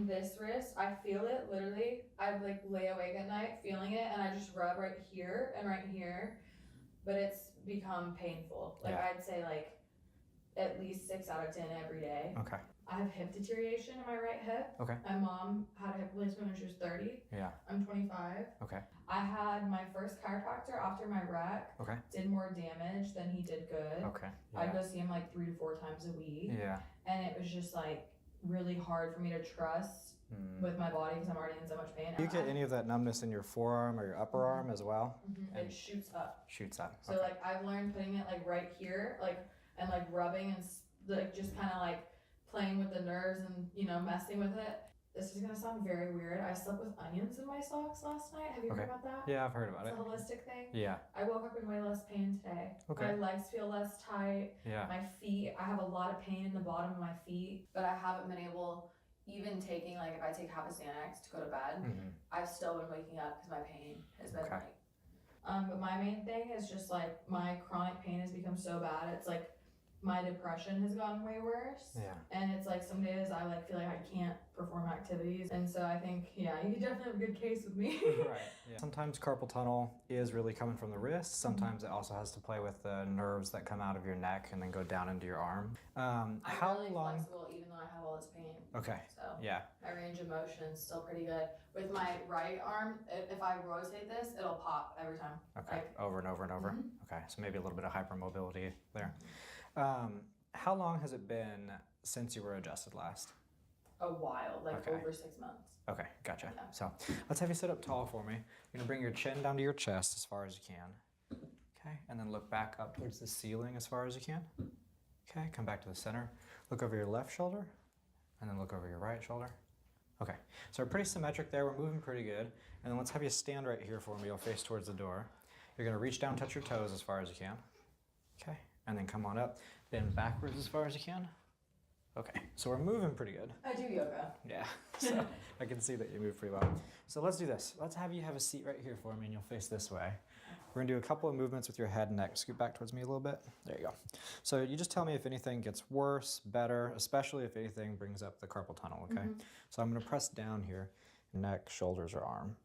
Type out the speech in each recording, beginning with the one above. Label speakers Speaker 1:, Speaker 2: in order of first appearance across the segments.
Speaker 1: this wrist, I feel it literally. I like lay awake at night feeling it, and I just rub right here and right here, but it's become painful. Like I'd say like at least 6 out of 10 every day.
Speaker 2: Okay.
Speaker 1: I have hip deterioration in my right hip.
Speaker 2: Okay.
Speaker 1: My mom had a hip replacement when she was 30.
Speaker 2: Yeah.
Speaker 1: I'm 25.
Speaker 2: Okay.
Speaker 1: I had my first chiropractor after my wreck.
Speaker 2: Okay.
Speaker 1: Did more damage than he did good.
Speaker 2: Okay. Yeah.
Speaker 1: I'd go see him like 3 to 4 times a week.
Speaker 2: Yeah.
Speaker 1: And it was just like really hard for me to trust with my body because I'm already in so much pain.
Speaker 2: Do you get any of that numbness in your forearm or your upper arm as well?
Speaker 1: It shoots up.
Speaker 2: Shoots up.
Speaker 1: So like I've learned putting it like right here, like and like rubbing and like just kind of like playing with the nerves and you know messing with it. This is gonna sound very weird. I slept with onions in my socks last night. Have you heard about that?
Speaker 2: Yeah, I've heard about
Speaker 1: it's
Speaker 2: it.
Speaker 1: a holistic thing.
Speaker 2: Yeah.
Speaker 1: I woke up in way less pain today.
Speaker 2: Okay.
Speaker 1: My legs feel less tight.
Speaker 2: Yeah.
Speaker 1: My feet, I have a lot of pain in the bottom of my feet, but I haven't been able, even taking like if I take half a Xanax to go to bed, I've still been waking up because my pain has been like. But my main thing is just like my chronic pain has become so bad. It's like my depression has gotten way worse.
Speaker 2: Yeah.
Speaker 1: And it's like some days I like feel like I can't perform activities. And so I think, yeah, you definitely have a good case with me.
Speaker 2: Right. Yeah. Sometimes carpal tunnel is really coming from the wrist. Sometimes it also has to play with the nerves that come out of your neck and then go down into your arm.
Speaker 1: I'm
Speaker 2: how
Speaker 1: really
Speaker 2: long?
Speaker 1: flexible even though I have all this pain.
Speaker 2: Okay.
Speaker 1: So
Speaker 2: yeah.
Speaker 1: my range of motion is still pretty good. With my right arm, if I rotate this, it'll pop every time.
Speaker 2: Okay.
Speaker 1: Like,
Speaker 2: over and over and over. Okay. So maybe a little bit of hypermobility there. How long has it been since you were adjusted last?
Speaker 1: a while, like over 6 months.
Speaker 2: Okay, gotcha.
Speaker 1: Yeah.
Speaker 2: So let's have you sit up tall for me. You're gonna bring your chin down to your chest as far as you can. Okay, and then look back up towards the ceiling as far as you can. Okay, come back to the center. Look over your left shoulder, and then look over your right shoulder. Okay, so we're pretty symmetric there. We're moving pretty good. And then let's have you stand right here for me. You'll face towards the door. You're gonna reach down, touch your toes as far as you can. Okay, and then come on up. Bend backwards as far as you can. Okay, so we're moving pretty good.
Speaker 1: I do yoga.
Speaker 2: Yeah, so I can see that you move pretty well. So let's do this. Let's have you have a seat right here for me and you'll face this way. We're gonna do a couple of movements with your head and neck. Scoot back towards me a little bit. There you go. So you just tell me if anything gets worse, better, especially if anything brings up the carpal tunnel, okay? So I'm gonna press down here, neck, shoulders, or arm.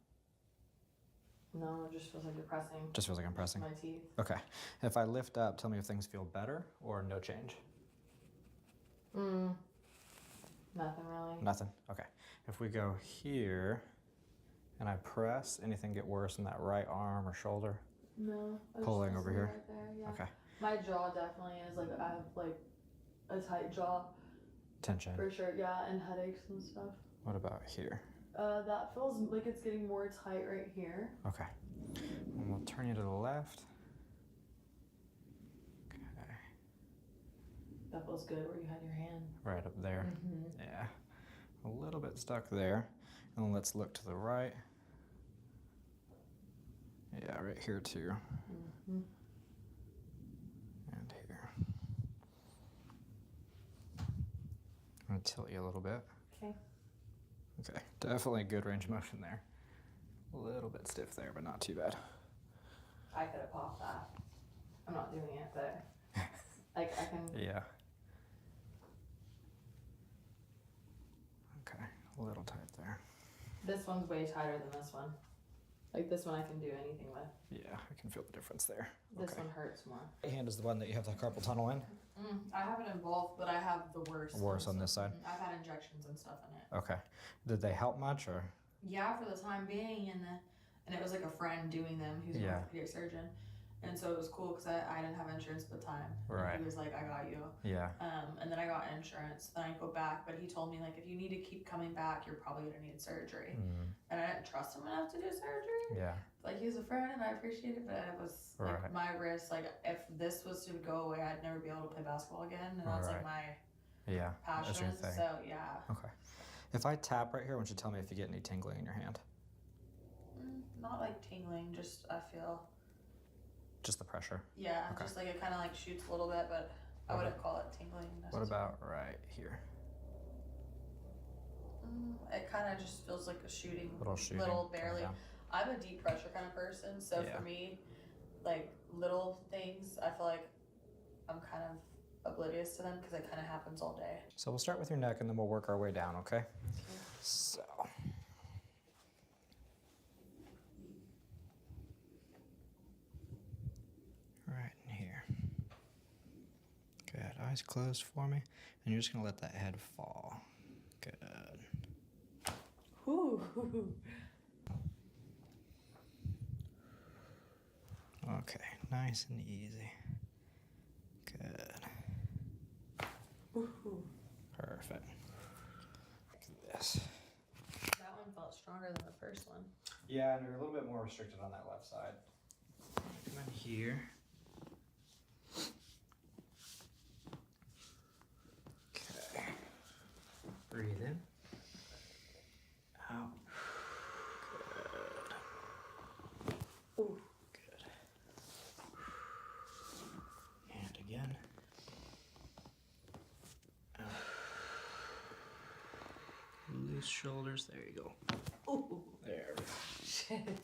Speaker 1: No, it just feels like you're pressing.
Speaker 2: Just feels like I'm pressing?
Speaker 1: My teeth.
Speaker 2: Okay. If I lift up, tell me if things feel better or no change.
Speaker 1: Nothing really.
Speaker 2: Nothing? Okay. If we go here and I press, anything get worse in that right arm or shoulder?
Speaker 1: No.
Speaker 2: Pulling over here?
Speaker 1: Right there, yeah.
Speaker 2: Okay.
Speaker 1: My jaw definitely is like, I have like a tight jaw.
Speaker 2: Tension?
Speaker 1: For sure, yeah, and headaches and stuff.
Speaker 2: What about here?
Speaker 1: That feels like it's getting more tight right here.
Speaker 2: Okay. And we'll turn you to the left. Okay.
Speaker 1: That feels good where you had your hand.
Speaker 2: Right up there. Yeah. A little bit stuck there. And then let's look to the right. Yeah, right here too. And here. I'm gonna tilt you a little bit.
Speaker 1: Okay.
Speaker 2: Okay, definitely a good range of motion there. A little bit stiff there, but not too bad.
Speaker 1: I could have popped that. I'm not doing it, but like I can.
Speaker 2: Yeah. Okay, a little tight there.
Speaker 1: This one's way tighter than this one. Like this one I can do anything with.
Speaker 2: Yeah, I can feel the difference there.
Speaker 1: This one hurts more.
Speaker 2: Right hand is the one that you have the carpal tunnel in?
Speaker 1: I have it in both, but I have the worst.
Speaker 2: Worse on this side?
Speaker 1: I've had injections and stuff in it.
Speaker 2: Okay. Did they help much or?
Speaker 1: Yeah, for the time being, and it was like a friend doing them who's an orthopedic surgeon. And so it was cool because I didn't have insurance at the time.
Speaker 2: Right.
Speaker 1: He was like, I got you.
Speaker 2: Yeah.
Speaker 1: And then I got insurance. Then I go back, but he told me like, if you need to keep coming back, you're probably gonna need surgery. And I didn't trust him enough to do surgery.
Speaker 2: Yeah.
Speaker 1: Like he was a friend, and I appreciate it, but it was like my wrist. Like if this was to go away, I'd never be able to play basketball again, and that's like my passion.
Speaker 2: That's your thing.
Speaker 1: So yeah.
Speaker 2: Okay. If I tap right here, why don't you tell me if you get any tingling in your hand?
Speaker 1: Not like tingling, just I feel.
Speaker 2: Just the pressure?
Speaker 1: Yeah,
Speaker 2: Okay.
Speaker 1: just like it kind of like shoots a little bit, but I wouldn't call it tingling.
Speaker 2: What about right here?
Speaker 1: It kind of just feels like a shooting.
Speaker 2: Little
Speaker 1: barely.
Speaker 2: Yeah.
Speaker 1: I'm a deep pressure kind of person, so for me, like little things, I feel like I'm kind of oblivious to them because it kind of happens all day.
Speaker 2: So we'll start with your neck and then we'll work our way down, okay? So. Right in here. Good. Eyes closed for me. And you're just going to let that head fall. Good.
Speaker 1: Ooh.
Speaker 2: Okay. Nice and easy. Good.
Speaker 1: Ooh.
Speaker 2: Perfect. Look at this.
Speaker 1: That one felt stronger than the first one.
Speaker 2: Yeah, and you're a little bit more restricted on that left side. Come in here. Okay. Breathe in. Out. Good.
Speaker 1: Ooh.
Speaker 2: Good. And again. Out. Loose shoulders. There you go.
Speaker 1: Ooh.
Speaker 2: There.
Speaker 1: Shit.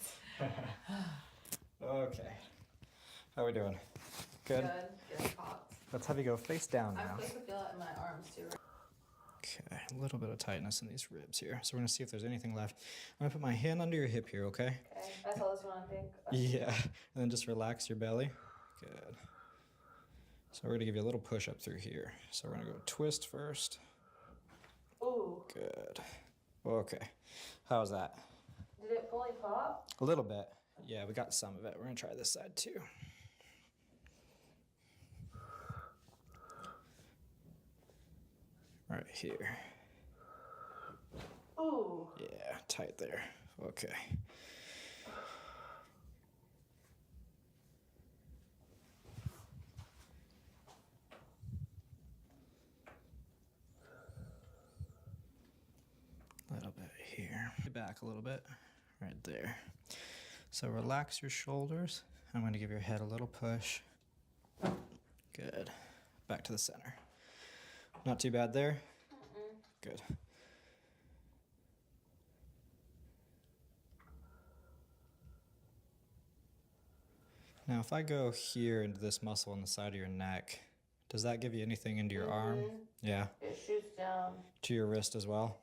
Speaker 2: Okay. How we doing? Good?
Speaker 1: Good. Getting popped.
Speaker 2: Let's have you go face down
Speaker 1: I'm
Speaker 2: now.
Speaker 1: supposed to feel it in my arms too.
Speaker 2: Okay, a little bit of tightness in these ribs here. So we're gonna see if there's anything left. I'm gonna put my hand under your hip here, okay?
Speaker 1: Okay. I saw this one, I think.
Speaker 2: Yeah, and then just relax your belly. Good. So we're gonna give you a little push up through here. So we're gonna go twist first.
Speaker 1: Ooh.
Speaker 2: Good. Okay. How's that?
Speaker 1: Did it fully pop?
Speaker 2: A little bit. Yeah, we got some of it. We're gonna try this side too. Right here.
Speaker 1: Ooh.
Speaker 2: Yeah, tight there. Okay. A little bit here. Back a little bit. Right there. So relax your shoulders. I'm going to give your head a little push. Good. Back to the center. Not too bad there? Good. Now if I go here into this muscle on the side of your neck, does that give you anything into your arm? Yeah.
Speaker 1: It shoots down.
Speaker 2: To your wrist as well?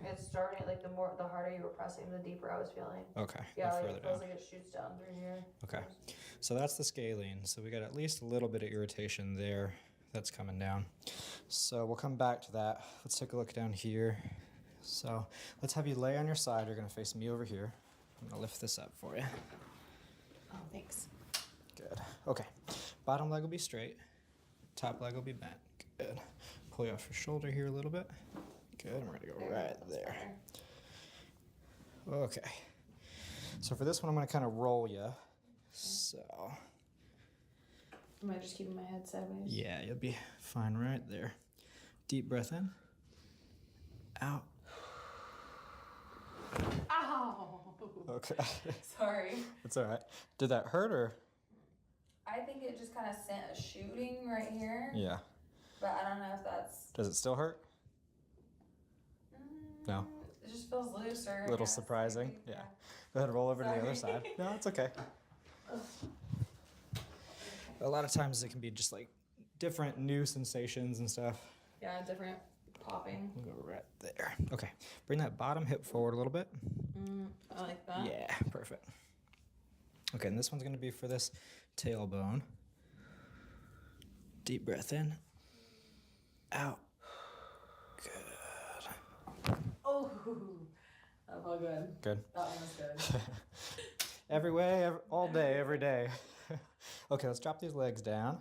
Speaker 1: It's starting, like the harder you were pressing, the deeper I was feeling.
Speaker 2: Okay.
Speaker 1: Yeah, like
Speaker 2: further
Speaker 1: it feels
Speaker 2: down.
Speaker 1: like it shoots down through here.
Speaker 2: Okay. So that's the scalene. So we got at least a little bit of irritation there that's coming down. So we'll come back to that. Let's take a look down here. So let's have you lay on your side. You're going to face me over here. I'm going to lift this up for you.
Speaker 1: Oh, thanks.
Speaker 2: Good. Okay. Bottom leg will be straight. Top leg will be bent. Good. Pull you off your shoulder here a little bit. Good. And we're going to go right there. Okay. So for this one, I'm going to kind of roll you. So.
Speaker 1: Am I just keeping my head sideways?
Speaker 2: Yeah, you'll be fine right there. Deep breath in. Out.
Speaker 1: Ow!
Speaker 2: Okay.
Speaker 1: Sorry.
Speaker 2: It's all right. Did that hurt or?
Speaker 1: I think it just kind of sent a shooting right here.
Speaker 2: Yeah.
Speaker 1: But I don't know if that's...
Speaker 2: Does it still hurt? No.
Speaker 1: It just feels looser.
Speaker 2: A little surprising.
Speaker 1: Maybe.
Speaker 2: Yeah. Go ahead and roll over to the other
Speaker 1: Sorry.
Speaker 2: side. No, it's okay. A lot of times it can be just like different new sensations and stuff.
Speaker 1: Yeah, different popping.
Speaker 2: We'll go right there. Okay. Bring that bottom hip forward a little bit.
Speaker 1: I like that.
Speaker 2: Yeah, perfect. Okay, and this one's going to be for this tailbone. Deep breath in. Out. Good.
Speaker 1: Oh, that felt good.
Speaker 2: Good.
Speaker 1: That one was good.
Speaker 2: Every way, all day, every day. Okay, let's drop these legs down.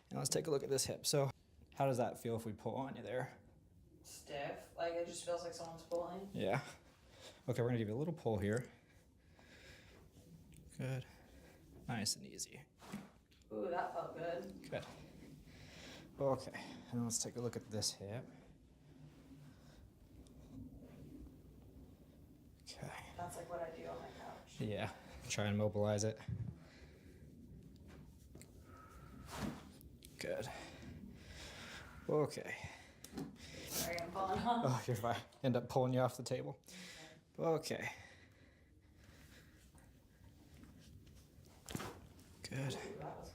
Speaker 2: And let's take a look at this hip. So how does that feel if we pull on you there?
Speaker 1: Stiff. Like it just feels like someone's pulling.
Speaker 2: Yeah. Okay, we're going to give you a little pull here. Good. Nice and easy.
Speaker 1: Ooh, that felt good.
Speaker 2: Good. Okay, and let's take a look at this hip. Okay.
Speaker 1: That's like what I do on my couch.
Speaker 2: Yeah, try and mobilize it. Good. Okay.
Speaker 1: Sorry, I'm falling off.
Speaker 2: Oh, you're fine. End up pulling you off the table. Okay. Good.
Speaker 1: Ooh, that was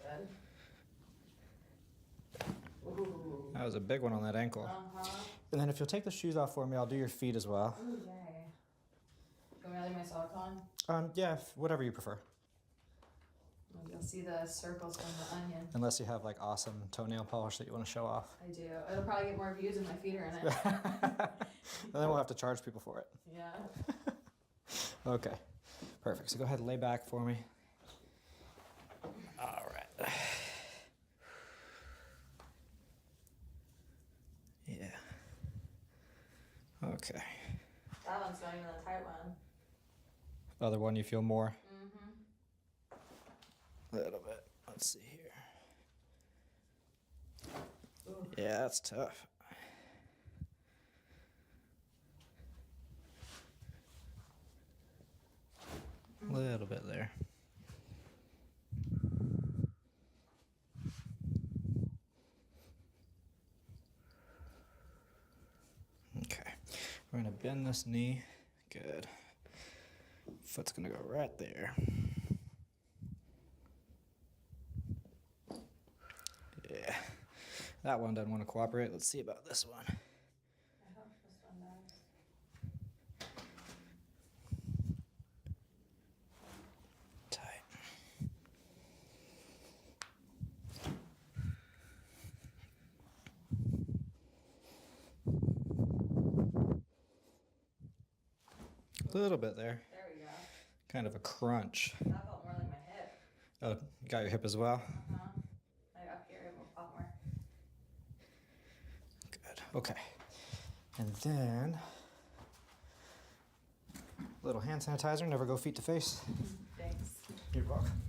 Speaker 1: good. Ooh.
Speaker 2: That was a big one on that ankle.
Speaker 1: Uh-huh.
Speaker 2: And then if you'll take the shoes off for me, I'll do your feet as well.
Speaker 1: Ooh, yay. Can we leave my socks on?
Speaker 2: Yeah, whatever you prefer.
Speaker 1: You'll see the circles from the onion.
Speaker 2: Unless you have like awesome toenail polish that you want to show off.
Speaker 1: I do. It'll probably get more views if my feet are in it.
Speaker 2: And then we'll have to charge people for it.
Speaker 1: Yeah.
Speaker 2: Okay, perfect. So go ahead and lay back for me. All right. Yeah. Okay.
Speaker 1: That one's not even a tight one.
Speaker 2: Other one you feel more?
Speaker 1: Mm-hmm.
Speaker 2: A little bit. Let's see here.
Speaker 1: Ooh.
Speaker 2: Yeah, that's tough. A little bit there. Okay. We're going to bend this knee. Good. Foot's going to go right there. Yeah. That one doesn't want to cooperate. Let's see about this one.
Speaker 1: I hope this one does.
Speaker 2: Tight. A little bit there.
Speaker 1: There we go.
Speaker 2: Kind of a crunch.
Speaker 1: That felt more like my hip.
Speaker 2: Oh, you got your hip as well?
Speaker 1: Uh-huh. Like up here, it will pop more.
Speaker 2: Good. Okay. And then a little hand sanitizer. Never go feet to face.
Speaker 1: Thanks.
Speaker 2: You're welcome.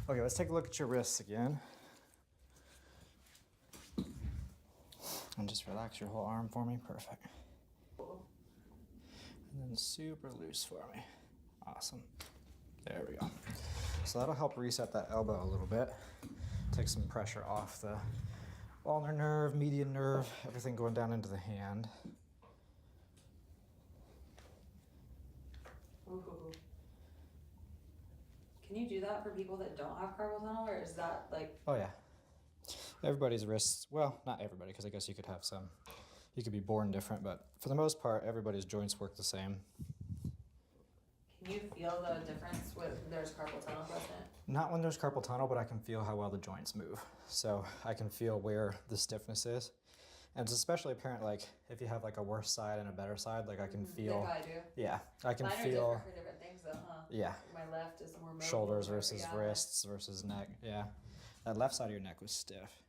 Speaker 2: Okay, let's take a look at your wrists again. And just relax your whole arm for me. Perfect. And then super loose for me. Awesome. There we go. So that'll help reset that elbow a little bit. Take some pressure off the ulnar nerve, median nerve, everything going down into the hand.
Speaker 1: Ooh. Can you do that for people that don't have carpal tunnel, or is that like?
Speaker 2: Oh yeah. Everybody's wrists, well, not everybody, because I guess you could have some, you could be born different, but for the most part, everybody's joints work the same.
Speaker 1: Can you feel the difference when there's carpal tunnel present?
Speaker 2: Not when there's carpal tunnel, but I can feel how well the joints move. So I can feel where the stiffness is. And it's especially apparent, like, if you have like a worse side and a better side, like I can feel,
Speaker 1: I do.
Speaker 2: yeah, I can
Speaker 1: Mine are
Speaker 2: feel,
Speaker 1: different for different things though, huh?
Speaker 2: yeah,
Speaker 1: My left is more mobile.
Speaker 2: shoulders
Speaker 1: or-
Speaker 2: versus
Speaker 1: yeah.
Speaker 2: wrists versus neck, yeah. That left side of your neck was stiff.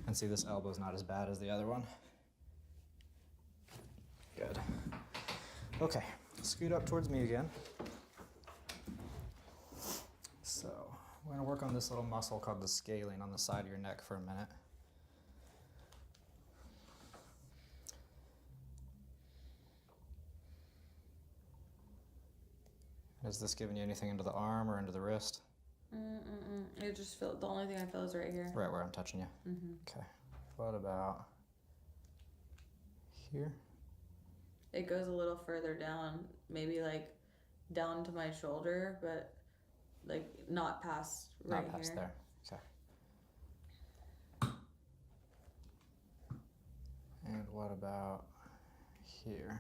Speaker 2: And see, this elbow's not as bad as the other one. Good. Okay, scoot up towards me again. So, we're gonna work on this little muscle called the scalene on the side of your neck for a minute. Is this giving you anything into the arm or into the wrist?
Speaker 1: It just feel the only thing I feel is right here.
Speaker 2: Right where I'm touching you.
Speaker 1: Mm-hmm.
Speaker 2: Okay. What about here?
Speaker 1: It goes a little further down, maybe like down to my shoulder, but like not past right
Speaker 2: Not past
Speaker 1: here.
Speaker 2: there. Okay. And what about here?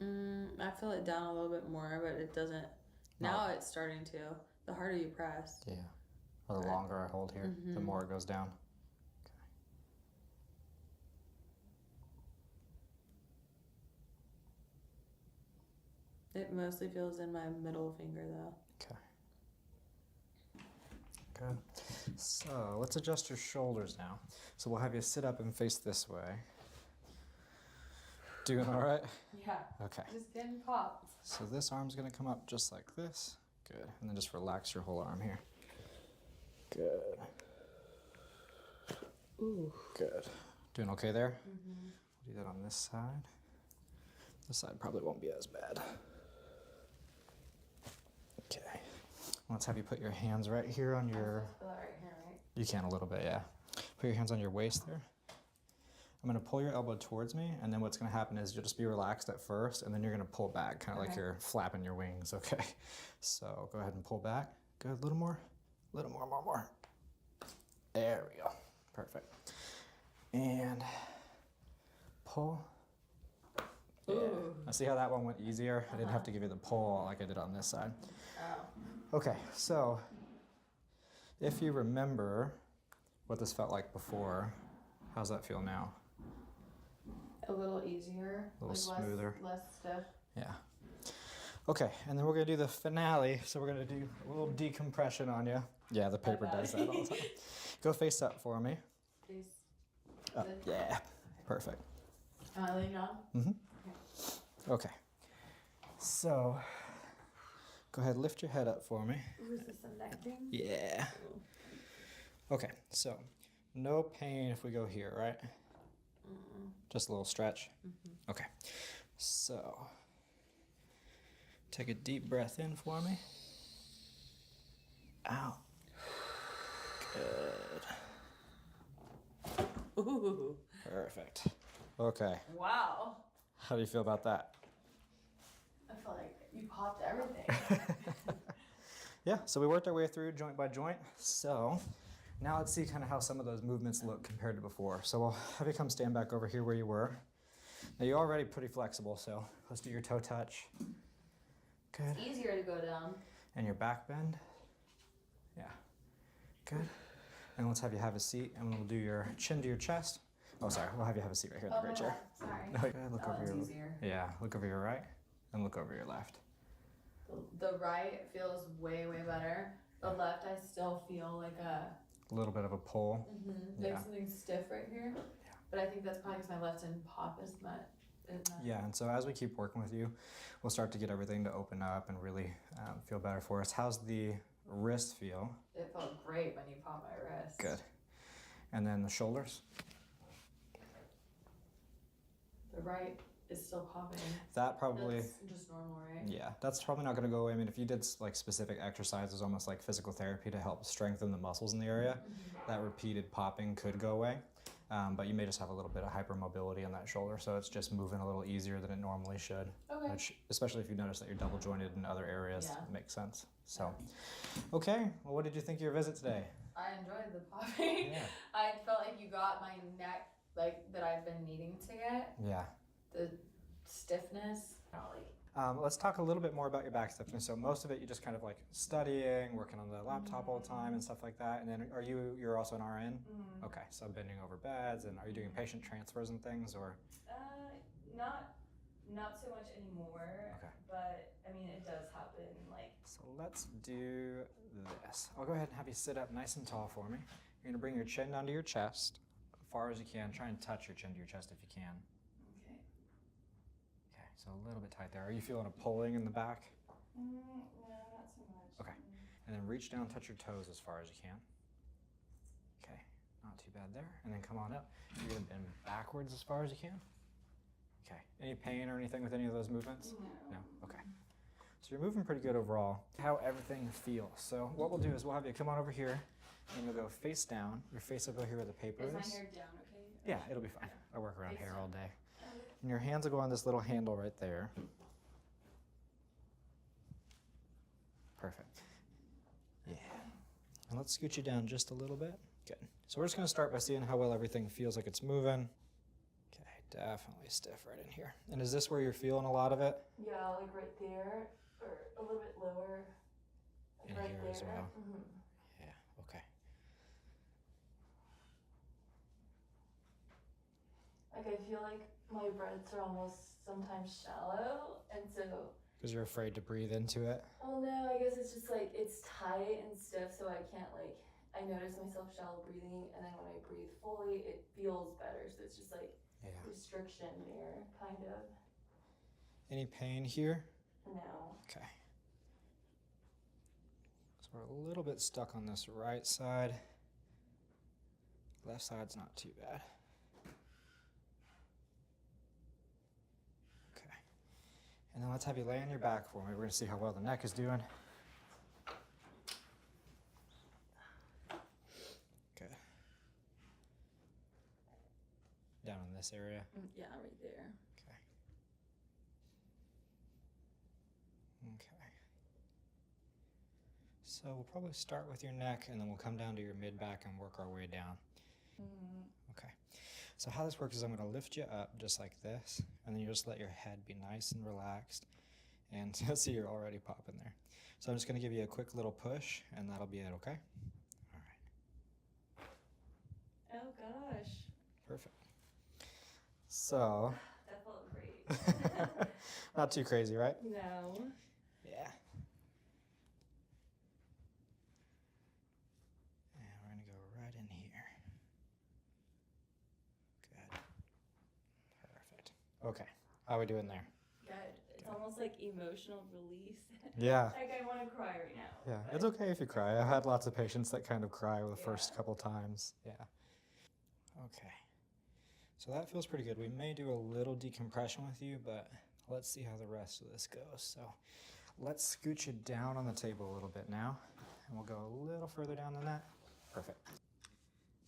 Speaker 1: I feel it down a little bit more, but it doesn't. Now it's starting to. The harder you press.
Speaker 2: Yeah. Or the longer I hold here, the
Speaker 1: Mhm.
Speaker 2: more it goes down.
Speaker 1: It mostly feels in my middle finger though.
Speaker 2: Okay. Good. So let's adjust your shoulders now. So we'll have you sit up and face this way. Doing all right?
Speaker 1: Yeah.
Speaker 2: Okay.
Speaker 1: Just getting popped.
Speaker 2: So this arm's gonna come up just like this. Good. And then just relax your whole arm here. Good. Ooh. Good. Doing okay there?
Speaker 1: Mm-hmm.
Speaker 2: We'll do that on this side. This side probably won't be as bad. Okay. Let's have you put your hands right here on your...
Speaker 1: I feel that right here, right?
Speaker 2: You can a little bit, yeah. Put your hands on your waist there. I'm gonna pull your elbow towards me, and then what's gonna happen is you'll just be relaxed at first, and then you're gonna pull back, kind of like you're flapping your wings, okay? So go ahead and pull back. Good, a little more, more. There we go, perfect. And pull. Yeah. Now see how that one went easier? I didn't have to give you the pull like I did on this side.
Speaker 1: Oh.
Speaker 2: Okay, so if you remember what this felt like before, how's that feel now?
Speaker 1: A little easier.
Speaker 2: A little smoother.
Speaker 1: Less stiff.
Speaker 2: Yeah. Okay, and then we're gonna do the finale. So we're gonna do a little decompression on you. Yeah, the paper does that all the time. Go face up for me.
Speaker 1: Face.
Speaker 2: Up. Yeah, perfect.
Speaker 1: Am I laying down?
Speaker 2: Mm-hmm. Okay. So, go ahead, lift your head up for me.
Speaker 1: Ooh, is this a neck thing?
Speaker 2: Yeah. Okay, so no pain if we go here, right? Just a little stretch. Okay. So, take a deep breath in for me. Out. Good.
Speaker 1: Ooh.
Speaker 2: Perfect. Okay.
Speaker 1: Wow.
Speaker 2: How do you feel about that?
Speaker 1: I feel like you popped everything.
Speaker 2: Yeah, so we worked our way through joint by joint. So now let's see kind of how some of those movements look compared to before. So we'll have you come stand back over here where you were. Now you're already pretty flexible, so let's do your toe touch. Good.
Speaker 1: It's easier to go down.
Speaker 2: And your back bend. Yeah. Good. And let's have you have a seat, and we'll do your chin to your chest. Oh, sorry. We'll have you have a seat right here in the great chair.
Speaker 1: Sorry.
Speaker 2: No, good. Look over your
Speaker 1: easier.
Speaker 2: Yeah. Look over your right, and look over your left.
Speaker 1: The right feels way better. The left, I still feel like
Speaker 2: A little bit of a pull.
Speaker 1: like something stiff right here. Yeah. But I think that's probably because my left didn't pop as much.
Speaker 2: Yeah, and so as we keep working with you, we'll start to get everything to open up and really feel better for us. How's the wrist feel?
Speaker 1: It felt great when you popped my wrist.
Speaker 2: Good. And then the shoulders?
Speaker 1: The right is still popping.
Speaker 2: That probably...
Speaker 1: That's just normal, right?
Speaker 2: Yeah, that's probably not going to go away. I mean, if you did like specific exercises, almost like physical therapy to help strengthen the muscles in the area, that repeated popping could go away. But you may just have a little bit of hypermobility on that shoulder, so it's just moving a little easier than it normally should.
Speaker 1: Okay.
Speaker 2: Which, especially if you notice that you're double jointed in other areas, makes sense. So, okay. Well, what did you think of your visit today?
Speaker 1: I enjoyed the popping.
Speaker 2: Yeah.
Speaker 1: I felt like you got my neck, like that I've been needing to get.
Speaker 2: Yeah.
Speaker 1: The stiffness.
Speaker 2: Let's talk a little bit more about your back stiffness. So most of it, you just kind of like studying, working on the laptop all the time and stuff like that. And then you're also an RN? Okay, so bending over beds, and are you doing patient transfers and things, or?
Speaker 1: Not so much anymore. Okay. But I mean, it does happen.
Speaker 2: So let's do this. I'll go ahead and have you sit up nice and tall for me. You're gonna bring your chin down to your chest, as far as you can. Try and touch your chin to your chest if you can. Okay, so a little bit tight there. Are you feeling a pulling in the back?
Speaker 1: No, not so much.
Speaker 2: Okay, and then reach down, touch your toes as far as you can. Okay, not too bad there. And then come on up. You're gonna bend backwards as far as you can. Okay, any pain or anything with any of those movements? No? Okay. So you're moving pretty good overall. How everything feels. So what we'll do is we'll have you come on over here, and you'll go face down. Your face up over here where the paper is.
Speaker 1: Is my hair down okay?
Speaker 2: Yeah, it'll be fine. I work around hair all day. And your hands will go on this little handle right there. Perfect. Yeah. And let's scoot you down just a little bit. Good. So we're just going to start by seeing how well everything feels like it's moving. Okay, definitely stiff right in here. And is this where you're feeling a lot of it?
Speaker 1: Yeah, like right there, or a little bit lower.
Speaker 2: In
Speaker 1: right
Speaker 2: here
Speaker 1: there.
Speaker 2: as well. Yeah, okay.
Speaker 1: Like I feel like my breaths are almost sometimes shallow, and so.
Speaker 2: Because you're afraid to breathe into it?
Speaker 1: Oh no, I guess it's just like it's tight and stiff, so I can't like. I notice myself shallow breathing, and then when I breathe fully, it feels better. So it's just like restriction there, kind of.
Speaker 2: Any pain here?
Speaker 1: No.
Speaker 2: Okay. So we're a little bit stuck on this right side. Left side's not too bad. Okay. And then let's have you lay on your back for me. We're going to see how well the neck is doing. Good. Down in this area?
Speaker 1: Yeah, right there.
Speaker 2: Okay. Okay. So we'll probably start with your neck, and then we'll come down to your mid-back and work our way down. Okay. So how this works is I'm going to lift you up just like this, and then you just let your head be nice and relaxed. And see, you're already popping there. So I'm just going to give you a quick little push, and that'll be it, okay? All right.
Speaker 3: Oh gosh.
Speaker 2: Perfect. So.
Speaker 3: That felt great.
Speaker 2: Not too crazy, right?
Speaker 3: No.
Speaker 2: Yeah. And we're going to go right in here. Good. Perfect. Okay. How are we doing there?
Speaker 3: Good. It's almost like emotional release.
Speaker 2: Yeah.
Speaker 3: Like I want to cry right now.
Speaker 2: Yeah,
Speaker 3: but-
Speaker 2: it's okay if you cry. I've had lots of patients that kind of cry the first couple times. Yeah. Okay. So that feels pretty good. We may do a little decompression with you, but let's see how the rest of this goes. So let's scoot you down on the table a little bit now, and we'll go a little further down than that. Perfect.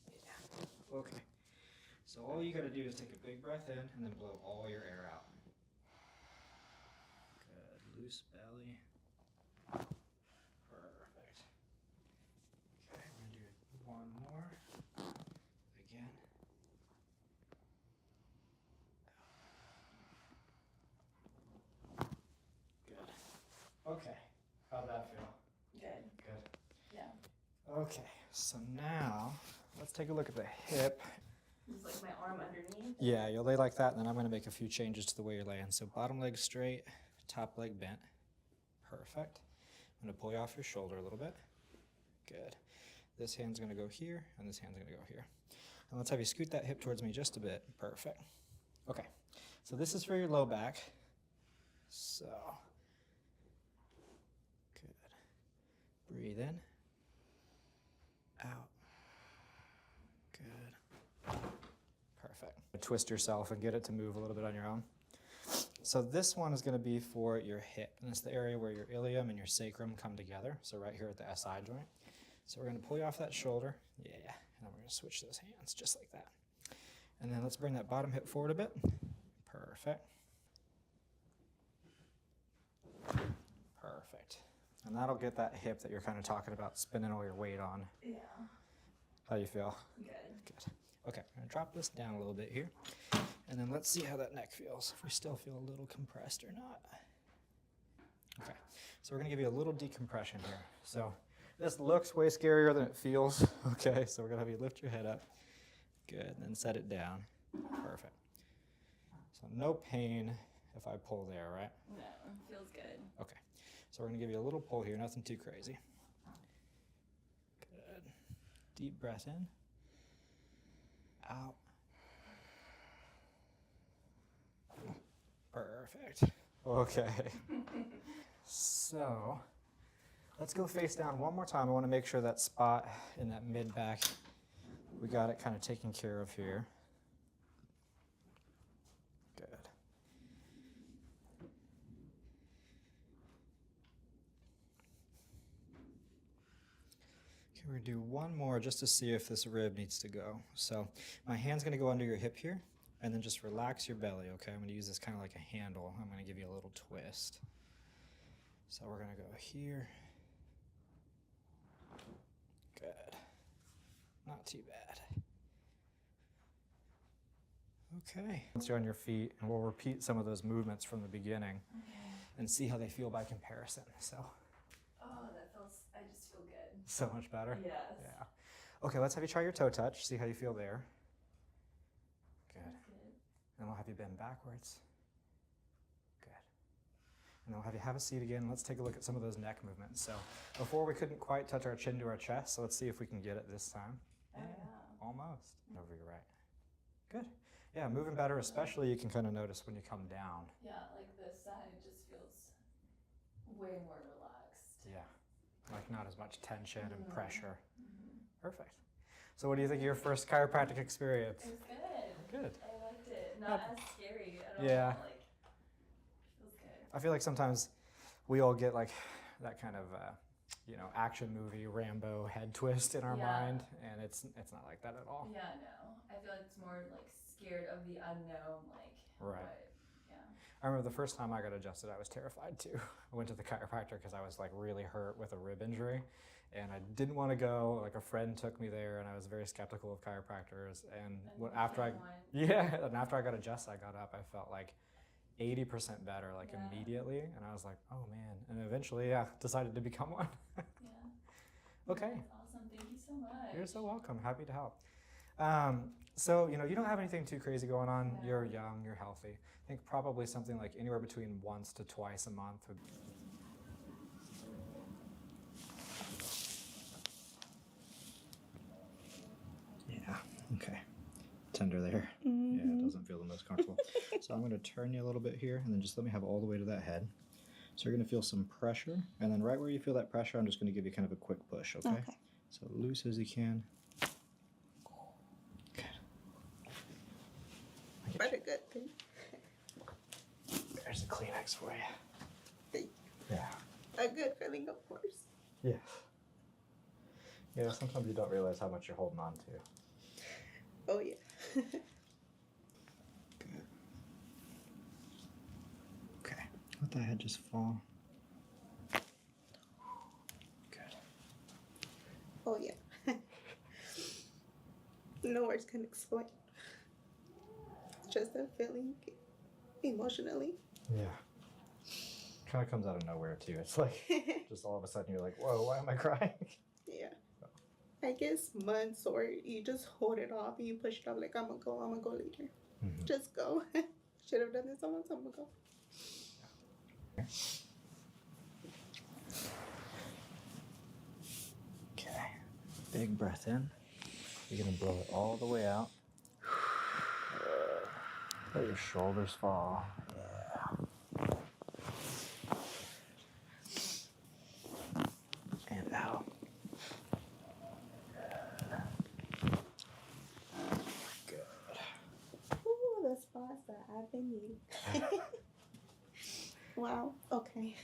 Speaker 2: Yeah. Okay. So all you got to do is take a big breath in and then blow all your air out. Good. Loose belly. Perfect. Okay, we're going to do one more. Again. Good. Okay. How'd that feel?
Speaker 3: Good.
Speaker 2: Good.
Speaker 3: Yeah.
Speaker 2: Okay, so now let's take a look at the hip.
Speaker 3: Just like my arm underneath.
Speaker 2: Yeah, you'll lay like that, and then I'm going to make a few changes to the way you're laying. So bottom leg straight, top leg bent. Perfect. I'm going to pull you off your shoulder a little bit. Good. This hand's going to go here, and this hand's going to go here. And let's have you scoot that hip towards me just a bit. Perfect. Okay, so this is for your low back. So, good. Breathe in. Out. Good. Perfect. Twist yourself and get it to move a little bit on your own. So this one is going to be for your hip, and it's the area where your ilium and your sacrum come together. So right here at the SI joint. So we're going to pull you off that shoulder. Yeah, and then we're going to switch those hands just like that. And then let's bring that bottom hip forward a bit. Perfect. Perfect. And that'll get that hip that you're kind of talking about spinning all your weight on.
Speaker 3: Yeah.
Speaker 2: How do you feel?
Speaker 3: Good.
Speaker 2: Good. Okay, I'm going to drop this down a little bit here. And then let's see how that neck feels, if we still feel a little compressed or not. Okay, so we're going to give you a little decompression here. So this looks way scarier than it feels. Okay, so we're going to have you lift your head up. Good, and then set it down. Perfect. So no pain if I pull there, right?
Speaker 3: No, feels good.
Speaker 2: Okay, so we're going to give you a little pull here, nothing too crazy. Good. Deep breath in. Out. Perfect. Okay. So let's go face down one more time. I want to make sure that spot in that mid back, we got it kind of taken care of here. Good. Okay, we're going to do one more just to see if this rib needs to go. So my hand's going to go under your hip here. And then just relax your belly, okay? I'm going to use this kind of like a handle. I'm going to give you a little twist. So we're going to go here. Good. Not too bad. Okay. Once you're on your feet, and we'll repeat some of those movements from the beginning and see how they feel by comparison. So.
Speaker 3: Oh, that feels, I just feel good.
Speaker 2: So much better?
Speaker 3: Yes.
Speaker 2: Yeah. Okay, let's have you try your toe touch, see how you feel there. And we'll have you bend backwards. Good. And then we'll have you have a seat again. Let's take a look at some of those neck movements. So before we couldn't quite touch our chin to our chest, so let's see if we can get it this time.
Speaker 3: Oh, yeah.
Speaker 2: Almost. Over your right. Good. Yeah, moving better, especially you can kind of notice when you come down.
Speaker 1: Yeah, like this side just feels way more relaxed.
Speaker 2: Yeah, like not as much tension and pressure.
Speaker 1: Mm-hmm.
Speaker 2: Perfect. So what do you think of your first chiropractic experience?
Speaker 1: It was good.
Speaker 2: Good.
Speaker 1: I liked it. Not as scary at all.
Speaker 2: Yeah.
Speaker 1: Like, feels good.
Speaker 2: I feel like sometimes we all get like that kind of, action movie Rambo head twist in our mind, and it's not like that at all.
Speaker 1: Yeah, no. I feel like it's more like scared of the unknown, like.
Speaker 2: Right.
Speaker 1: But, yeah.
Speaker 2: I remember the first time I got adjusted, I was terrified too. I went to the chiropractor because I was like really hurt with a rib injury and I didn't want to go. Like a friend took me there and I was very skeptical of chiropractors. And after I got adjusted, I got up, I felt like 80% better, like immediately. And I was like, oh man. And eventually, decided to become one. Okay.
Speaker 3: That's awesome. Thank you so much.
Speaker 2: You're so welcome. Happy to help. So, you don't have anything too crazy going on.
Speaker 3: No.
Speaker 2: You're young, you're healthy. I think probably something like anywhere between once to twice a month would. Yeah, okay. Tender there. Mm-hmm. Yeah, it doesn't feel the most comfortable. So I'm going to turn you a little bit here and then just let me have all the way to that head. So you're going to feel some pressure, and then right where you feel that pressure, I'm just going to give you kind of a quick push, okay? So loose as you can.
Speaker 4: Pretty good thing.
Speaker 2: There's a Kleenex for you.
Speaker 4: Thank
Speaker 2: Yeah.
Speaker 4: A good feeling, of course.
Speaker 2: Yes. Yeah, sometimes you don't realize how much you're holding on to.
Speaker 4: Oh, yeah.
Speaker 2: Good. Okay. Let that head just fall. Good.
Speaker 4: Oh, yeah. No words can explain. Just that feeling emotionally.
Speaker 2: Yeah. Kind of comes out of nowhere too. It's like just all of a sudden you're like, whoa, why am I crying?
Speaker 4: Yeah. I guess months, or you just hold it off and you push it off like, I'm gonna go later.
Speaker 2: Mm-hmm.
Speaker 4: Just go. Should have done this a long time ago.
Speaker 2: Okay. Big breath in. You're gonna blow it all the way out. Let your shoulders fall. Yeah. And out. Good.
Speaker 4: Ooh, the spots that I've been needing. Wow. Okay.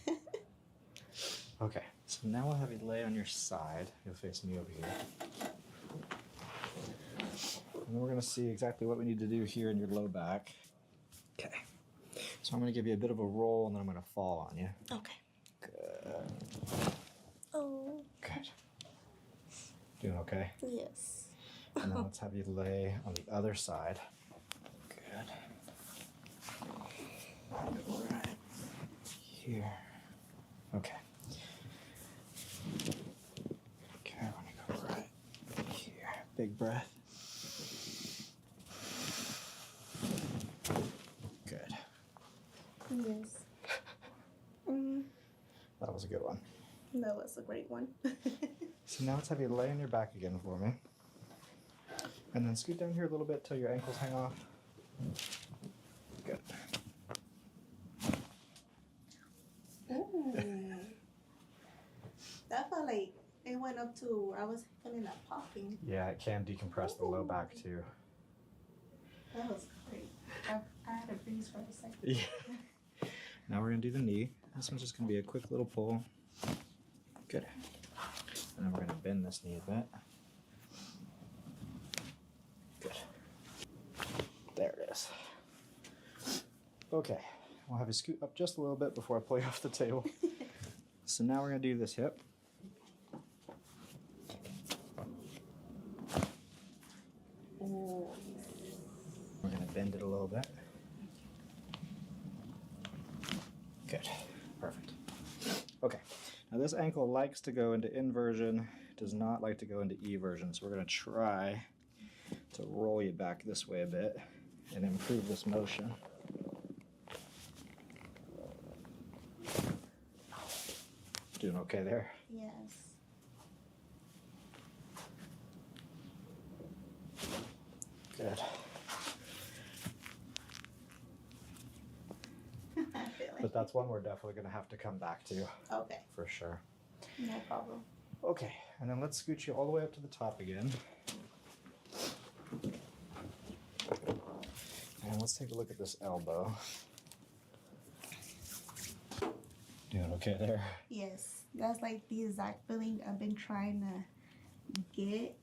Speaker 2: Okay. So now we'll have you lay on your side. You'll face me over here. And then we're going to see exactly what we need to do here in your low back. Okay. So I'm going to give you a bit of a roll and then I'm going to fall on you.
Speaker 4: Okay.
Speaker 2: Good.
Speaker 4: Oh.
Speaker 2: Good. Doing okay?
Speaker 4: Yes.
Speaker 2: And then let's have you lay on the other side. Good. Right here. Okay. Okay, I'm going to go right here. Big breath. Good.
Speaker 4: Yes.
Speaker 2: That was a good one.
Speaker 4: That was a great one.
Speaker 2: So now let's have you lay on your back again for me. And then scoot down here a little bit till your ankles hang off. Good.
Speaker 4: Ooh. That felt like it went up to where I was feeling that popping.
Speaker 2: Yeah, it can decompress the low back too.
Speaker 4: That was great. I had a breeze for a second.
Speaker 2: Yeah. Now we're going to do the knee. This one's just going to be a quick little pull. Good. And then we're going to bend this knee a bit. Good. There it is. Okay. We'll have you scoot up just a little bit before I pull you off the table. So now we're going to do this hip.
Speaker 4: Ooh.
Speaker 2: We're going to bend it a little bit. Good. Perfect. Okay. Now this ankle likes to go into inversion, does not like to go into eversion. So we're going to try to roll you back this way a bit and improve this motion. Doing okay there?
Speaker 4: Yes.
Speaker 2: Good.
Speaker 4: I feel it.
Speaker 2: But that's one we're definitely going to have to come back to.
Speaker 4: Okay.
Speaker 2: For sure.
Speaker 4: No problem.
Speaker 2: Okay, and then let's scoot you all the way up to the top again. And let's take a look at this elbow. Doing okay there?
Speaker 4: Yes. That's like the exact feeling I've been trying to get.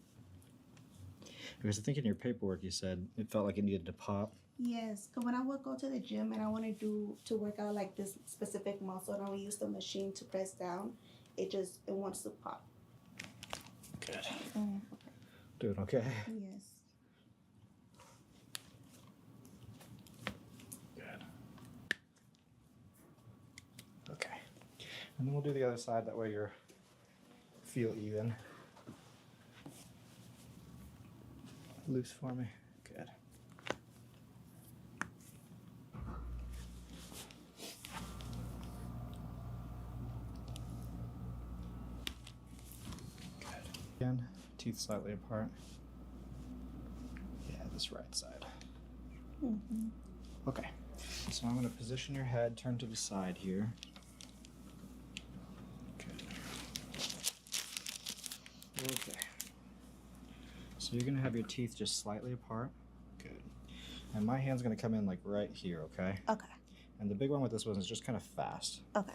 Speaker 2: Because I think in your paperwork you said it felt like it needed to pop.
Speaker 4: Yes, 'cause when I would go to the gym and I want to work out like this specific muscle and I would use the machine to press down, it wants to pop.
Speaker 2: Good.
Speaker 4: Okay.
Speaker 2: Doing okay?
Speaker 4: Yes.
Speaker 2: Good. Okay. And then we'll do the other side. That way you're feel even. Loose for me. Good. Again, teeth slightly apart. Yeah, this right side.
Speaker 4: Mm-hmm.
Speaker 2: Okay, so I'm going to position your head, turn to the side here. Good. Okay. So you're going to have your teeth just slightly apart. Good. And my hand's going to come in like right here, okay?
Speaker 4: Okay.
Speaker 2: And the big one with this one is just kind of fast.
Speaker 4: Okay.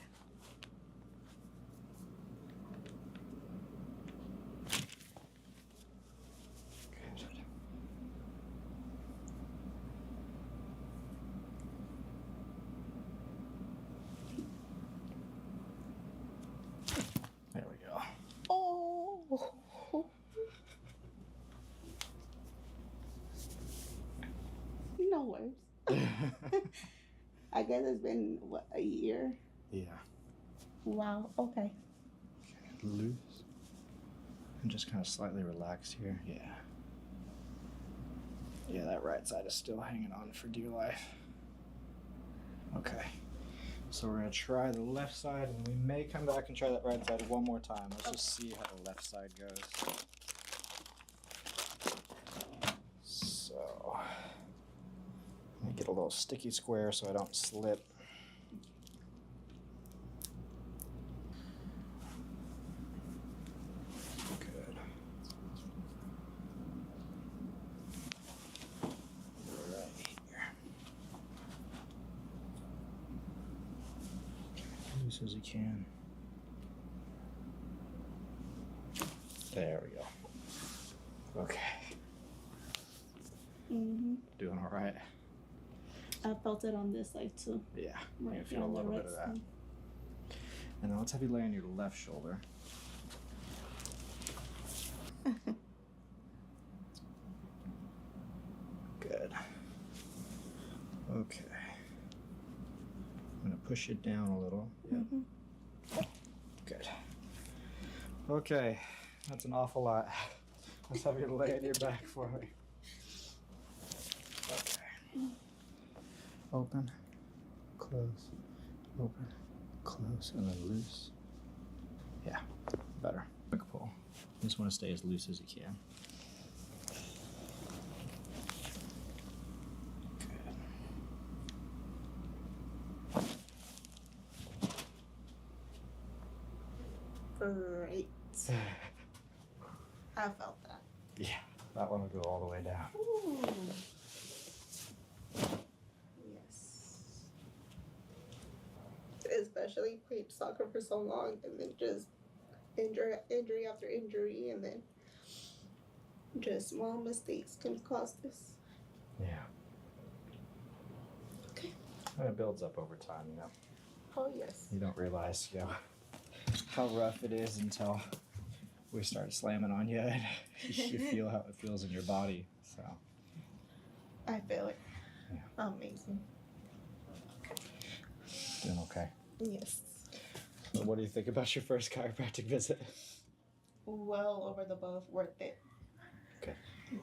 Speaker 2: There we go.
Speaker 4: Oh. No worries. I guess it's been, what, a year?
Speaker 2: Yeah.
Speaker 4: Wow, okay.
Speaker 2: Loose. And just kind of slightly relax here. Yeah. Yeah, that right side is still hanging on for dear life. Okay. So we're going to try the left side, and we may come back and try that right side one more time. Let's just see how the left side goes. So, let me get a little sticky square so I don't slip. Good. Right here. Loose as you can. There we go. Okay.
Speaker 4: Mm-hmm.
Speaker 2: Doing all right.
Speaker 4: I felt it on this side too.
Speaker 2: Yeah.
Speaker 4: Right
Speaker 2: You feel
Speaker 4: here
Speaker 2: a
Speaker 4: on the
Speaker 2: little bit
Speaker 4: right
Speaker 2: of that.
Speaker 4: side.
Speaker 2: And then let's have you lay on your left shoulder. Good. Okay. I'm going to push it down a little. Yep.
Speaker 4: Mm-hmm.
Speaker 2: Good. Okay. That's an awful lot. Let's have you lay on your back for me. Okay. Open, close, open, close, and then loose. Yeah, better. Quick pull. You just want to stay as loose as you can.
Speaker 4: Great. I felt that.
Speaker 2: Yeah, that one will go all the way down.
Speaker 4: Ooh. Yes. Especially played soccer for so long and then just injury after injury and then just small mistakes can cause this.
Speaker 2: Yeah.
Speaker 4: Okay.
Speaker 2: And it builds up over time, you know.
Speaker 4: Oh yes.
Speaker 2: You don't realize, you know, how rough it is until we start slamming on you and you feel how it feels in your body. So
Speaker 4: I feel it.
Speaker 2: Yeah.
Speaker 4: Amazing.
Speaker 2: doing okay.
Speaker 4: Yes.
Speaker 2: So what do you think about your first chiropractic visit?
Speaker 4: Well over the above, worth it.
Speaker 2: Okay.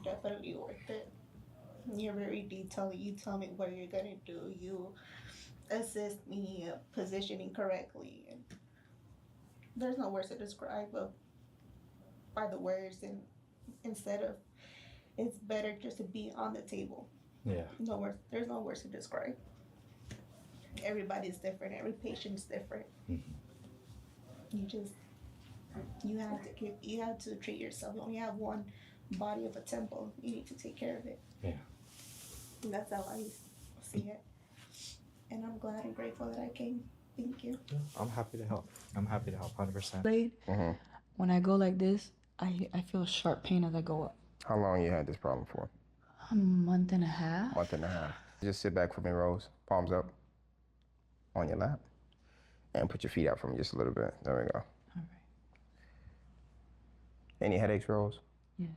Speaker 4: Definitely worth it. You're very detailed. You tell me what you're gonna do. You assist me positioning correctly. And there's no words to describe by the words, and instead of, it's better just to be on the table.
Speaker 2: Yeah.
Speaker 4: No words. There's no words to describe. Everybody's different. Every patient's different.
Speaker 2: Mm-hmm.
Speaker 4: You have to treat yourself. You only have one body of a temple. You need to take care of it.
Speaker 2: Yeah.
Speaker 4: And that's how I see it. And I'm glad and grateful that I came. Thank you.
Speaker 2: Yeah, I'm happy to help. 100%.
Speaker 5: Blade.
Speaker 6: Mm-hmm.
Speaker 5: When I go like this, I feel sharp pain as I go up.
Speaker 6: How long you had this problem for?
Speaker 5: A month and a half.
Speaker 6: Month and a half. Just sit back for me, Rose. Palms up on your lap. And put your feet out for me just a little bit. There we go.
Speaker 5: All right.
Speaker 6: Any headaches, Rose?
Speaker 5: Yes.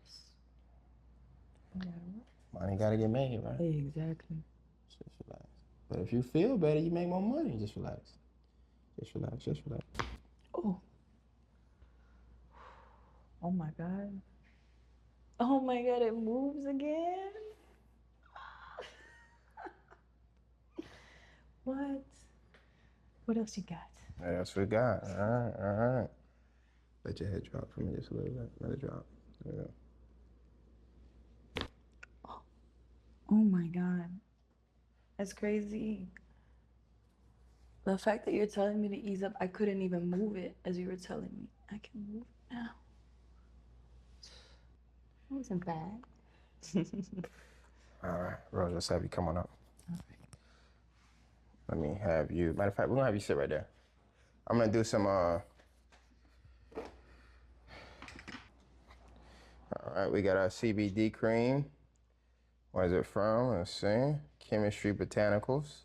Speaker 6: Money gotta get made, right?
Speaker 5: Exactly.
Speaker 6: Just relax. But if you feel better, you make more money. Just relax. Just relax. Just relax.
Speaker 5: Oh. Oh my God. Oh my God, it moves again. What? What else you got?
Speaker 6: That's what we got. All right, all right. Let your head drop for me just a little bit. Let it drop. There we go.
Speaker 5: Oh my God. That's crazy. The fact that you're telling me to ease up, I couldn't even move it as you were telling me. I can move it now. It wasn't bad.
Speaker 6: All right, Rose, let's have you come on up.
Speaker 5: All
Speaker 6: Let me have you. Matter of fact, we're gonna have you sit right there. I'm gonna do some. All right, we got our CBD cream. Where is it from? Let's see. Chemistry Botanicals.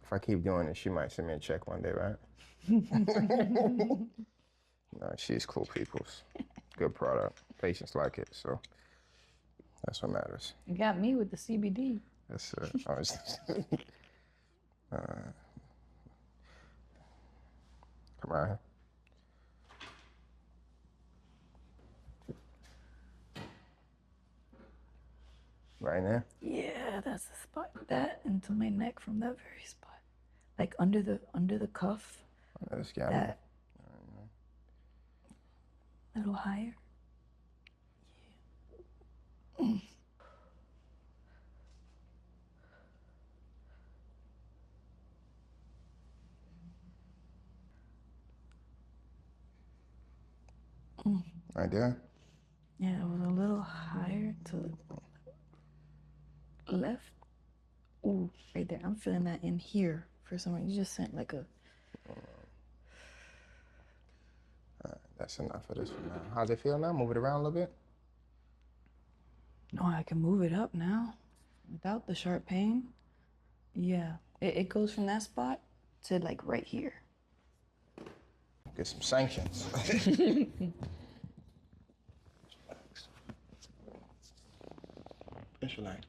Speaker 6: If I keep doing this, she might send me a check one day, right? No, she's cool peoples. Good product. Patients like it, so that's what matters.
Speaker 5: You got me with the CBD.
Speaker 6: That's come on. Right now?
Speaker 5: Yeah, that's the spot. That into my neck from that very spot. Like under the cuff.
Speaker 6: That's got
Speaker 5: That. A little higher. Yeah.
Speaker 6: Right there?
Speaker 5: Yeah, it was a little higher to the left. Ooh, right there. I'm feeling that in here for some reason. You just sent like a.
Speaker 6: That's enough of this for now. How's it feel now? Move it around a little bit.
Speaker 5: No, I can move it up now without the sharp pain. Yeah, it goes from that spot to like right here.
Speaker 6: Get some sanctions. Just relax.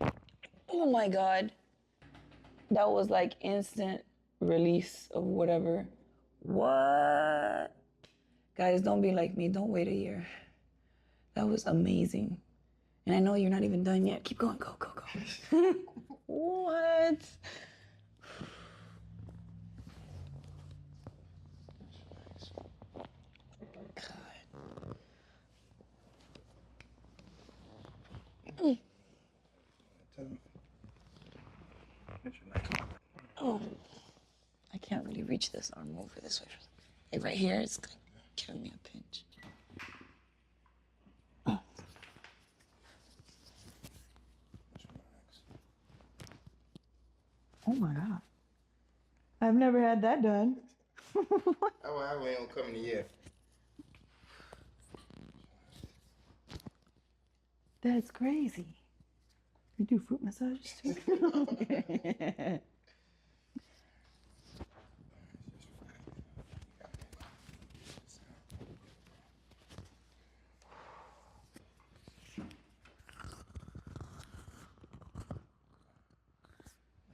Speaker 5: Oh my God. That was like instant release of whatever. What? Guys, don't be like me. Don't wait a year. That was amazing. And I know you're not even done yet. Keep going. Go, go, go. What? Oh, I can't really reach this arm over this way. Hey, right here, it's giving me a pinch. Oh my God. I've never had that done.
Speaker 6: I ain't gonna come in the year.
Speaker 5: That's crazy. You do foot massages too?
Speaker 6: Let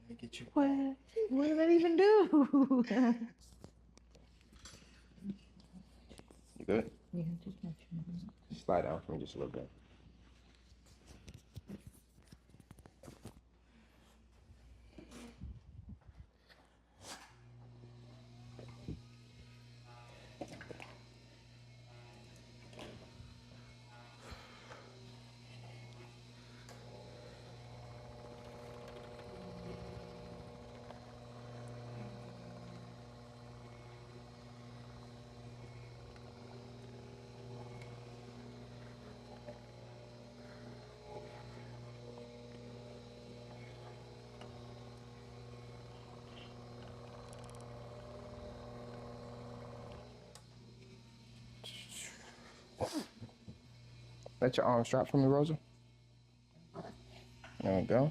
Speaker 6: me get you.
Speaker 5: What did that even do?
Speaker 6: You good?
Speaker 5: Yeah, just make sure.
Speaker 6: Slide down for me just a little bit. Let your arms drop for me, Rosa. There we go.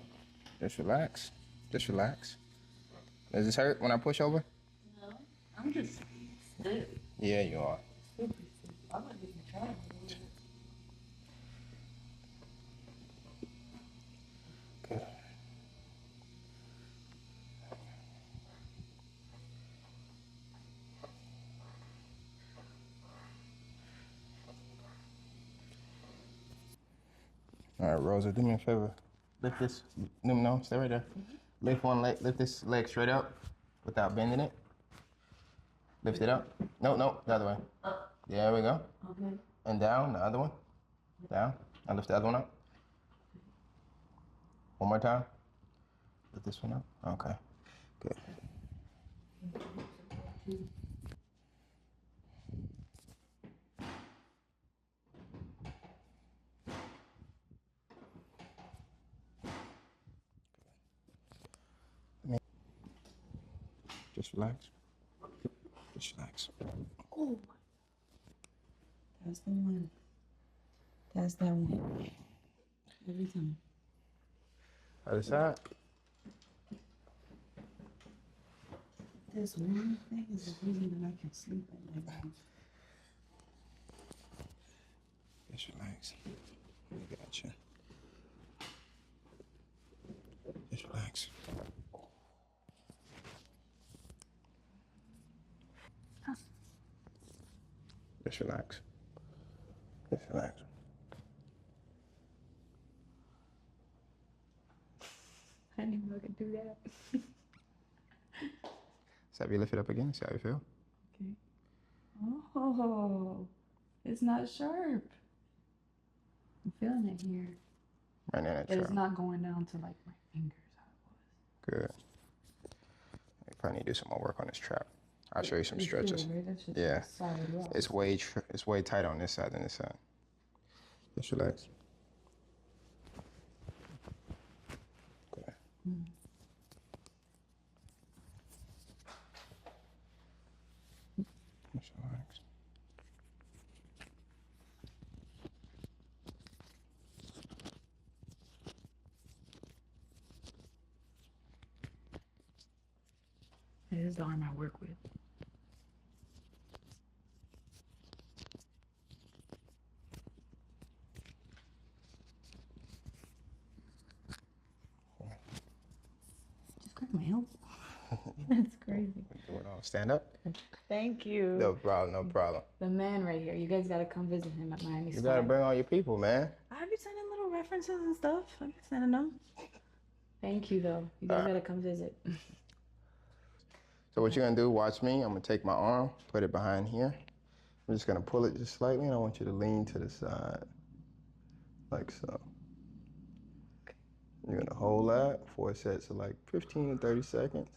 Speaker 6: Just relax. Just relax. Does this hurt when I push over?
Speaker 3: No, I'm just stiff.
Speaker 6: Yeah, you are.
Speaker 3: Super stiff. I'm not even trying.
Speaker 6: Good. All right, Rosa, do me a favor. Lift this. No, stay right there. Lift one leg. Lift this leg straight up without bending it. Lift it up. No, the other way. There we go.
Speaker 3: Okay.
Speaker 6: And down, the other one. Down. Now lift the other one up. One more time. Lift this one up. Okay. Good. Just relax. Just relax.
Speaker 5: Oh, that's the one. That's that one. Every time.
Speaker 6: Other side.
Speaker 5: This one thing is the reason that I can sleep at night.
Speaker 6: Just relax. I got you. Just relax. Just relax. Just relax.
Speaker 5: I didn't even know I could do that.
Speaker 6: So have you lift it up again? See how you feel?
Speaker 5: Okay. Oh, it's not sharp. I'm feeling it here.
Speaker 6: Right now, that
Speaker 5: But it's
Speaker 6: trap.
Speaker 5: not going down to like my fingers how it was.
Speaker 6: Good. You probably need to do some more work on this trap. I'll show you some
Speaker 5: It's
Speaker 6: stretches.
Speaker 5: good, right? That's just
Speaker 6: Yeah.
Speaker 5: solid rock.
Speaker 6: It's way tight on this side than this side. Just relax. Good. Just relax.
Speaker 5: This is the arm I work with. Just crack my elbow. That's crazy.
Speaker 6: Do it all. Stand up.
Speaker 5: Thank you.
Speaker 6: No problem. No problem.
Speaker 5: The man right here. You guys gotta come visit him at Miami
Speaker 6: You
Speaker 5: Square.
Speaker 6: gotta bring all your people, man.
Speaker 5: I be sending little references and stuff. I be sending them. Thank you though. You guys gotta come visit.
Speaker 6: So what you're gonna do, watch me. I'm gonna take my arm, put it behind here. I'm just gonna pull it just slightly, and I want you to lean to the side, like so. You're gonna hold that 4 sets of like 15 to 30 seconds.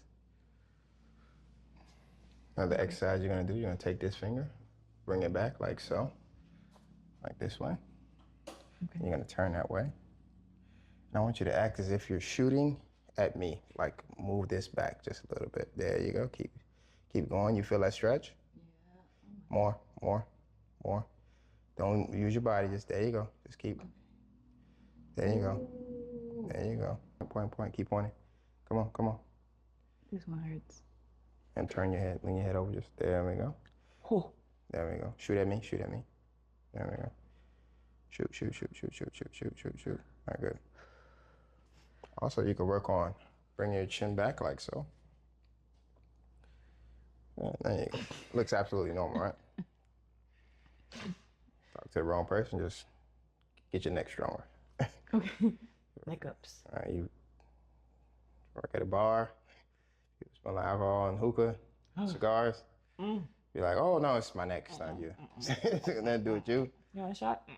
Speaker 6: Now the exercise you're gonna do, you're gonna take this finger, bring it back like so, like this way.
Speaker 5: Okay.
Speaker 6: You're gonna turn that way. And I want you to act as if you're shooting at me, like move this back just a little bit. There you go, keep going. You feel that stretch? Yeah. More. Don't use your body, just there you go. Just keep, there you go. There you go. Point, keep pointing. Come on.
Speaker 5: This one hurts.
Speaker 6: And turn your head, lean your head over, just, there we go.
Speaker 5: Oh.
Speaker 6: There we go. Shoot at me. There we go. Shoot. All right, good. Also, you can work on bringing your chin back like so. Yeah, there you go. Looks absolutely normal, right? Talk to the wrong person, just get your neck stronger.
Speaker 5: Okay. Neck ups.
Speaker 6: All right, you work at a bar, you smell like alcohol and hookah, cigars. You're like, oh no, it's my neck, it's not you. Nothing to do with you.
Speaker 5: You want a shot?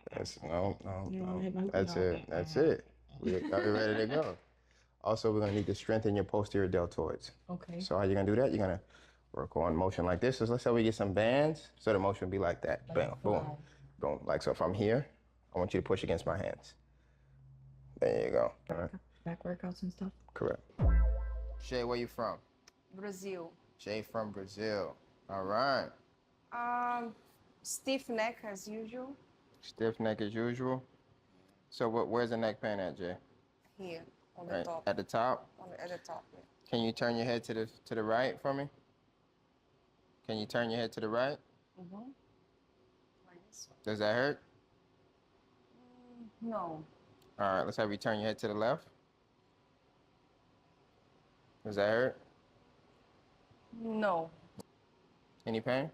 Speaker 6: No.
Speaker 5: You wanna hit my hookah?
Speaker 6: That's it. Are we ready to go? Also, we're gonna need to strengthen your posterior deltoids.
Speaker 5: Okay.
Speaker 6: So how you gonna do that? You're gonna work on motion like this. So let's say we get some bands, so the motion will be like that. Bam, boom. Like so from here, I want you to push against my hands. There you go. All right.
Speaker 5: Back workouts and stuff.
Speaker 6: Correct. Shay, where you from?
Speaker 7: Brazil.
Speaker 6: Shay from Brazil. All right.
Speaker 7: Stiff neck as usual.
Speaker 6: Stiff neck as usual. So where's the neck pain at, Jay?
Speaker 5: here on the
Speaker 6: Right
Speaker 5: top.
Speaker 6: at the top.
Speaker 5: At the top. Yeah.
Speaker 6: Can you turn your head to the right for me? Can you turn your head to the right?
Speaker 5: Mm-hmm.
Speaker 6: Does that hurt?
Speaker 5: No.
Speaker 6: All right, let's have you turn your head to the left. Does that hurt?
Speaker 5: No.
Speaker 6: Any pain?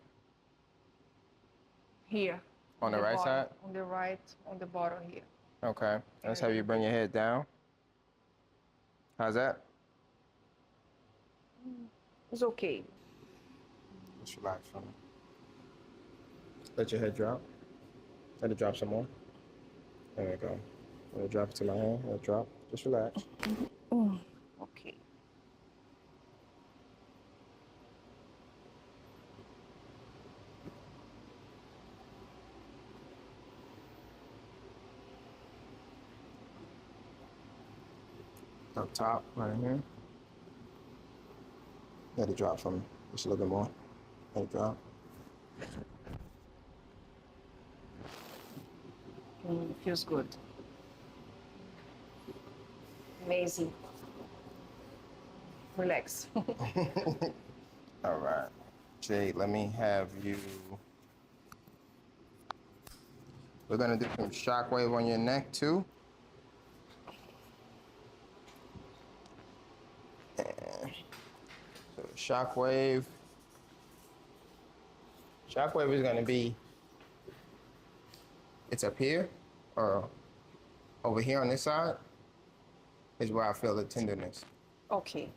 Speaker 5: Here.
Speaker 6: On the right
Speaker 5: bottom,
Speaker 6: side?
Speaker 5: On the right, on the bottom here.
Speaker 6: Okay. Let's have you bring your head down. How's that?
Speaker 5: It's okay.
Speaker 6: Just relax for me. Let your head drop. Let it drop some more. There we go. Let it drop to my hand. Let it drop. Just relax.
Speaker 5: Okay.
Speaker 6: Up top, right here. Let it drop for me. Just a little bit more. Let it drop.
Speaker 5: Feels good. Amazing. Relax.
Speaker 6: All right. Jade, let me have you. We're gonna do some shockwave on your neck too. And so shockwave. Shockwave is gonna be, it's up here or over here on this side is where I feel the tenderness.
Speaker 5: Okay.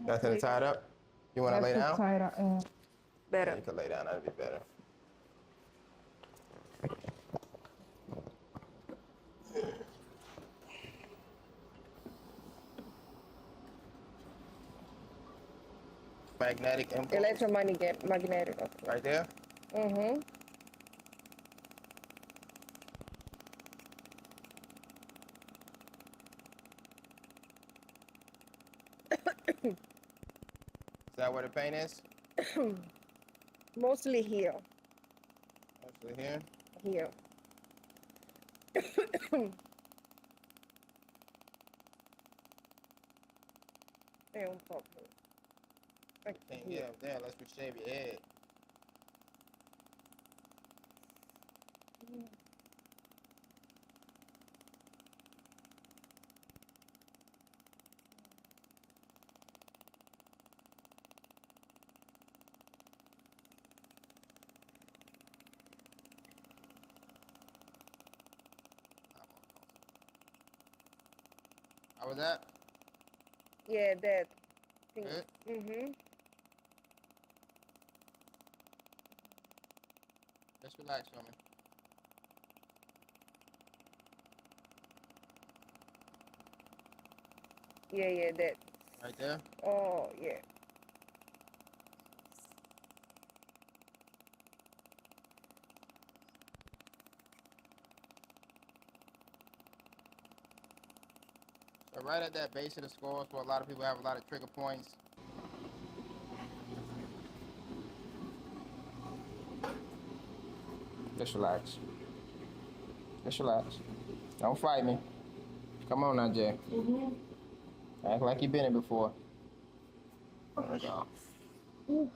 Speaker 6: Nothing to tie it up? You wanna lay down?
Speaker 5: Better.
Speaker 6: You can lay down, that'd be better. Magnetic impulse.
Speaker 5: Electromagnetic.
Speaker 6: Right there?
Speaker 5: Mm-hmm.
Speaker 6: Is that where the pain is?
Speaker 5: Mostly here.
Speaker 6: Mostly here?
Speaker 5: Here. É pouco.
Speaker 6: Can't get up there unless we shave your head. How was that?
Speaker 5: Yeah, that.
Speaker 6: Good?
Speaker 5: Mm-hmm.
Speaker 6: Just relax for me.
Speaker 5: Yeah, that.
Speaker 6: Right there?
Speaker 5: Oh, yeah.
Speaker 6: So right at that base of the skull is where a lot of people have a lot of trigger points. Just relax. Just relax. Don't fight me. Come on now, Jay.
Speaker 5: Mm-hmm.
Speaker 6: Act like you've been here before. There we go. There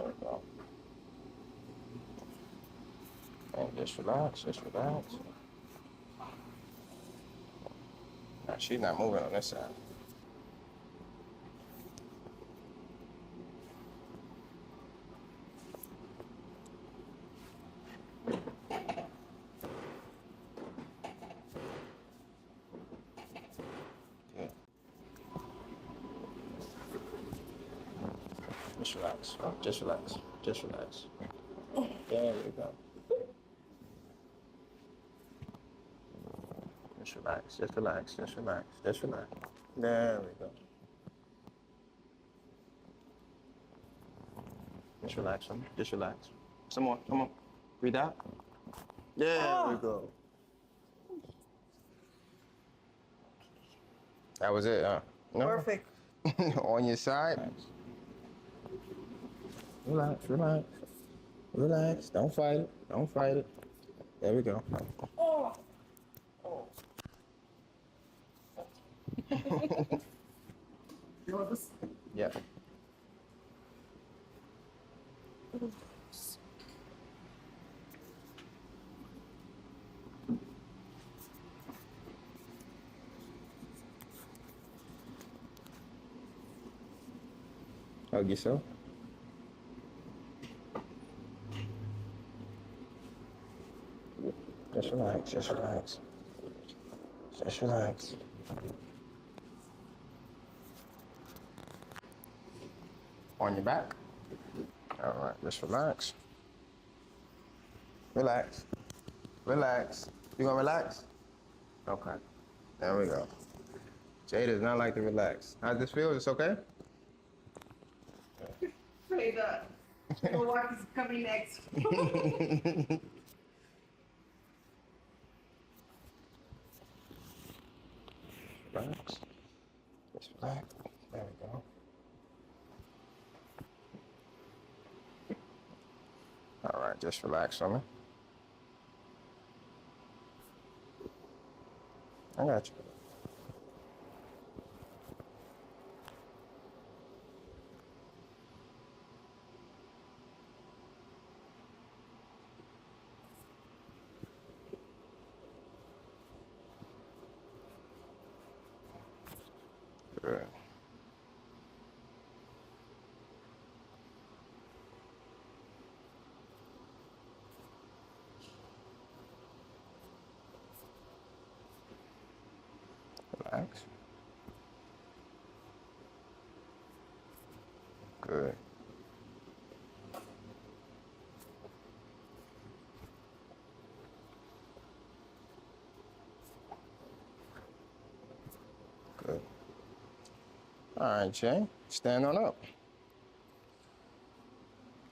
Speaker 6: we go. And just relax, just relax. Now, she's not moving on this side. Good. Just relax. Just relax. Just relax. There we go. Just relax, just relax, just relax, just relax. There we go. Just relax, son. Just relax. Some more, come on. Breathe out. There we go. That was it, huh? No?
Speaker 5: Perfect.
Speaker 6: On your side. Relax, relax. Relax. Don't fight it. Don't fight it. There we go.
Speaker 3: Oh. Oh. You want this?
Speaker 6: Yeah. Hug yourself. Just relax, just relax. Just relax. On your back. All right, just relax. Relax. Relax. You gonna relax? Okay. There we go. Jay does not like to relax. How's this feel? Is this okay?
Speaker 3: Straight up. The walk is coming next.
Speaker 6: Relax. Just relax. There we go. All right, just relax on me. I got you. Good. Relax. Good. Good. All right, Jay, stand on up.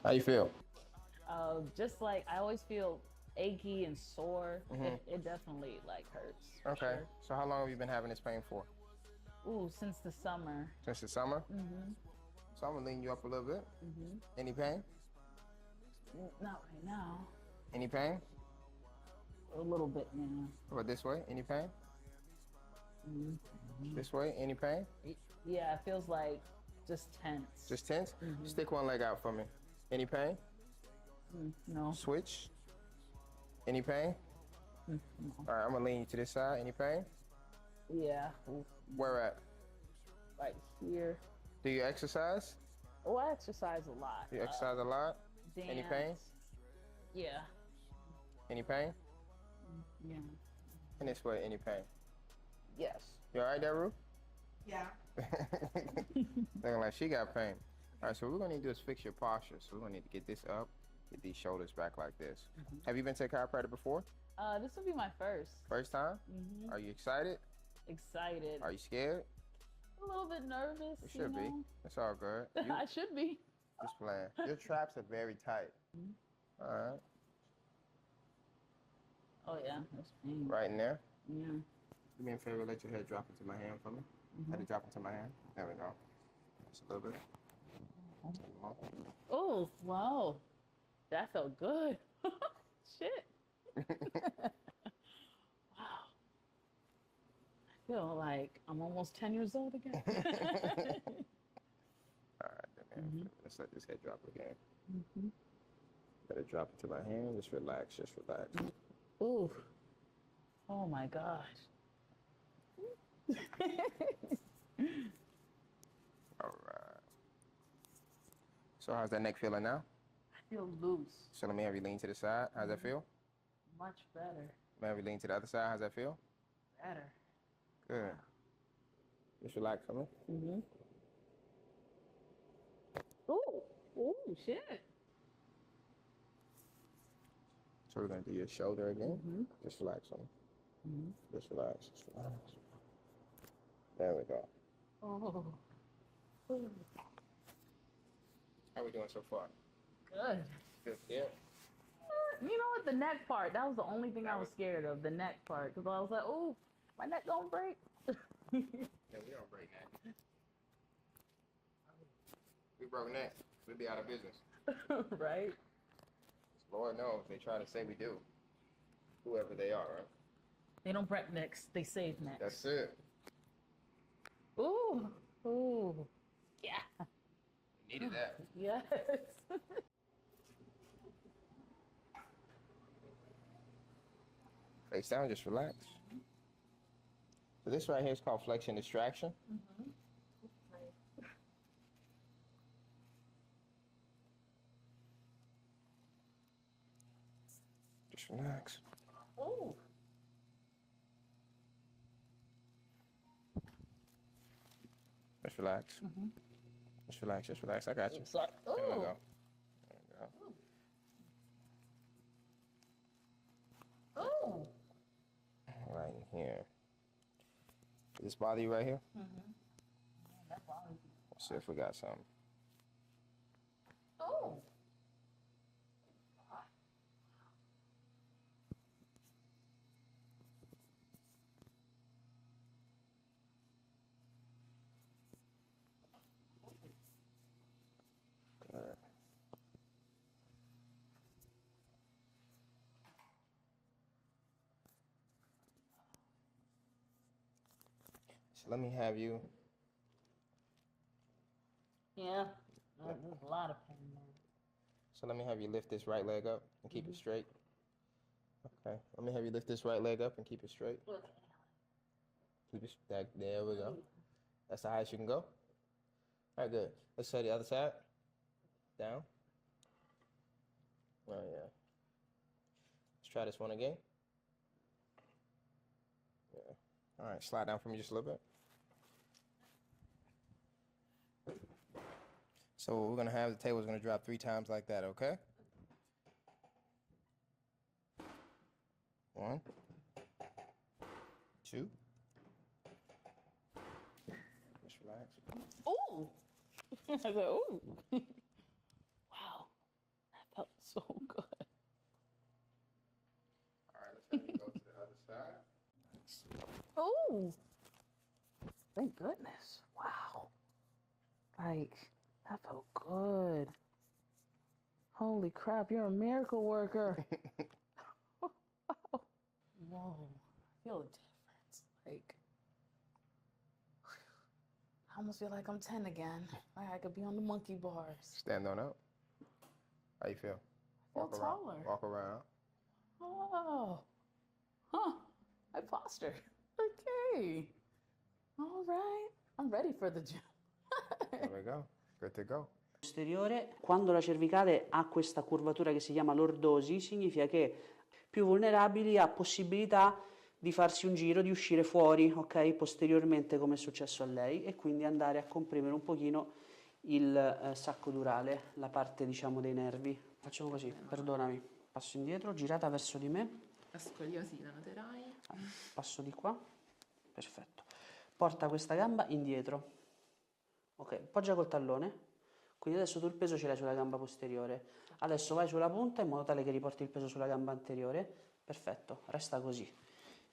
Speaker 6: How you feel?
Speaker 7: Just like I always feel achy and sore. It definitely like hurts. for
Speaker 6: Okay.
Speaker 7: sure.
Speaker 6: So how long have you been having this pain for?
Speaker 7: Ooh, since the summer.
Speaker 6: Since the summer?
Speaker 7: Mm-hmm.
Speaker 6: So I'm gonna lean you up a little bit.
Speaker 7: Mm-hmm.
Speaker 6: Any pain?
Speaker 7: Not right now.
Speaker 6: Any pain?
Speaker 7: A little bit now.
Speaker 6: How about this way? Any pain?
Speaker 7: Mm-hmm.
Speaker 6: This way? Any pain?
Speaker 7: Yeah, it feels like just tense.
Speaker 6: Just tense?
Speaker 7: Mhm.
Speaker 6: Stick one leg out for me. Any pain?
Speaker 7: No.
Speaker 6: Switch. Any pain?
Speaker 7: No.
Speaker 6: All right, I'm gonna lean you to this side. Any pain?
Speaker 7: Yeah.
Speaker 6: Where at?
Speaker 7: Right here.
Speaker 6: Do you exercise?
Speaker 7: Oh, I exercise a lot.
Speaker 6: Do you exercise a lot?
Speaker 7: Dance.
Speaker 6: Any pain?
Speaker 7: Yeah.
Speaker 6: Any pain?
Speaker 7: Yeah.
Speaker 6: And this way, any pain?
Speaker 7: Yes.
Speaker 6: You all right there, Rue?
Speaker 3: Yeah.
Speaker 6: Looking like she got pain. All right, so what we're gonna need to do is fix your posture. So we're gonna need to get this up, get these shoulders back like this. Have you been to a chiropractor before?
Speaker 7: This will be my first.
Speaker 6: First time?
Speaker 7: Mm-hmm.
Speaker 6: Are you excited?
Speaker 7: Excited.
Speaker 6: Are you scared?
Speaker 7: A little bit nervous.
Speaker 6: You should be. It's all good. You
Speaker 7: I should be.
Speaker 6: just playing. Your traps are very tight. All right.
Speaker 7: Oh yeah, that's pain.
Speaker 6: Right in there.
Speaker 7: Yeah.
Speaker 6: Do me a favor, let your head drop into my hand for me. Let it drop into my hand. There we go. Just a little bit.
Speaker 7: Oh wow, that felt good. Shit. Wow. I feel like I'm almost 10 years old again.
Speaker 6: All right, then. Let's let this head drop again. Let it drop into my hand. Just relax. Just relax.
Speaker 7: Ooh. Oh my gosh.
Speaker 6: All right. So how's that neck feeling now?
Speaker 7: I feel loose.
Speaker 6: So let me have you lean to the side. How's that feel?
Speaker 7: Much better.
Speaker 6: Let me have you lean to the other side. How's that feel?
Speaker 7: Better.
Speaker 6: Good. Just relax for me.
Speaker 7: Ooh. Ooh, shit.
Speaker 6: So we're gonna do your shoulder again. Just relax on me. Just relax. Just relax. There we go.
Speaker 7: Oh.
Speaker 6: How we doing so far?
Speaker 7: Good.
Speaker 6: Good. Yeah.
Speaker 7: You know what? The neck part. That was the only thing I was scared of. The neck part. Because I was like, oh, my neck gonna break.
Speaker 6: Yeah, we don't break neck. We broke neck, we'd be out of business.
Speaker 7: Right?
Speaker 6: Lord knows, they try to say we do. whoever they are, right?
Speaker 7: They don't prep necks, they save necks.
Speaker 6: That's it.
Speaker 7: Ooh, ooh, yeah,
Speaker 6: Needed that.
Speaker 7: yes.
Speaker 6: Face down, just relax. So this right here is called flexion distraction. Just relax.
Speaker 7: Ooh.
Speaker 6: Just relax. Just relax, just relax. I got you.
Speaker 7: Sorry.
Speaker 6: There we
Speaker 7: Ooh.
Speaker 6: go. There we go.
Speaker 7: Ooh.
Speaker 6: Right in here. Does this bother you right here? Let's see if we got something.
Speaker 7: Ooh.
Speaker 6: Good. So let me have you.
Speaker 7: Yeah, there's a lot of pain there.
Speaker 6: So let me have you lift this right leg up and keep it straight. Okay. Let me have you lift this right leg up and keep it straight. Keep it that. There we go. That's the highest you can go. All right, good. Let's try the other side. Down. Oh yeah. Let's try this one again. Yeah. All right. Slide down for me just a little bit. So what we're gonna have, the table's gonna drop 3 times like that, okay? 1, 2. Just relax.
Speaker 7: Ooh. I said, ooh. Wow, that felt so good.
Speaker 6: All right, let's have you go to the other side.
Speaker 7: Ooh. Thank goodness. Wow. Like, that felt good. Holy crap, you're a miracle worker. Whoa. I feel a difference. Like, I almost feel like I'm 10 again. Like I could be on the monkey bars.
Speaker 6: Stand on up. How you feel?
Speaker 7: I feel
Speaker 6: Walk around.
Speaker 7: taller.
Speaker 6: Walk around.
Speaker 7: Oh. Huh. I foster. Okay. All right. I'm ready for the gym.
Speaker 6: There we go. Good to go.
Speaker 8: Posteriore, quando la cervicale ha questa curvatura che si chiama lordosi, significa che più vulnerabili ha possibilità di farsi un giro, di uscire fuori, ok? Posteriormente, come è successo a lei, e quindi andare a comprimere un pochino il sacco durale, la parte diciamo dei nervi. Facciamo così, perdonami, passo indietro, girata verso di me.
Speaker 3: La scoliosi la noterai.
Speaker 8: Passo di qua, perfetto. Porta questa gamba indietro, ok, poggia col tallone, quindi adesso tu il peso ce l'hai sulla gamba posteriore, adesso vai sulla punta in modo tale che riporti il peso sulla gamba anteriore, perfetto, resta così.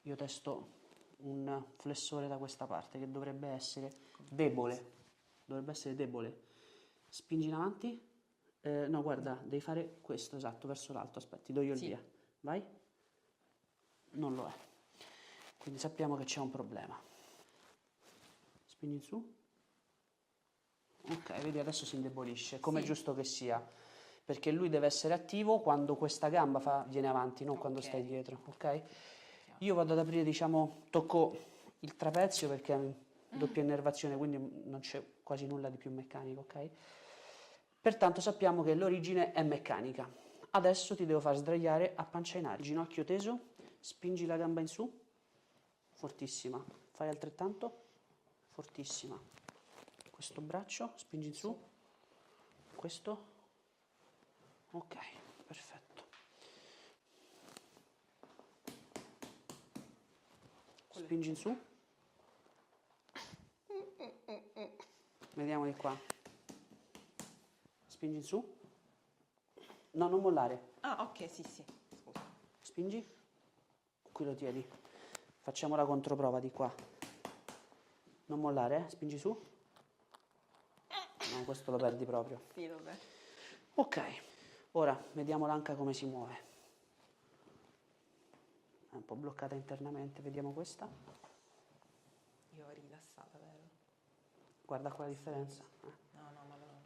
Speaker 8: Io testo un flessore da questa parte che dovrebbe essere debole, spingi in avanti, no guarda, devi fare questo, esatto, verso l'alto, aspetta, ti do io il via, vai, non lo è. Quindi sappiamo che c'è un problema. Spingi in su. Ok, vedi adesso si indebolisce, come è giusto che sia, perché lui deve essere attivo quando questa gamba viene avanti, non quando stai dietro, ok? Io vado ad aprire, diciamo, tocco il trapezio perché è doppia innervazione, quindi non c'è quasi nulla di più meccanico, ok? Pertanto sappiamo che l'origine è meccanica. Adesso ti devo far sdraiare a pancia in aria, ginocchio teso, spingi la gamba in su, fortissima, fai altrettanto, fortissima. Questo braccio, spingi in su, questo, ok, perfetto. Spingi in su. Vediamo di qua. Spingi in su. No, non mollare.
Speaker 3: Ah, ok, sì. Scusa.
Speaker 8: Spingi. Qui lo tieni. Facciamo la controprova di qua. Non mollare, spingi su. No, questo lo perdi proprio.
Speaker 3: Sì, vabbè.
Speaker 8: Ok, ora vediamo l'anca come si muove. un po' bloccata internamente, vediamo questa.
Speaker 9: Io ho rilassata, vero?
Speaker 8: Guarda qua la differenza.
Speaker 9: No, ma no.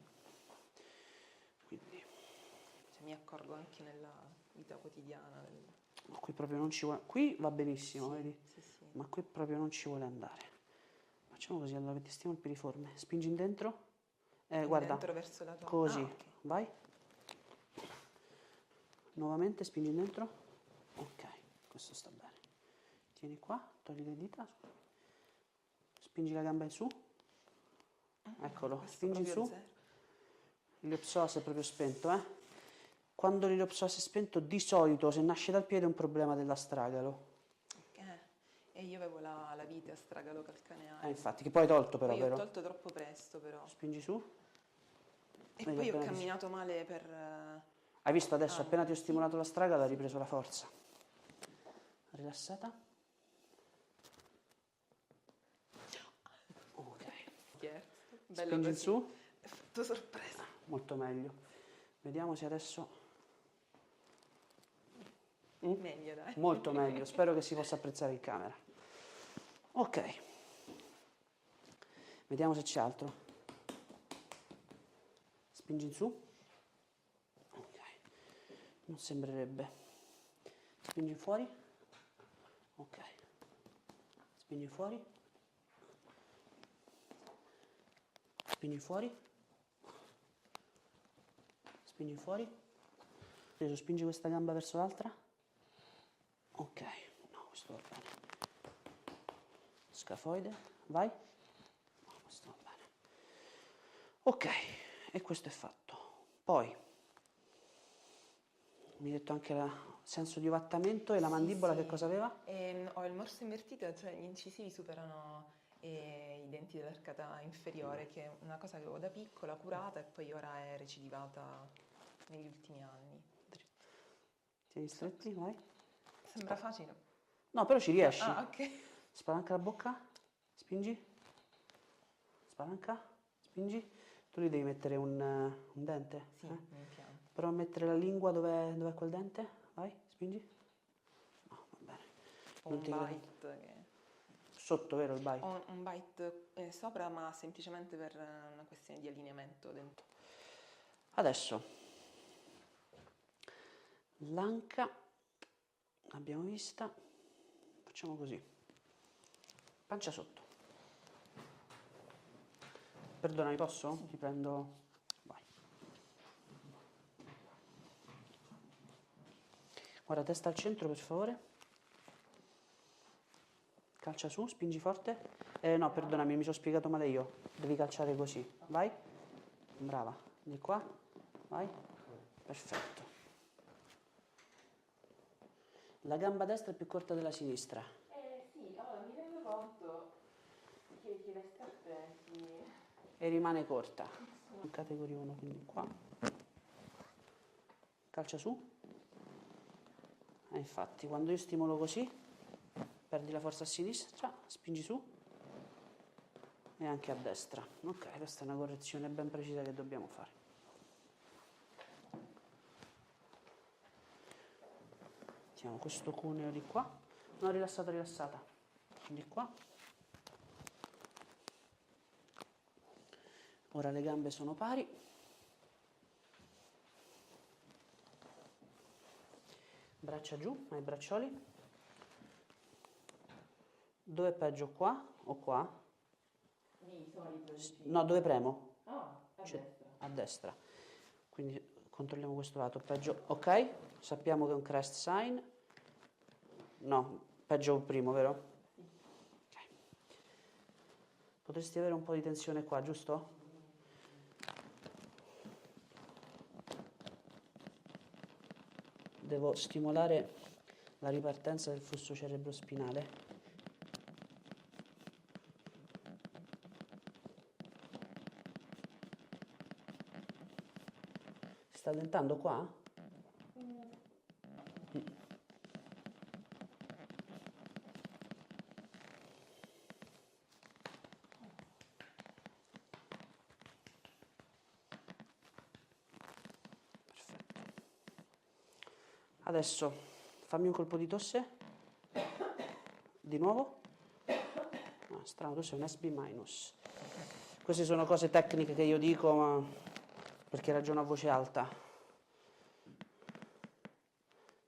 Speaker 8: Quindi,
Speaker 9: Cioè, mi accorgo anche nella vita quotidiana.
Speaker 8: qui proprio non ci vuole, qui va benissimo,
Speaker 9: Sì,
Speaker 8: vedi?
Speaker 9: sì.
Speaker 8: Ma qui proprio non ci vuole andare. Facciamo così, allora testiamo il piriforme. Spingi in dentro. Guarda,
Speaker 9: Dentro verso la tua...
Speaker 8: così,
Speaker 9: Ah, ok.
Speaker 8: vai. Nuovamente spingi in dentro. Ok, questo sta bene. Tieni qua, togli le dita. Spingi la gamba in su. Eccolo,
Speaker 9: Questo
Speaker 8: spingi in
Speaker 9: proprio
Speaker 8: su.
Speaker 9: zero.
Speaker 8: L'iliopsoas è proprio spento, Quando l'iliopsoas è spento, di solito, se nasce dal piede, è un problema dell'astragalo.
Speaker 9: E io avevo la vite astragalo calcanea.
Speaker 8: Infatti, che poi hai tolto però,
Speaker 9: poi
Speaker 8: vero?
Speaker 9: ho tolto troppo presto, però.
Speaker 8: Spingi su.
Speaker 9: E
Speaker 8: Vedi,
Speaker 9: poi ho
Speaker 8: appena
Speaker 9: camminato male per...
Speaker 8: Hai visto adesso, appena ti ho
Speaker 9: sì.
Speaker 8: stimolato l'astragalo, hai ripreso la forza. Rilassata. Ok.
Speaker 9: Scherzo. Bello
Speaker 8: Spingi in
Speaker 9: così.
Speaker 8: su.
Speaker 9: Effetto sorpresa.
Speaker 8: Molto meglio. Vediamo se adesso...
Speaker 9: Meglio, dai.
Speaker 8: Molto meglio, spero che si possa apprezzare in camera. Ok. Vediamo se c'è altro. Spingi in su. Ok. Non sembrerebbe. Spingi fuori. Ok. Spingi fuori. Spingi fuori. Spingi fuori. Preso, spingi questa gamba verso l'altra. Ok, no, questo va bene. Scafoide, vai. No, questo va bene. Ok, e questo è fatto. Poi, mi hai detto anche il senso di ovattamento e la mandibola,
Speaker 9: Sì.
Speaker 8: che cosa aveva?
Speaker 9: Ho il morso invertito, cioè gli incisivi superano i denti dell'arcata inferiore, che è una cosa che avevo da piccola, curata, e poi ora è recidivata negli ultimi anni.
Speaker 8: Tieni stretti, vai.
Speaker 9: Sembra facile.
Speaker 8: No, però ci riesci.
Speaker 9: Ah, ok.
Speaker 8: Spalanca la bocca, spingi. Spalanca, spingi. Tu gli devi mettere un dente.
Speaker 9: Sì, mi piace.
Speaker 8: Prova a mettere la lingua dov'è quel dente. Vai, spingi. No, va bene.
Speaker 9: Ho
Speaker 8: Non
Speaker 9: un
Speaker 8: ti credo.
Speaker 9: bite che...
Speaker 8: Sotto, vero il bite?
Speaker 9: Ho un bite sopra, ma semplicemente per una questione di allineamento dentro.
Speaker 8: Adesso, l'anca l'abbiamo vista. Facciamo così. Pancia sotto. Perdonami, posso?
Speaker 9: Sì.
Speaker 8: Ti prendo... Vai. Guarda, testa al centro, per favore. Calcia su, spingi forte. No, perdonami, mi sono spiegato male io. Devi calciare così. Vai. Brava. Di qua. Vai. Perfetto. La gamba destra è più corta della sinistra.
Speaker 9: Sì, allora mi rendo conto che le scarpe
Speaker 8: E rimane corta. In categoria 1, quindi qua. Calcia su. Infatti, quando io stimolo così, perdi la forza a sinistra, spingi su e anche a destra. Ok, questa è una correzione ben precisa che dobbiamo fare. Mettiamo questo cuneo di qua. No, rilassata, rilassata. Di qua. Ora le gambe sono pari. Braccia giù, ai braccioli. Dove è peggio, qua o qua?
Speaker 9: di solito...
Speaker 8: No, dove premo?
Speaker 9: Ah, a
Speaker 8: Cioè,
Speaker 9: destra.
Speaker 8: a destra. Quindi controlliamo questo lato. Peggio, ok? Sappiamo che è un crest sign. No, peggio primo, vero? Ok. Potresti avere un po' di tensione qua, giusto? Devo stimolare la ripartenza del flusso cerebrospinale. Si sta allentando qua? Perfetto. Adesso fammi un colpo di tosse. Di nuovo. Ah, strano, tu sei un SB minus. Queste sono cose tecniche che io dico, ma perché ragiono a voce alta.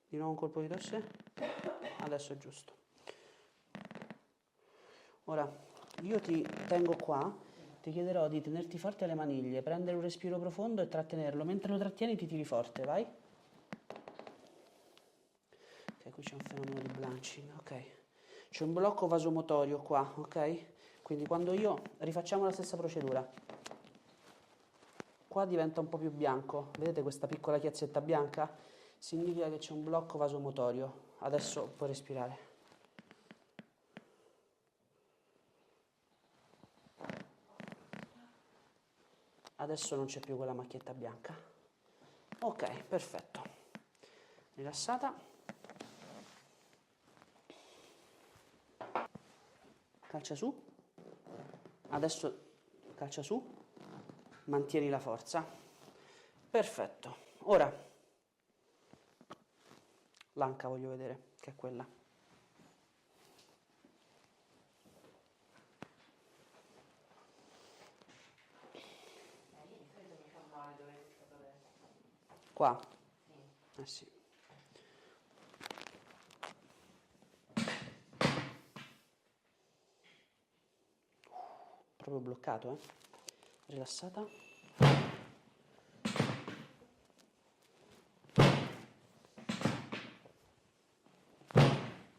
Speaker 8: Di nuovo un colpo di tosse. Adesso è giusto. Ora, io ti tengo qua, ti chiederò di tenerti forte le maniglie, prendere un respiro profondo e trattenerlo. Mentre lo trattieni ti tiri forte, vai. Ok, qui c'è un fenomeno di blanching, ok. C'è un blocco vasomotorio qua, ok? Quindi quando io rifacciamo la stessa procedura, qua diventa un po' più bianco, vedete questa piccola chiazzetta bianca? Significa che c'è un blocco vasomotorio. Adesso puoi respirare. Adesso non c'è più quella macchietta bianca. Ok, perfetto. Rilassata. Calcia su. Adesso calcia su. Mantieni la forza. Perfetto. Ora, l'anca voglio vedere, che è quella. Qua? Eh sì. Proprio bloccato, eh? Rilassata.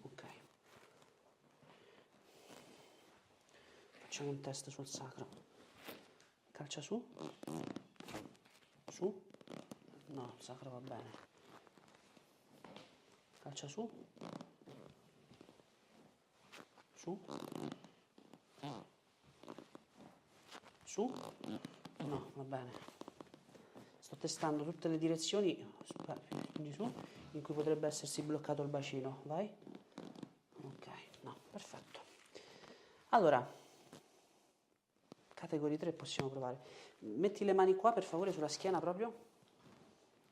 Speaker 8: Ok. Facciamo un test sul sacro. Calcia su. Su. No, il sacro va bene. Calcia su. Su. Su. No, va bene. Sto testando tutte le direzioni, quindi su, in cui potrebbe essersi bloccato il bacino. Vai. Ok, no, perfetto. Allora, categoria 3 possiamo provare. Metti le mani qua, per favore, sulla schiena proprio.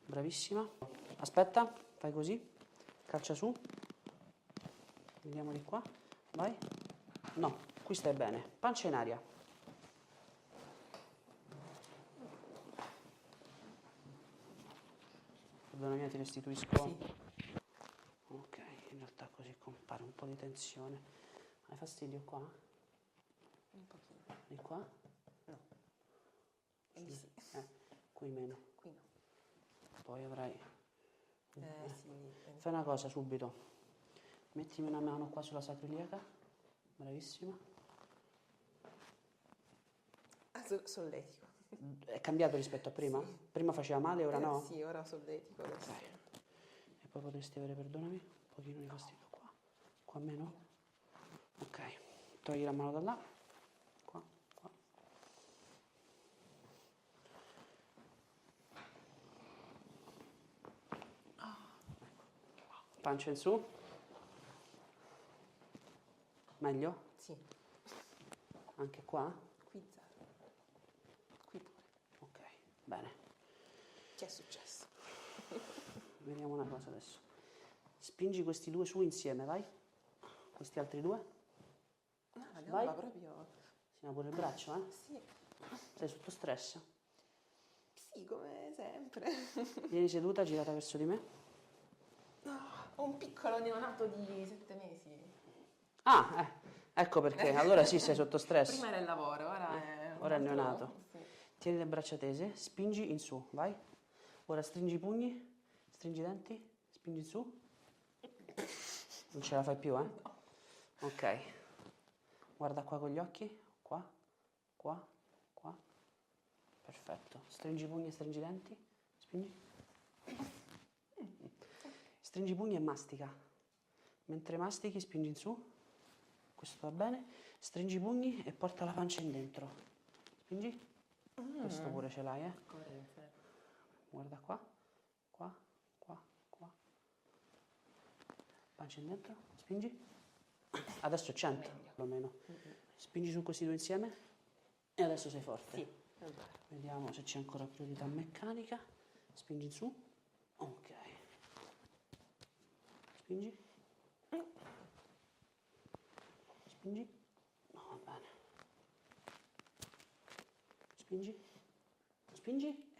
Speaker 8: Bravissima. Aspetta, fai così. Calcia su. Vediamo di qua. Vai. No, qui stai bene. Pancia in aria. Perdona, ti restituisco. Sì. Ok, in realtà così compare un po' di tensione. Hai fastidio qua?
Speaker 9: Un pochino.
Speaker 8: Di qua?
Speaker 9: No.
Speaker 8: Sì. Qui meno.
Speaker 9: Qui no.
Speaker 8: Poi avrai...
Speaker 9: Sì.
Speaker 8: Fai una cosa subito. Mettimi una mano qua sulla sacroiliaca. Bravissima.
Speaker 9: Solletico.
Speaker 8: È cambiato rispetto a prima?
Speaker 9: Sì.
Speaker 8: Prima faceva male, ora no?
Speaker 9: Sì, ora solletico adesso.
Speaker 8: Ok. E poi potresti avere, perdonami, un pochino di fastidio qua. Qua meno? Ok. Togli la mano da là. Qua, qua. Pancia in su. Meglio?
Speaker 9: Sì.
Speaker 8: Anche qua?
Speaker 9: Qui zero. Qui pure.
Speaker 8: Ok, bene.
Speaker 9: Che è successo?
Speaker 8: Vediamo una cosa adesso. Spingi questi due su insieme, vai. Questi altri due.
Speaker 9: No, la
Speaker 8: Vai.
Speaker 9: gamba proprio...
Speaker 8: Si pure il braccio, eh?
Speaker 9: Sì.
Speaker 8: Sei sotto stress?
Speaker 9: Sì, come sempre.
Speaker 8: Vieni seduta, girata verso di me.
Speaker 9: No, ho un piccolo neonato di 7 mesi.
Speaker 8: Ah, ecco perché. Allora sì, sei sotto stress.
Speaker 9: Prima era il lavoro, ora è
Speaker 8: Ora è il neonato.
Speaker 9: Sì.
Speaker 8: Tieni le braccia tese, spingi in su, vai. Ora stringi i pugni, stringi i denti, spingi in su. Non ce la fai più, eh?
Speaker 9: No.
Speaker 8: Ok. Guarda qua con gli occhi, qua, qua, qua. Perfetto. Stringi i pugni e stringi i denti, spingi. Stringi i pugni e mastica. Mentre mastichi, spingi in su. Questo va bene. Stringi i pugni e porta la pancia in dentro. Spingi. Questo pure ce l'hai, eh? Guarda qua, qua, qua, qua. Pancia in dentro, spingi. Adesso 100, perlomeno. Spingi su questi due insieme e adesso sei forte.
Speaker 9: Sì.
Speaker 8: Vediamo se c'è ancora priorità meccanica. Spingi in su. Ok. Spingi. Spingi. No, va bene. Spingi. Spingi.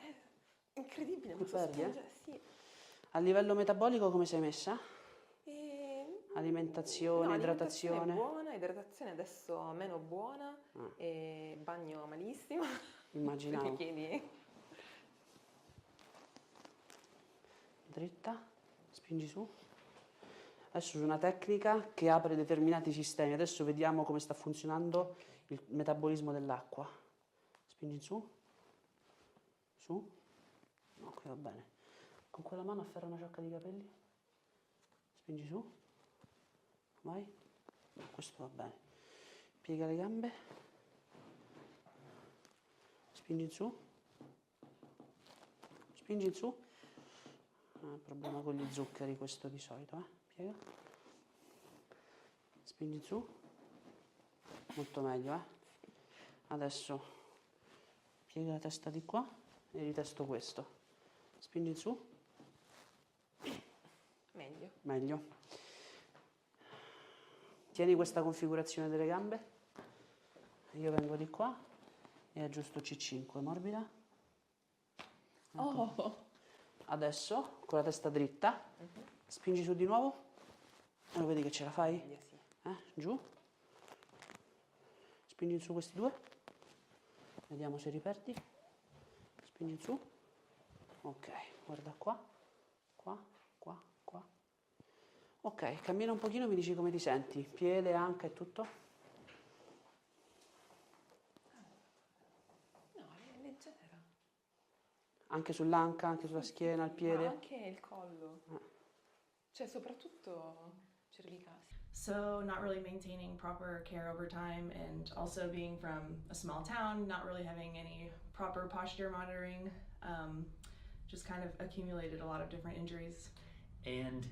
Speaker 9: Incredibile,
Speaker 8: Ti
Speaker 9: ma so
Speaker 8: perdi,
Speaker 9: spingere, sì.
Speaker 8: A livello metabolico come sei messa?
Speaker 9: No,
Speaker 8: Alimentazione,
Speaker 9: alimentazione
Speaker 8: idratazione?
Speaker 9: buona, idratazione adesso meno buona, e bagno malissimo. Se
Speaker 8: Immaginavo.
Speaker 9: mi chiedi.
Speaker 8: Dritta, spingi su. Adesso c'è una tecnica che apre determinati sistemi. Adesso vediamo come sta funzionando il metabolismo dell'acqua. Spingi su. Su. Ok, va bene. Con quella mano afferra una ciocca di capelli. Spingi su. Vai. No, questo va bene. Piega le gambe. Spingi in su. Spingi in su. Problema con gli zuccheri questo di solito, Piega. Spingi in su. Molto meglio, Adesso piega la testa di qua e ritesto questo. Spingi in su.
Speaker 9: Meglio.
Speaker 8: Meglio. Tieni questa configurazione delle gambe. Io vengo di qua e aggiusto C5, morbida.
Speaker 7: Oh.
Speaker 8: Adesso, con la testa dritta, spingi su di nuovo. E lo vedi che ce la fai?
Speaker 9: Meglio, sì.
Speaker 8: Giù. Spingi in su questi due. Vediamo se riperdi. Spingi in su. Ok, guarda qua. Qua, qua, qua. Ok, cammina un pochino, mi dici come ti senti. Piede, anca e tutto.
Speaker 9: No, è leggera.
Speaker 8: Anche sull'anca, anche sulla schiena, il piede.
Speaker 9: Ma anche il collo. Cioè, soprattutto cervicale.
Speaker 10: So not really maintaining proper care over time, and also being from a small town, not really having any proper posture monitoring, just kind of accumulated a lot of different injuries.
Speaker 11: And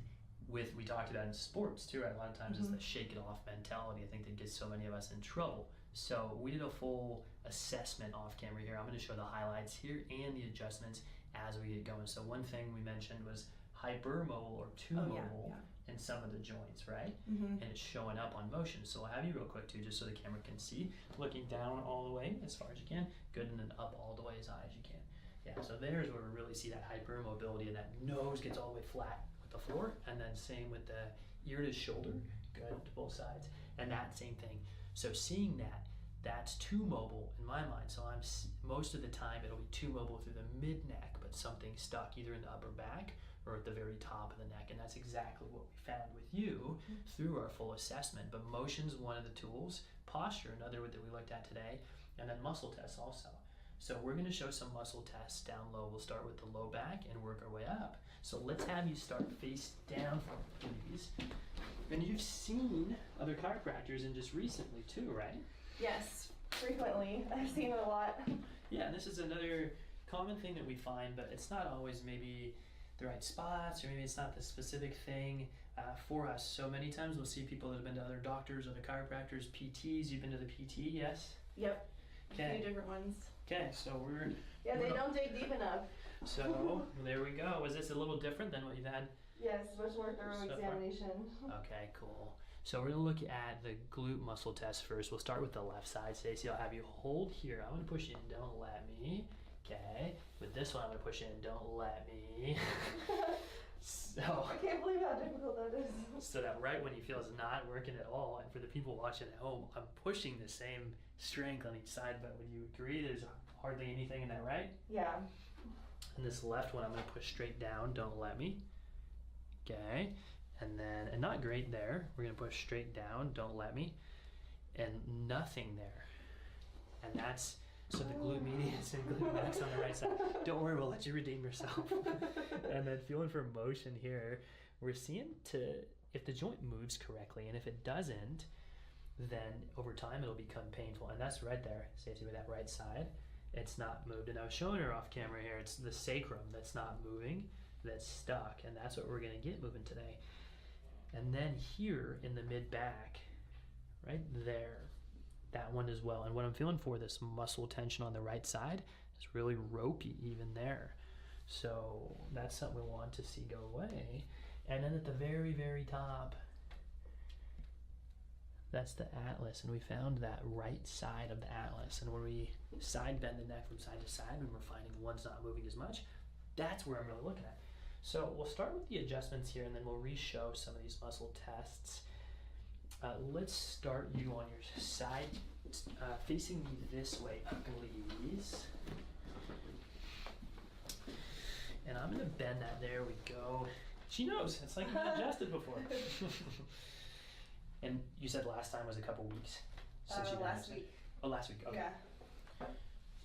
Speaker 11: we talked about in sports too, right? A lot of times it's the shake it off mentality, I think, that gets so many of us in trouble. So we did a full assessment off camera here. I'm going to show the highlights here and the adjustments as we get going. So one thing we mentioned was hypermobile or too mobile in some of the joints, right? And it's showing up on motion. So I'll have you real quick too, just so the camera can see. Looking down all the way as far as you can. Good, and then up all the way as high as you can. Yeah, so there's where we really see that hypermobility, and that nose gets all the way flat with the floor, and then same with the ear to shoulder, good to both sides, and that same thing. So seeing that, that's too mobile in my mind. So most of the time it'll be too mobile through the mid neck, but something stuck either in the upper back or at the very top of the neck, and that's exactly what we found with you through our full assessment. But motion's one of the tools, posture another that we looked at today, and then muscle tests also. So we're going to show some muscle tests down low. We'll start with the low back and work our way up. So let's have you start face down for these. And you've seen other chiropractors and just recently too, right?
Speaker 10: Yes, frequently. I've seen it a lot.
Speaker 11: Yeah, and this is another common thing that we find, but it's not always maybe the right spots, or maybe it's not the specific thing for us. So many times we'll see people that have been to other doctors, other chiropractors, PTs. You've been to the PT, yes?
Speaker 10: Yep. A
Speaker 11: Okay.
Speaker 10: few different ones.
Speaker 11: Okay, so we're...
Speaker 10: Yeah, they don't dig deep enough.
Speaker 11: So there we go. Was this a little different than what you've had?
Speaker 10: Yes, much more thorough
Speaker 11: So far?
Speaker 10: examination.
Speaker 11: Okay, cool. So we're gonna look at the glute muscle test first. We'll start with the left side. Stacey, I'll have you hold here. I'm gonna push in, don't let me. Okay. With this one, I'm gonna push in, don't let me. So
Speaker 10: I can't believe how difficult that is.
Speaker 11: so that right when you feel it's not working at all, and for the people watching at home, I'm pushing the same strength on each side, but would you agree there's hardly anything in that right?
Speaker 10: Yeah.
Speaker 11: And this left one, I'm gonna push straight down, don't let me. Okay, and then, and not great there, we're gonna push straight down, don't let me, and nothing there. And that's, so the glute medius and glute max on the right side. Don't worry, we'll let you redeem yourself. And then feeling for motion here, we're seeing if the joint moves correctly, and if it doesn't, then over time it'll become painful. And that's right there, Stacey, with that right side. It's not moved. And I was showing her off camera here, it's the sacrum that's not moving, that's stuck, and that's what we're gonna get moving today. And then here in the mid back, right there, that one as well. And what I'm feeling for this muscle tension on the right side is really ropey even there. So that's something we want to see go away. And then at the very, very top, That's the atlas, and we found that right side of the atlas. And when we side bend the neck from side to side, when we're finding one's not moving as much, that's where I'm really looking at. So we'll start with the adjustments here, and then we'll re-show some of these muscle tests. Let's start you on your side, facing me this way, please. And I'm gonna bend that. There we go. She knows. It's like we adjusted before. And you said last time was a couple weeks since you
Speaker 10: last week.
Speaker 11: Oh, last week. Okay.
Speaker 10: Yeah.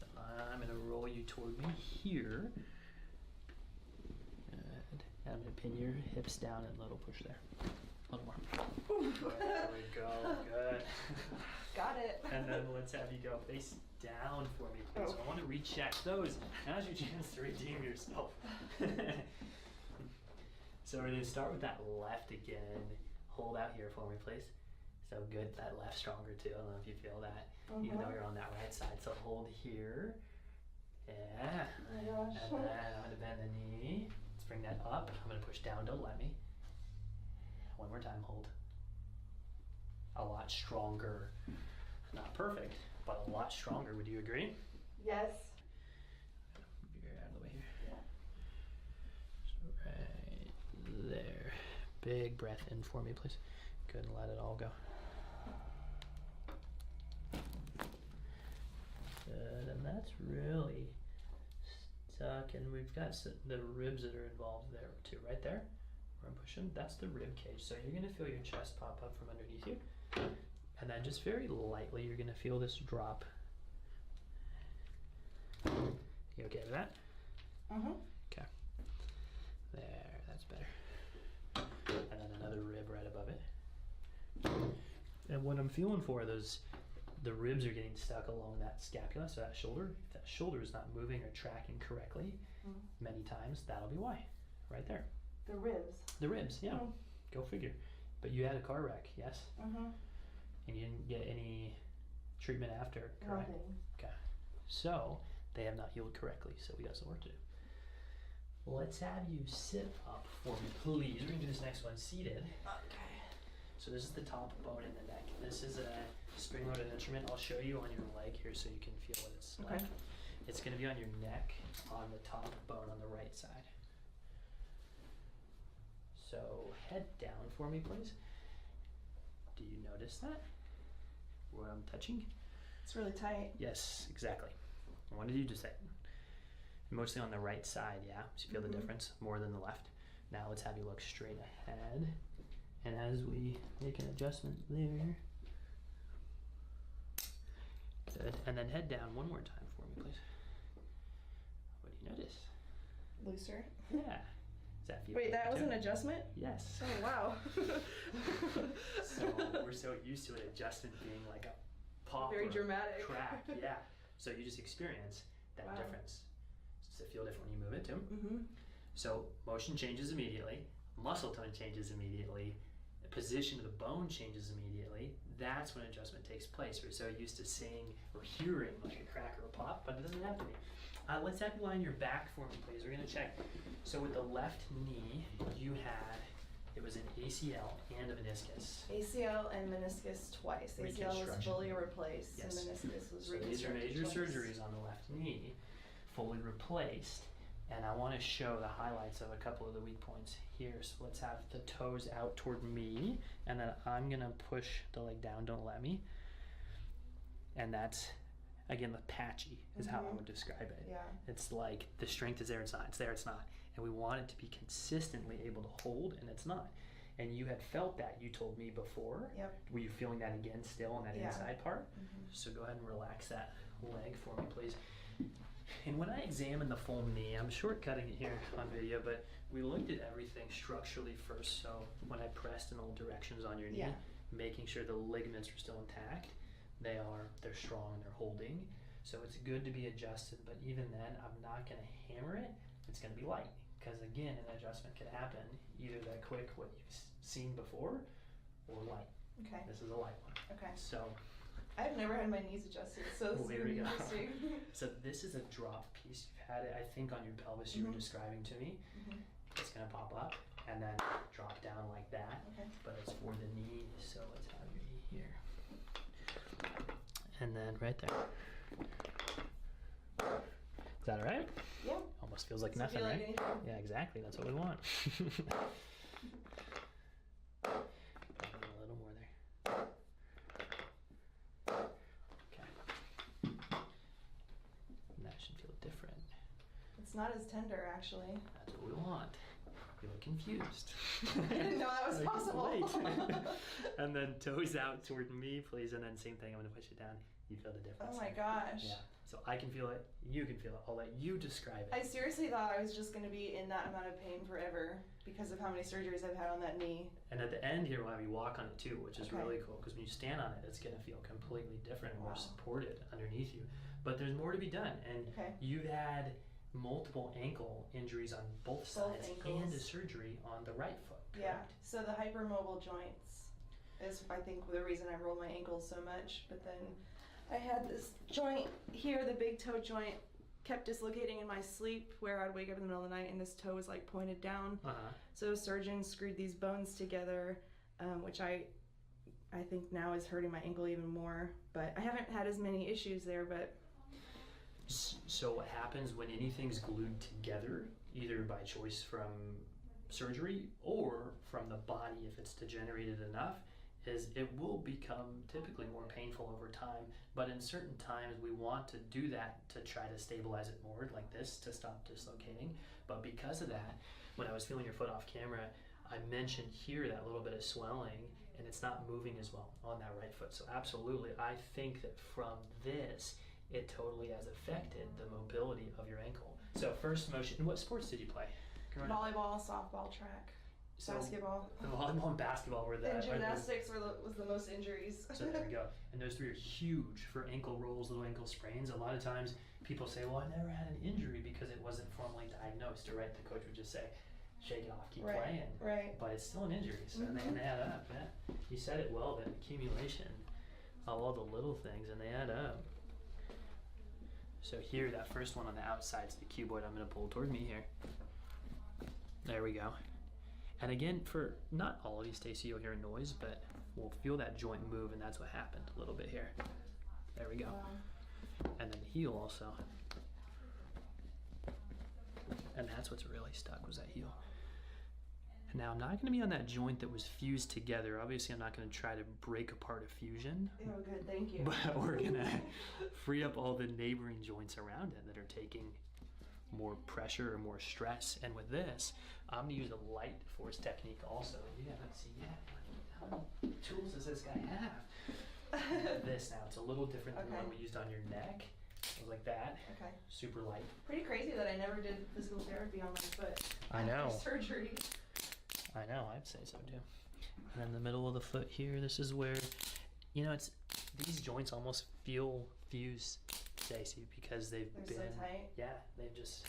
Speaker 11: So I'm gonna roll you toward me here. Good. And I'm gonna pin your hips down and a little push there. A little more. There we go. Good.
Speaker 10: Got it.
Speaker 11: And then let's have you go face down for me, please. So I want to recheck those. Now's your chance to redeem yourself. So we're going to start with that left again. Hold out here for me, please. So good. That left stronger too. I don't know if you feel that. Even though you're on that right side. So hold here. Yeah.
Speaker 10: Oh my gosh.
Speaker 11: And then I'm going to bend the knee. Let's bring that up. I'm going to push down. Don't let me. One more time. Hold. A lot stronger. Not perfect, but a lot stronger. Would you agree?
Speaker 10: Yes.
Speaker 11: You're out of the way here. Yeah. So right there. Big breath in for me, please. Good, and let it all go. Good, and that's really stuck, and we've got the ribs that are involved there too, right there. Where I'm pushing, that's the rib cage. So you're gonna feel your chest pop up from underneath you. And then just very lightly, you're gonna feel this drop. You okay with that? Okay. There, that's better. And then another rib right above it. And what I'm feeling for those, the ribs are getting stuck along that scapula, so that shoulder. If that shoulder is not moving or tracking correctly, many times, that'll be why. Right there.
Speaker 10: The ribs.
Speaker 11: The ribs, yeah. Go figure. But you had a car wreck, yes? And you didn't get any treatment after, correct?
Speaker 10: Nothing.
Speaker 11: Okay. So they have not healed correctly, so we got some work to do. Let's have you sit up for me, please. We're gonna do this next one seated.
Speaker 10: Okay.
Speaker 11: So this is the top bone in the neck. This is a spring-loaded instrument. I'll show you on your leg here so you can feel what it's like. It's gonna be on your neck, on the top bone on the right side. So head down for me, please. Do you notice that? Where I'm touching?
Speaker 10: It's really tight.
Speaker 11: Yes, exactly. What did you just say? Mostly on the right side, yeah? So you feel the difference more than the left. Now let's have you look straight ahead. And as we make an adjustment there. Good. And then head down one more time for me, please. What do you notice?
Speaker 10: Looser.
Speaker 11: Yeah. Does that feel
Speaker 10: Wait,
Speaker 11: good
Speaker 10: that was
Speaker 11: too?
Speaker 10: an adjustment?
Speaker 11: Yes.
Speaker 10: Oh, wow.
Speaker 11: So we're so used to an adjustment being like a pop
Speaker 10: Very
Speaker 11: or
Speaker 10: dramatic.
Speaker 11: crack. Yeah. So you just experience that difference. Does it feel different when you move it too? So motion changes immediately, muscle tone changes immediately, the position of the bone changes immediately. That's when adjustment takes place. We're so used to seeing or hearing like a crack or a pop, but it doesn't have to be. Let's have you lie on your back for me, please. We're gonna check. So with the left knee, you had, it was an ACL and a meniscus.
Speaker 10: ACL and meniscus twice. ACL was fully replaced and meniscus was
Speaker 11: So these are major
Speaker 10: twice.
Speaker 11: surgeries on the left knee, fully replaced. And I want to show the highlights of a couple of the weak points here. So let's have the toes out toward me, and then I'm gonna push the leg down, don't let me. And that's, again, the patchy is how I would describe it.
Speaker 10: Yeah.
Speaker 11: It's like the strength is there, it's not, it's there, it's not. And we want it to be consistently able to hold, and it's not. And you had felt that, you told me before.
Speaker 10: Yep.
Speaker 11: Were you feeling that again still on that inside part? So go ahead and relax that leg for me, please. And when I examine the full knee, I'm shortcutting it here on video, but we looked at everything structurally first. So when I pressed in all directions on your knee, making sure the ligaments are still intact, they're strong, they're holding. So it's good to be adjusted, but even then, I'm not gonna hammer it. It's gonna be light, because again, an adjustment can happen either that quick, what you've seen before, or light.
Speaker 10: Okay.
Speaker 11: This is a light one.
Speaker 10: Okay.
Speaker 11: So
Speaker 10: I've never had my knees adjusted, so this is
Speaker 11: here we go.
Speaker 10: interesting.
Speaker 11: So this is a drop piece. You've had it, I think, on your pelvis you were describing to me. It's gonna pop up and then drop down like that.
Speaker 10: Okay.
Speaker 11: But it's for the knee, so let's have your knee here. And then right there. Is that all right?
Speaker 10: Yeah.
Speaker 11: Almost feels like
Speaker 10: Doesn't
Speaker 11: nothing,
Speaker 10: feel like
Speaker 11: right?
Speaker 10: anything.
Speaker 11: Yeah, exactly. That's what we want. A little more there. Okay. And that should feel different.
Speaker 10: It's not as tender, actually.
Speaker 11: That's what we want. You look confused.
Speaker 10: I didn't know that was
Speaker 11: Like,
Speaker 10: possible.
Speaker 11: wait. And then toes out toward me, please. And then same thing. I'm going to push it down. You feel the difference.
Speaker 10: Oh my
Speaker 11: there.
Speaker 10: gosh.
Speaker 11: Yeah. So I can feel it. You can feel it. I'll let you describe it.
Speaker 10: I seriously thought I was just going to be in that amount of pain forever because of how many surgeries I've had on that knee.
Speaker 11: And at the end here, we'll have you walk on it too, which is
Speaker 10: Okay.
Speaker 11: really cool because when you stand on it, it's going to feel completely different and more
Speaker 10: Wow.
Speaker 11: supported underneath you. But there's more to be done. And
Speaker 10: Okay.
Speaker 11: you've had multiple ankle injuries on both sides
Speaker 10: ankles.
Speaker 11: and a surgery on the right foot.
Speaker 10: Yeah.
Speaker 11: Correct?
Speaker 10: So the hypermobile joints is, I think, the reason I roll my ankles so much. But then I had this joint here, the big toe joint, kept dislocating in my sleep where I'd wake up in the middle of the night and this toe was like pointed down.
Speaker 11: Uh-huh.
Speaker 10: So surgeons screwed these bones together, which I think now is hurting my ankle even more. But I haven't had as many issues there, but
Speaker 11: So what happens when anything's glued together, either by choice from surgery or from the body if it's degenerated enough, is it will become typically more painful over time. But in certain times we want to do that to try to stabilize it more, like this, to stop dislocating. But because of that, when I was feeling your foot off camera, I mentioned here that little bit of swelling and it's not moving as well on that right foot. So absolutely, I think that from this, it totally has affected the mobility of your ankle. So first motion, what sports did you play growing up?
Speaker 10: volleyball, softball, track,
Speaker 11: So
Speaker 10: basketball,
Speaker 11: the volleyball and basketball were the
Speaker 10: and gymnastics was the most injuries.
Speaker 11: So there we go. And those three are huge for ankle rolls, little ankle sprains. A lot of times people say, well, I never had an injury because it wasn't formally diagnosed, or right? The coach would just say, shake it off, keep playing.
Speaker 10: Right.
Speaker 11: But it's still an injury, so they add up. Yeah. You said it well, that accumulation of all the little things, and they add up. So here, that first one on the outside is the cuboid. I'm going to pull toward me here. There we go. And again, for not all of you, Stacy, you'll hear a noise, but we'll feel that joint move, and that's what happened a little bit here. There we go.
Speaker 10: Wow.
Speaker 11: And then the heel also. And that's what's really stuck, was that heel. And now I'm not going to be on that joint that was fused together. Obviously, I'm not going to try to break apart a fusion.
Speaker 10: Oh, good, thank you.
Speaker 11: But we're going to free up all the neighboring joints around it that are taking more pressure or more stress. And with this, I'm going to use a light force technique also. Yeah, let's see. Yeah, how many tools does this guy have? This now, it's a little different than the one we used on your neck. It was like that.
Speaker 10: Okay.
Speaker 11: Super light.
Speaker 10: Pretty crazy that I never did physical therapy on my foot.
Speaker 11: I know.
Speaker 10: After surgery.
Speaker 11: I know, I'd say so too. And then the middle of the foot here, this is where, you know, it's these joints almost feel fused, Stacey, because they're been
Speaker 10: so tight.
Speaker 11: Yeah, they just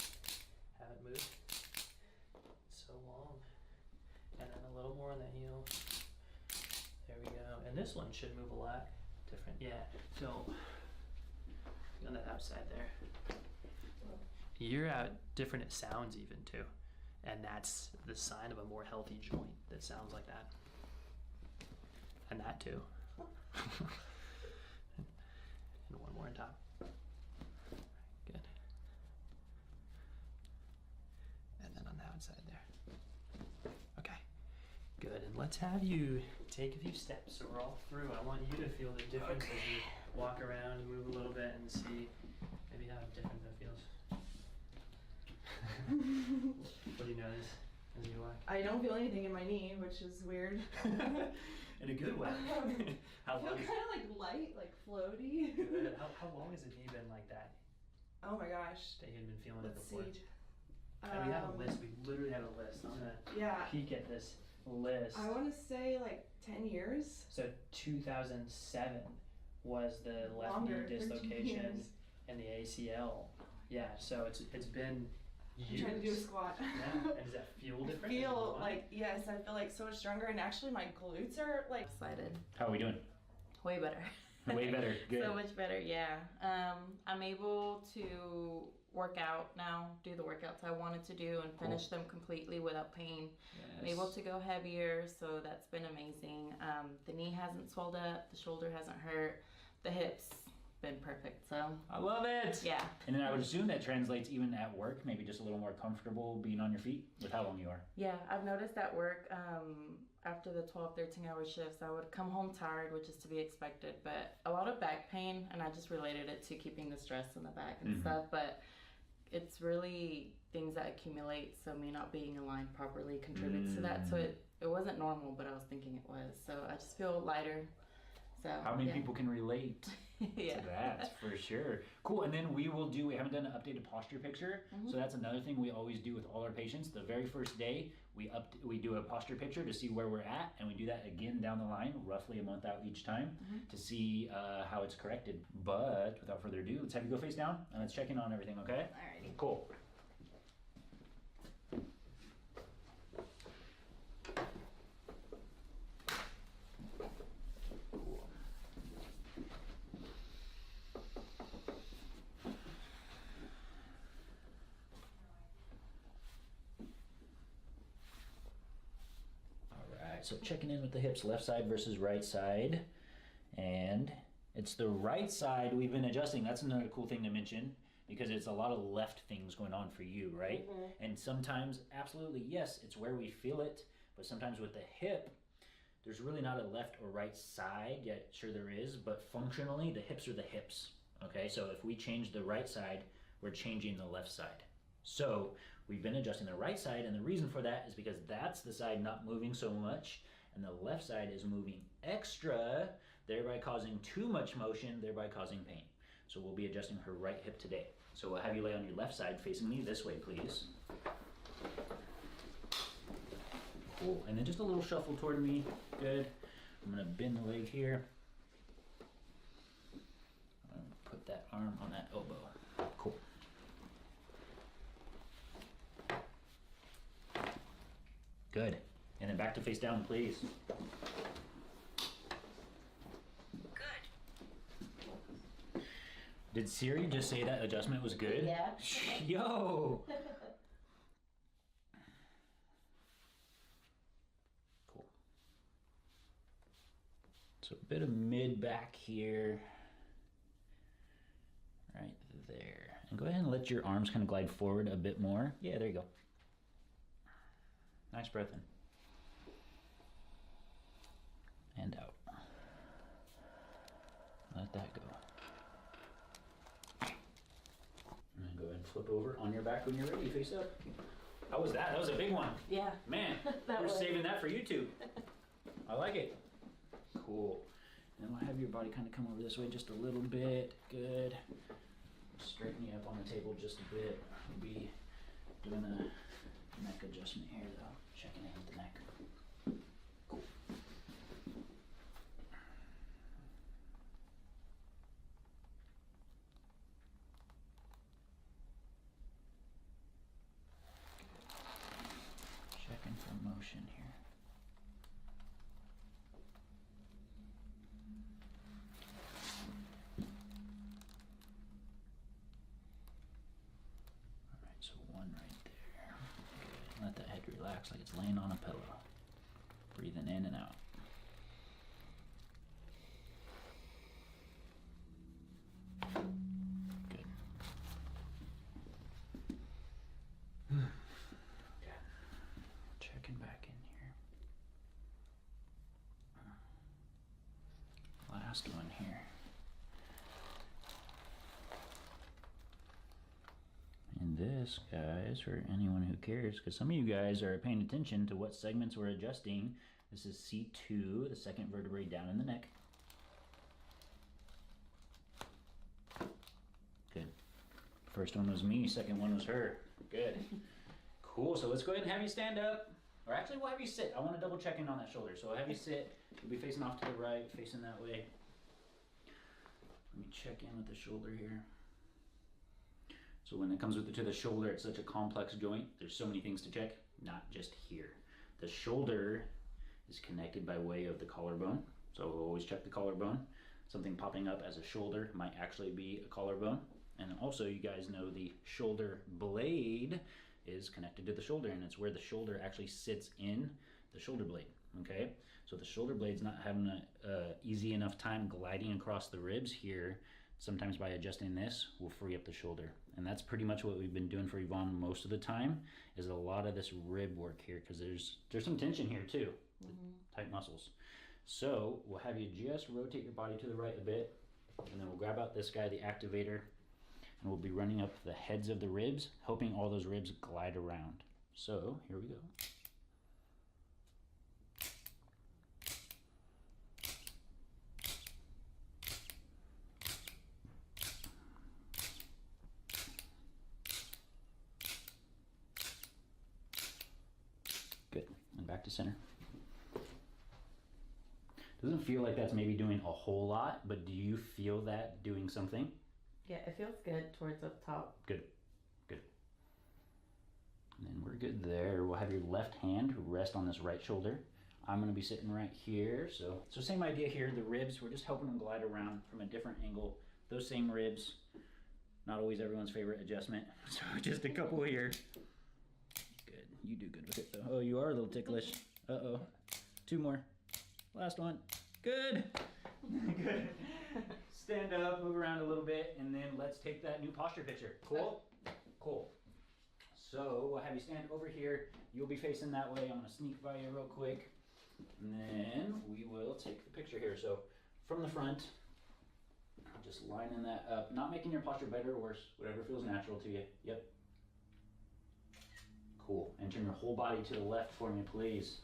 Speaker 11: haven't moved so long. And then a little more on the heel. There we go. And this one should move a lot different. Yeah. So on the outside there. You're out different it sounds even too. And that's the sign of a more healthy joint that sounds like that. And that too. And one more on top. Good. And then on the outside there. Okay. Good. And let's have you take a few steps so we're all through. I want you to feel the difference as you walk around and move a little bit and see maybe how different that feels. What do you notice as you walk?
Speaker 10: I don't feel anything in my knee, which is weird.
Speaker 11: In a good way.
Speaker 10: I feel kind of like light, like floaty.
Speaker 11: Good. How long has the knee been like that?
Speaker 10: Oh my gosh.
Speaker 11: That you'd been feeling
Speaker 10: Let's
Speaker 11: it before?
Speaker 10: see.
Speaker 11: And we have a list. We literally have a list. I'm gonna peek at this list.
Speaker 10: I want to say like 10 years.
Speaker 11: So 2007 was the left
Speaker 10: Longer,
Speaker 11: knee
Speaker 10: 13
Speaker 11: dislocation
Speaker 10: years.
Speaker 11: and the ACL. Yeah. So it's been years.
Speaker 10: I'm trying to do a squat.
Speaker 11: Yeah. And does that feel different?
Speaker 10: I feel like, yes, I feel like so much stronger, and actually my glutes are like excited.
Speaker 11: How are we doing?
Speaker 12: Way better. Way better. Good.
Speaker 13: So much better, yeah. I'm able to work out now, do the workouts I wanted to do and finish them completely without pain.
Speaker 12: Yes.
Speaker 13: I'm able to go heavier, so that's been amazing. The knee hasn't swelled up, the shoulder hasn't hurt, the hips been perfect. So
Speaker 12: I love it.
Speaker 13: Yeah.
Speaker 12: And then I would assume that translates even at work, maybe just a little more comfortable being on your feet with how long you are.
Speaker 13: Yeah, I've noticed at work, after the 12, 13-hour shifts, I would come home tired, which is to be expected, but a lot of back pain, and I just related it to keeping the stress in the back and stuff, but it's really things that accumulate, so me not being aligned properly contributes to that. So it wasn't normal, but I was thinking it was. So I just feel lighter. So
Speaker 12: how many people can relate to that? For sure. Cool. And then we haven't done an updated posture picture. So that's another thing we always do with all our patients. The very first day, we do a posture picture to see where we're at, and we do that again down the line, roughly a month out each time, to see how it's corrected. But without further ado, let's have you go face down and let's check in on everything, okay?
Speaker 13: Alrighty.
Speaker 12: Cool. So checking in with the hips, left side versus right side. And it's the right side we've been adjusting. That's another cool thing to mention, because it's a lot of left things going on for you, right? And sometimes, absolutely, yes, it's where we feel it. But sometimes with the hip, there's really not a left or right side yet. Sure there is, but functionally, the hips are the hips. Okay, so if we change the right side, we're changing the left side. So we've been adjusting the right side, and the reason for that is because that's the side not moving so much, and the left side is moving extra, thereby causing too much motion, thereby causing pain. So we'll be adjusting her right hip today. So we'll have you lay on your left side facing me this way, please. Cool. And then just a little shuffle toward me. Good. I'm going to bend the leg here. I'm going to put that arm on that elbow. Cool. Good. And then back to face down, please. Good. Did Siri just say that adjustment was good?
Speaker 13: Yeah.
Speaker 12: Yo! Cool. So a bit of mid back here. Right there. And go ahead and let your arms kind of glide forward a bit more. Yeah, there you go. Nice breath in. And out. Let that go. And then go ahead and flip over on your back when you're ready. Face up. How was that? That was a big one.
Speaker 13: Yeah.
Speaker 12: Man, we're saving that for YouTube. I like it. Cool. And then we'll have your body kind of come over this way just a little bit. Good. Straighten you up on the table just a bit. We'll be doing a neck adjustment here though. Checking in with the neck. Cool. Checking for motion here. Alright, so one right there. Good. Let that head relax like it's laying on a pillow. Breathing in and out. Good. Okay. Checking back in here. Last one here. And this, guys, for anyone who cares, because some of you guys are paying attention to what segments we're adjusting. This is C2, the second vertebrae down in the neck. Good. First one was me, second one was her. Good. Cool, so let's go ahead and have you stand up. Or actually, we'll have you sit. I want to double check in on that shoulder. So I'll have you sit. You'll be facing off to the right, facing that way. Let me check in with the shoulder here. So when it comes to the shoulder, it's such a complex joint. There's so many things to check, not just here. The shoulder is connected by way of the collarbone. So we'll always check the collarbone. Something popping up as a shoulder might actually be a collarbone. And also, you guys know the shoulder blade is connected to the shoulder, and it's where the shoulder actually sits in the shoulder blade, okay? So the shoulder blade's not having a easy enough time gliding across the ribs here. Sometimes by adjusting this, we'll free up the shoulder. And that's pretty much what we've been doing for Yvonne most of the time, is a lot of this rib work here, because there's some tension here too, tight muscles. So we'll have you just rotate your body to the right a bit, and then we'll grab out this guy, the activator, and we'll be running up the heads of the ribs, helping all those ribs glide around. So here we go. Good, and back to center. Doesn't feel like that's maybe doing a whole lot, but do you feel that doing something?
Speaker 13: Yeah, it feels good towards the top.
Speaker 12: Good, good. And then we're good there. We'll have your left hand rest on this right shoulder. I'm gonna be sitting right here. So same idea here, the ribs, we're just helping them glide around from a different angle. Those same ribs, not always everyone's favorite adjustment. So just a couple here. Good, you do good with it though. Oh, you are a little ticklish. Uh-oh, 2 more. Last one, good. Good. Stand up, move around a little bit, and then let's take that new posture picture. Cool? Cool. So we'll have you stand over here. You'll be facing that way. I'm gonna sneak by you real quick. And then we will take the picture here. So from the front, just lining that up. Not making your posture better or worse, whatever feels natural to you. Yep. Cool. And turn your whole body to the left for me, please.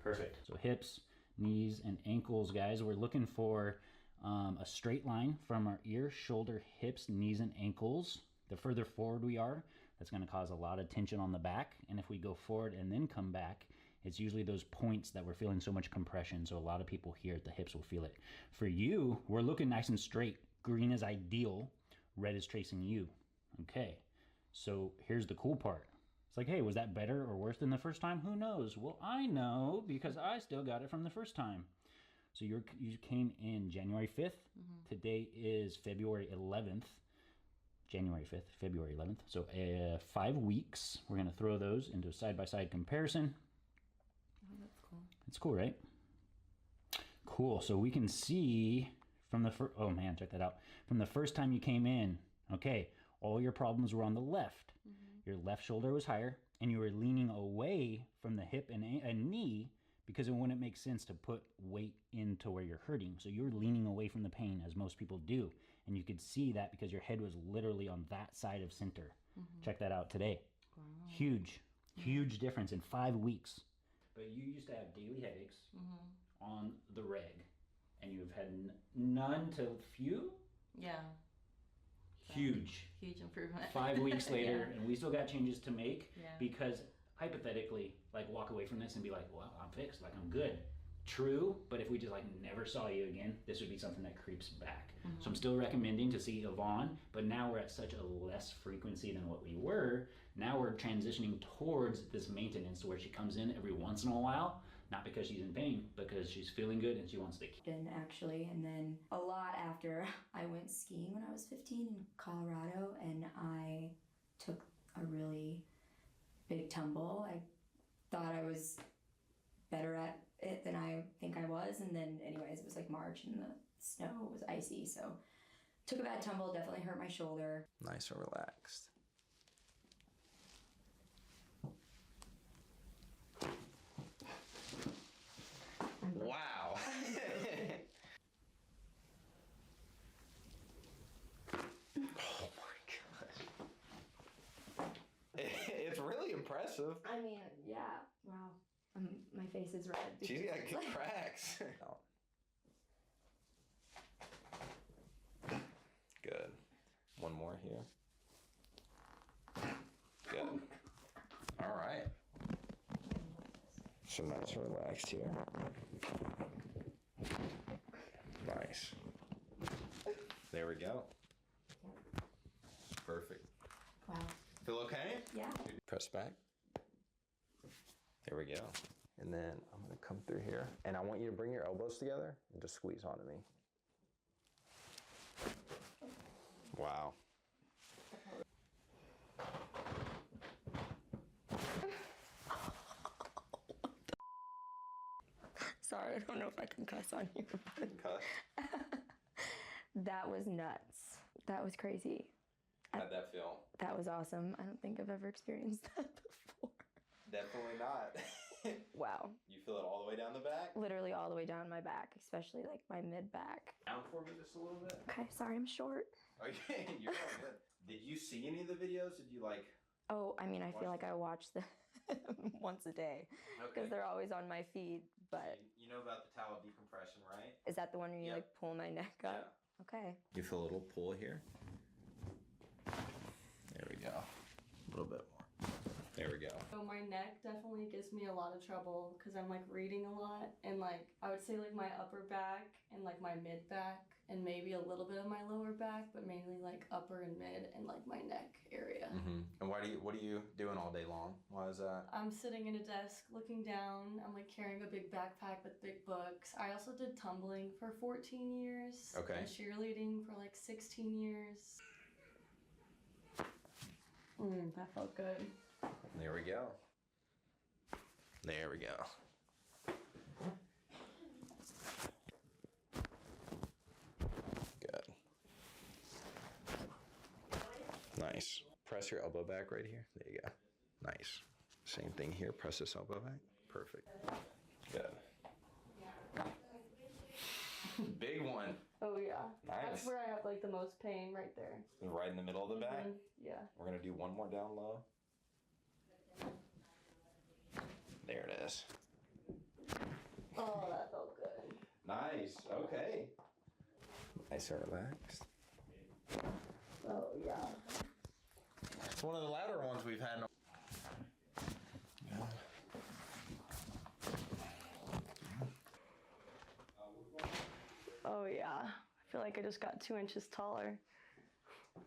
Speaker 12: Perfect. So hips, knees, and ankles, guys. We're looking for a straight line from our ear, shoulder, hips, knees, and ankles. The further forward we are, that's going to cause a lot of tension on the back. And if we go forward and then come back, it's usually those points that we're feeling so much compression. So a lot of people here at the hips will feel it. For you, we're looking nice and straight. Green is ideal. Red is tracing you. Okay. So here's the cool part. It's like, hey, was that better or worse than the first time? Who knows? Well, I know because I still got it from the first time. So you came in January 5th. Today is February 11th. January 5th, February 11th. So 5 weeks. We're going to throw those into a side-by-side comparison.
Speaker 13: Oh, that's cool.
Speaker 12: It's cool, right? Cool. So we can see from the first, oh man, check that out. From the first time you came in, okay, all your problems were on the left. Your left shoulder was higher, and you were leaning away from the hip and knee because it wouldn't make sense to put weight into where you're hurting. So you're leaning away from the pain, as most people do. And you could see that because your head was literally on that side of center. Check that out today. Wow. Huge, huge difference in 5 weeks. But you used to have daily headaches on the reg, and you've had none to few?
Speaker 13: Yeah.
Speaker 12: Huge.
Speaker 13: Huge improvement.
Speaker 12: 5 weeks later,
Speaker 13: Yeah.
Speaker 12: and we still got changes to make
Speaker 13: Yeah.
Speaker 12: because hypothetically, like walk away from this and be like, well, I'm fixed, like I'm good. True, but if we just like never saw you again, this would be something that creeps back. So I'm still recommending to see Yvonne, but now we're at such a less frequency than what we were. Now we're transitioning towards this maintenance where she comes in every once in a while, not because she's in pain, because she's feeling good and she wants to keep.
Speaker 14: Actually, and then a lot after I went skiing when I was 15 in Colorado, and I took a really big tumble. I thought I was better at it than I think I was, and then anyways, it was like March and the snow was icy, so took a bad tumble, definitely hurt my shoulder.
Speaker 2: Nice and relaxed. Wow. Oh my gosh. It's really impressive.
Speaker 14: I mean, yeah, wow. My face is red.
Speaker 2: She's got good cracks. Good. One more here. Good. All right. So nice and relaxed here. Nice. There we go. Perfect.
Speaker 14: Wow.
Speaker 2: Feel okay?
Speaker 14: Yeah.
Speaker 2: Press back.
Speaker 6: Here we go. And then I'm gonna come through here. And I want you to bring your elbows together and just squeeze onto me. Wow.
Speaker 14: Sorry, I don't know if I can cuss on here.
Speaker 6: Cuss?
Speaker 14: That was nuts. That was crazy.
Speaker 6: How'd that feel?
Speaker 14: That was awesome. I don't think I've ever experienced that before.
Speaker 6: Definitely not.
Speaker 14: Wow.
Speaker 6: You feel it all the way down the back?
Speaker 14: Literally all the way down my back, especially like my mid back.
Speaker 6: Down for me just a little bit.
Speaker 14: Okay, sorry, I'm short.
Speaker 6: Okay, you're all good. Did you see any of the videos? Did you like?
Speaker 14: Oh, I mean, I feel like I watch them once a day because they're always on my feed. But
Speaker 6: you know about the towel decompression, right?
Speaker 14: is that the one where you like pull my neck up? Yeah. Okay.
Speaker 6: You feel a little pull here. There we go. A little bit more. There we go.
Speaker 13: So my neck definitely gives me a lot of trouble because I'm like reading a lot, and like I would say like my upper back and like my mid back and maybe a little bit of my lower back, but mainly like upper and mid and like my neck area.
Speaker 6: Mm-hmm. And what are you doing all day long? Why is that?
Speaker 13: I'm sitting in a desk looking down. I'm like carrying a big backpack with big books. I also did tumbling for 14 years.
Speaker 6: Okay.
Speaker 13: And cheerleading for like 16 years. That felt good.
Speaker 6: There we go. There we go. Good. Nice. Press your elbow back right here. There you go. Nice. Same thing here. Press this elbow back. Perfect. Good. Big one.
Speaker 13: Oh yeah.
Speaker 6: Nice.
Speaker 13: That's where I have like the most pain right there.
Speaker 6: Right in the middle of the back?
Speaker 13: Yeah.
Speaker 6: We're gonna do one more down low. There it is.
Speaker 13: Oh, that felt good.
Speaker 6: Nice. Okay. Nice and relaxed.
Speaker 13: Oh yeah.
Speaker 6: It's one of the louder ones we've had.
Speaker 13: Oh yeah. I feel like I just got 2 inches taller.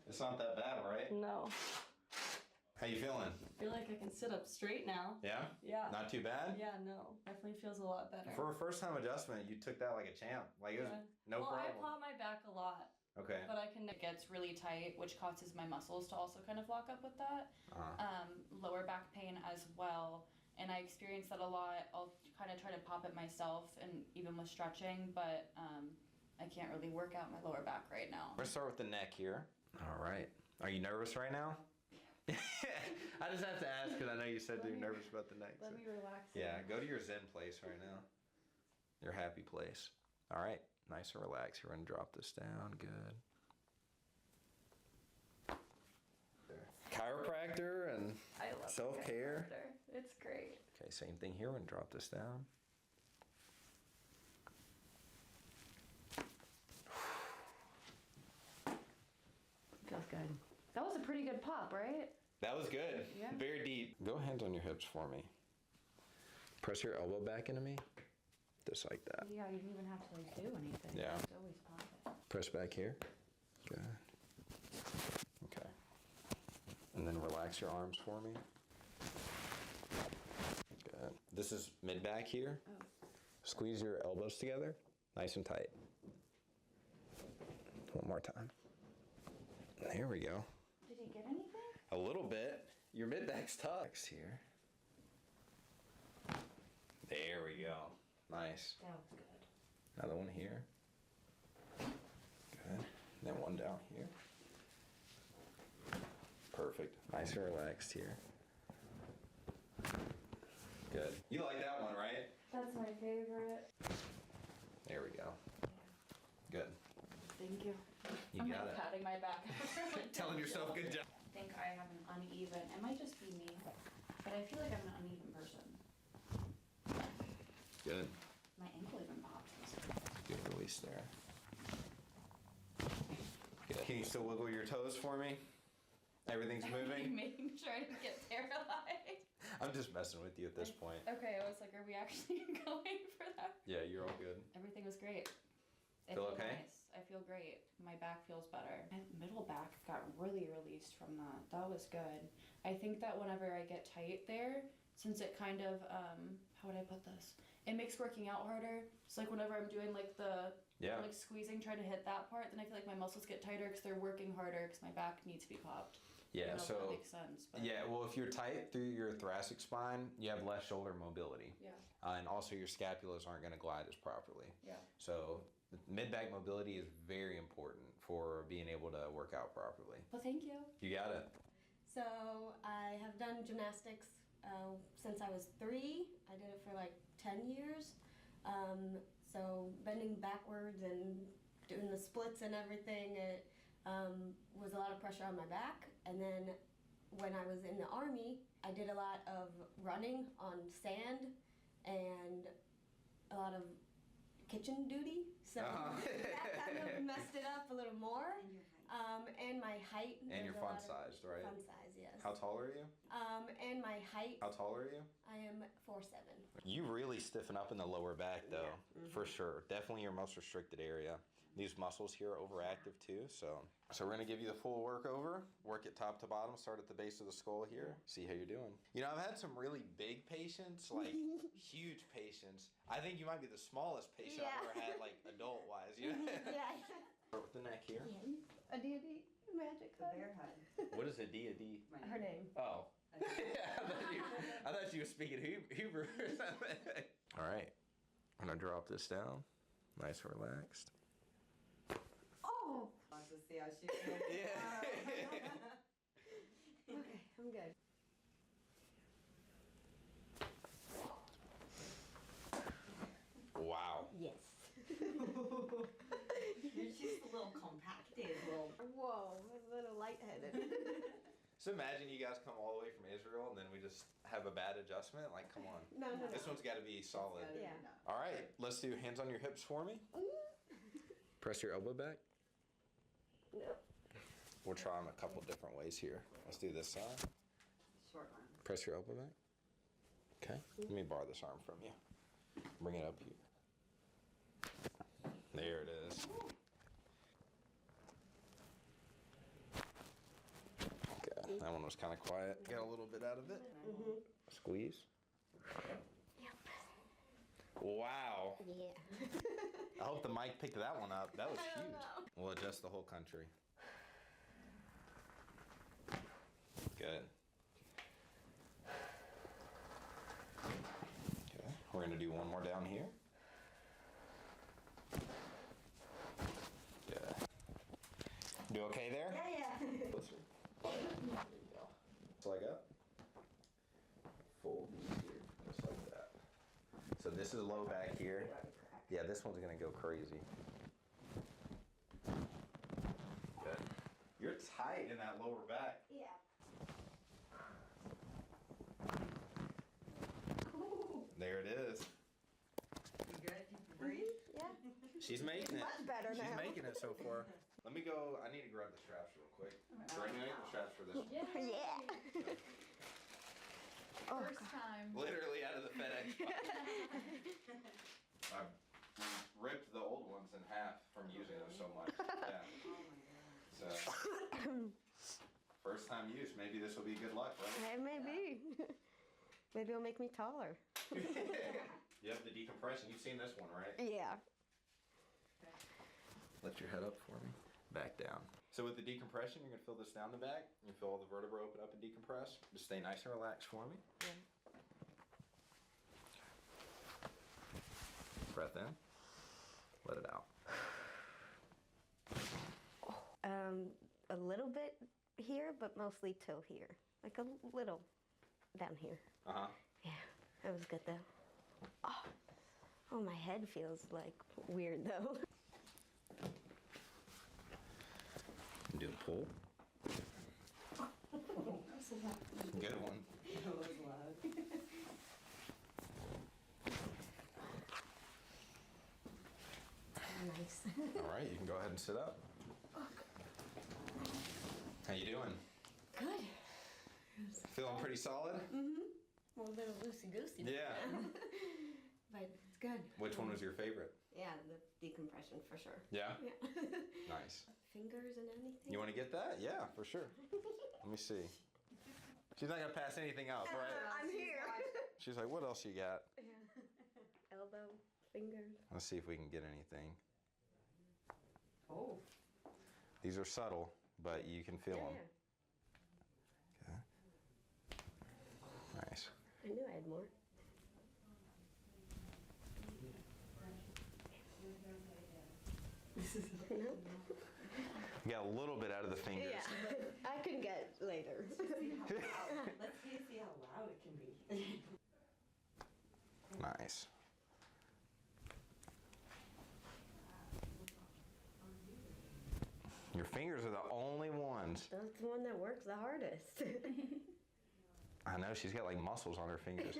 Speaker 6: It's not that bad, right?
Speaker 13: No.
Speaker 6: How you feeling?
Speaker 13: I feel like I can sit up straight now.
Speaker 6: Yeah?
Speaker 13: Yeah.
Speaker 6: Not too bad?
Speaker 13: Yeah, no. Definitely feels a lot better.
Speaker 6: For a first time adjustment, you took that like a champ. Like it was no
Speaker 13: well,
Speaker 6: problem.
Speaker 13: I pop my back a lot.
Speaker 6: Okay.
Speaker 5: But I can, it gets really tight, which causes my muscles to also kind of lock up with that. Lower back pain as well. And I experience that a lot. I'll kind of try to pop it myself, and even with stretching, but I can't really work out my lower back right now.
Speaker 6: We're gonna start with the neck here. All right. Are you nervous right now? I just have to ask because I know you said you're nervous about the neck.
Speaker 13: Let me relax.
Speaker 6: Yeah, go to your zen place right now. Your happy place. All right. Nice and relaxed. You're going to drop this down. Good. Chiropractor and
Speaker 13: I love
Speaker 6: self-care.
Speaker 13: Chiropractor. It's great.
Speaker 6: Okay, same thing here. We're going to drop this down.
Speaker 5: Feels good. That was a pretty good pop, right?
Speaker 6: That was good.
Speaker 5: Yeah.
Speaker 6: Very deep. Go hands on your hips for me. Press your elbow back into me. Just like that.
Speaker 5: Yeah, you didn't even have to like do anything.
Speaker 6: Yeah.
Speaker 5: It's always pop it.
Speaker 6: Press back here. Good. Okay. And then relax your arms for me. Good. This is mid-back here.
Speaker 5: Oh.
Speaker 6: Squeeze your elbows together. Nice and tight. One more time. There we go.
Speaker 5: Did he get anything?
Speaker 6: A little bit. Your mid-back's tough. Here. There we go. Nice.
Speaker 5: That was good.
Speaker 6: Another one here. Good. And then one down here. Perfect. Nice and relaxed here. Good. You like that one, right?
Speaker 13: That's my favorite.
Speaker 6: There we go. Good.
Speaker 5: Thank you.
Speaker 6: You
Speaker 5: I'm
Speaker 6: got
Speaker 5: like
Speaker 6: it.
Speaker 5: patting my back.
Speaker 6: Telling yourself good job.
Speaker 5: I think I have an uneven, it might just be me, but I feel like I'm an uneven person.
Speaker 6: Good.
Speaker 5: My ankle even popped.
Speaker 6: Good release there. Good. Can you still wiggle your toes for me? Everything's moving?
Speaker 5: Making sure I didn't get paralyzed.
Speaker 6: I'm just messing with you at this point.
Speaker 5: Okay, I was like, are we actually going for that?
Speaker 6: Yeah, you're all good.
Speaker 5: Everything was great. I
Speaker 6: Feel okay?
Speaker 5: Nice. I feel great. My back feels better. My middle back got really released from that. That was good. I think that whenever I get tight there,
Speaker 10: since it kind of, how would I put this? It makes working out harder. So like whenever I'm doing like the like squeezing, trying to hit that part, then I feel like my muscles get tighter because they're working harder because my back needs to be popped.
Speaker 15: Yeah,
Speaker 10: I don't know if
Speaker 15: so
Speaker 10: that makes sense. But.
Speaker 15: Yeah, well, if you're tight through your thoracic spine, you have less shoulder mobility.
Speaker 10: Yeah.
Speaker 15: And also your scapulas aren't going to glide as properly.
Speaker 10: Yeah.
Speaker 15: So mid-back mobility is very important for being able to work out properly.
Speaker 16: Well, thank you.
Speaker 15: You got it.
Speaker 16: So I have done gymnastics since I was 3. I did it for like 10 years. So bending backwards and doing the splits and everything, it was a lot of pressure on my back. And then when I was in the Army, I did a lot of running on sand and a lot of kitchen duty. So that kind of messed it up a little more. And my height.
Speaker 15: And you're fun-sized, right?
Speaker 16: Fun size, yes.
Speaker 15: How tall are you?
Speaker 16: And my height.
Speaker 15: How tall are you?
Speaker 16: I am 4'7".
Speaker 15: You really stiffen up in the lower back, though, for sure. Definitely your most restricted area. These muscles here are overactive too, so we're gonna give you the full workover. Work it top to bottom. Start at the base of the skull here. See how you're doing. You know, I've had some really big patients, like huge patients. I think you might be the smallest patient I've ever had, like adult-wise. You know?
Speaker 16: Yeah.
Speaker 15: Start with the neck here.
Speaker 16: A deity magic hug.
Speaker 3: Bear hug.
Speaker 15: What is a D?
Speaker 16: Her name.
Speaker 15: Oh. I thought you were speaking Hebrew or something. All right. I'm gonna drop this down. Nice and relaxed.
Speaker 16: Oh!
Speaker 3: Let's just see how she feels.
Speaker 15: Yeah.
Speaker 16: Okay, I'm good.
Speaker 15: Wow.
Speaker 16: Yes.
Speaker 3: She's a little compacted,
Speaker 16: Whoa, a little lightheaded.
Speaker 15: So imagine you guys come all the way from Israel and then we just have a bad adjustment. Like, come on.
Speaker 16: No.
Speaker 15: This one's got to be solid.
Speaker 16: Yeah.
Speaker 15: All right, let's do hands on your hips for me. Press your elbow back.
Speaker 16: No.
Speaker 15: We'll try them a couple different ways here. Let's do this side.
Speaker 3: Short arm.
Speaker 15: Press your elbow back. Okay. Let me borrow this arm from you. Bring it up here. There it is. Okay, that one was kind of quiet. Got a little bit out of it. Squeeze.
Speaker 16: Yep.
Speaker 15: Wow.
Speaker 16: Yeah.
Speaker 15: I hope the mic picked that one up. That was huge. We'll adjust the whole country. Good. Okay, we're gonna do one more down here. Good. Do okay there?
Speaker 16: Yeah.
Speaker 15: Closer. There you go. Just like up. Fold these here, just like that. So this is low back here. Yeah, this one's gonna go crazy. Good. You're tight in that lower back.
Speaker 16: Yeah.
Speaker 15: There it is.
Speaker 3: You good? You can breathe?
Speaker 16: Yeah.
Speaker 15: She's making it.
Speaker 16: Much better now.
Speaker 15: She's making it so far. Let me go. I need to grab the straps real quick. Bring the straps for this one.
Speaker 16: Yeah.
Speaker 1: First time.
Speaker 15: Literally out of the FedEx box. I ripped the old ones in half from using them so much. Yeah. So, first time use. Maybe this will be good luck, right?
Speaker 16: It may be. Maybe it'll make me taller.
Speaker 15: You have the decompression. You've seen this one, right?
Speaker 16: Yeah.
Speaker 15: Lift your head up for me. Back down. So with the decompression, you're going to feel this down the back. You feel all the vertebrae open up and decompress. Just stay nice and relaxed for me.
Speaker 16: Yeah.
Speaker 15: Breath in. Let it out.
Speaker 16: A little bit here, but mostly till here. Like a little down here.
Speaker 15: Uh-huh.
Speaker 16: Yeah, that was good though. Oh, my head feels like weird though.
Speaker 15: Do a pull. Good one.
Speaker 3: That was loud.
Speaker 16: Nice.
Speaker 15: All right, you can go ahead and sit up. How you doing?
Speaker 16: Good.
Speaker 15: Feeling pretty solid?
Speaker 16: Mm-hmm. Well, a little loosey-goosey.
Speaker 15: Yeah.
Speaker 16: But it's good.
Speaker 15: Which one was your favorite?
Speaker 16: Yeah, the decompression for sure.
Speaker 15: Yeah?
Speaker 16: Yeah.
Speaker 15: Nice.
Speaker 16: Fingers and anything.
Speaker 15: You want to get that? Yeah, for sure. Let me see. She's not going to pass anything up, right?
Speaker 16: I'm here.
Speaker 15: She's like, what else you got?
Speaker 16: Elbow, fingers.
Speaker 15: Let's see if we can get anything.
Speaker 16: Oh.
Speaker 15: These are subtle, but you can feel them. Okay. Nice.
Speaker 16: I knew I had more.
Speaker 15: You got a little bit out of the fingers.
Speaker 16: Yeah, I can get later.
Speaker 3: Let's see how loud it can be.
Speaker 15: Nice. Your fingers are the only ones.
Speaker 16: That's the one that works the hardest.
Speaker 15: I know, she's got like muscles on her fingers.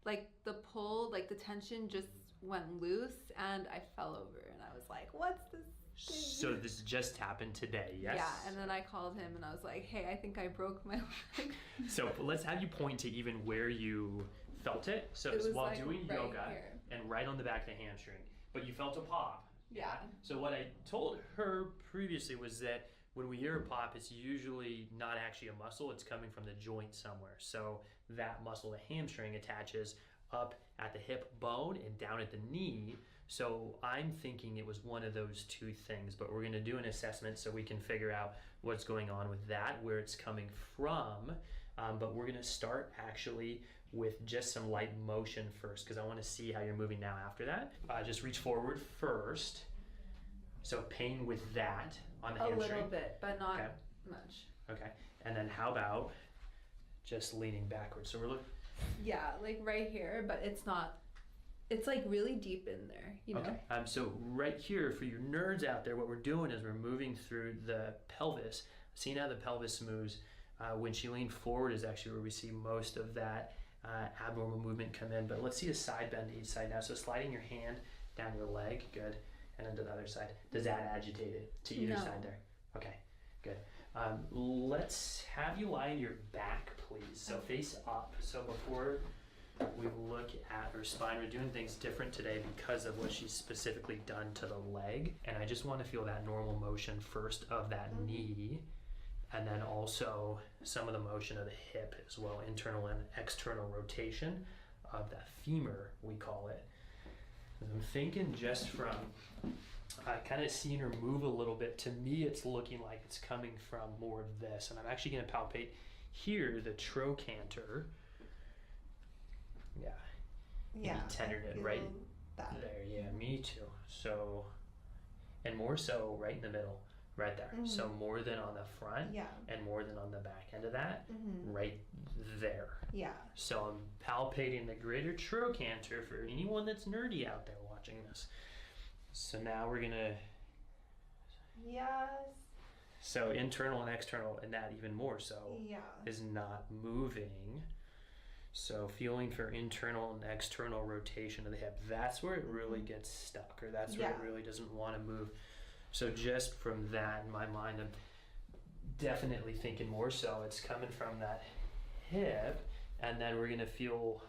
Speaker 17: Like the pull, like the tension just went loose and I fell over and I was like, what's this thing?
Speaker 11: So this just happened today, yes?
Speaker 17: Yeah, and then I called him and I was like, hey, I think I broke my leg.
Speaker 11: So let's have you point to even where you felt it. So
Speaker 17: It was
Speaker 11: while
Speaker 17: like
Speaker 11: doing
Speaker 17: right
Speaker 11: yoga
Speaker 17: here.
Speaker 11: and right on the back of the hamstring, but you felt a pop.
Speaker 17: Yeah.
Speaker 11: So what I told her previously was that when we hear a pop, it's usually not actually a muscle, it's coming from the joint somewhere. So that muscle, the hamstring, attaches up at the hip bone and down at the knee. So I'm thinking it was one of those two things, but we're gonna do an assessment so we can figure out what's going on with that, where it's coming from. But we're gonna start actually with just some light motion first, because I wanna see how you're moving now after that. Just reach forward first. So pain with that on the hamstring?
Speaker 17: A little bit, but not
Speaker 11: Okay.
Speaker 17: much.
Speaker 11: Okay, and then how about just leaning backwards? So we're looking.
Speaker 17: Yeah, like right here, but it's not, it's like really deep in there, you know?
Speaker 11: Okay, so right here, for your nerds out there, what we're doing is we're moving through the pelvis. Seeing how the pelvis moves, when she leaned forward is actually where we see most of that abnormal movement come in. But let's see a side bend to each side now. So sliding your hand down your leg, good, and then to the other side. Does that agitate it to either
Speaker 17: No.
Speaker 11: side there? Okay, good. Let's have you lie on your back, please. So face up. So before we look at her spine, we're doing things different today because of what she's specifically done to the leg. And I just want to feel that normal motion first of that knee, and then also some of the motion of the hip as well, internal and external rotation of that femur, we call it. I'm thinking just from kind of seeing her move a little bit, to me it's looking like it's coming from more of this. And I'm actually going to palpate here the trochanter. Yeah.
Speaker 4: Yeah.
Speaker 11: Any tenderness right there. Yeah, me too. So, and more so right in the middle, right there.
Speaker 4: Mhm.
Speaker 11: So more than on the front,
Speaker 4: Yeah.
Speaker 11: and more than on the back end of that,
Speaker 4: Mhm.
Speaker 11: right there.
Speaker 4: Yeah.
Speaker 11: So I'm palpating the greater trochanter for anyone that's nerdy out there watching this. So now we're gonna,
Speaker 4: Yes.
Speaker 11: so internal and external, and that even more so
Speaker 4: Yeah.
Speaker 11: is not moving. So feeling for internal and external rotation of the hip, that's where it really gets stuck, or that's where it
Speaker 4: Yeah.
Speaker 11: really doesn't want to move. So just from that, in my mind, I'm definitely thinking more so it's coming from that hip, and then we're gonna feel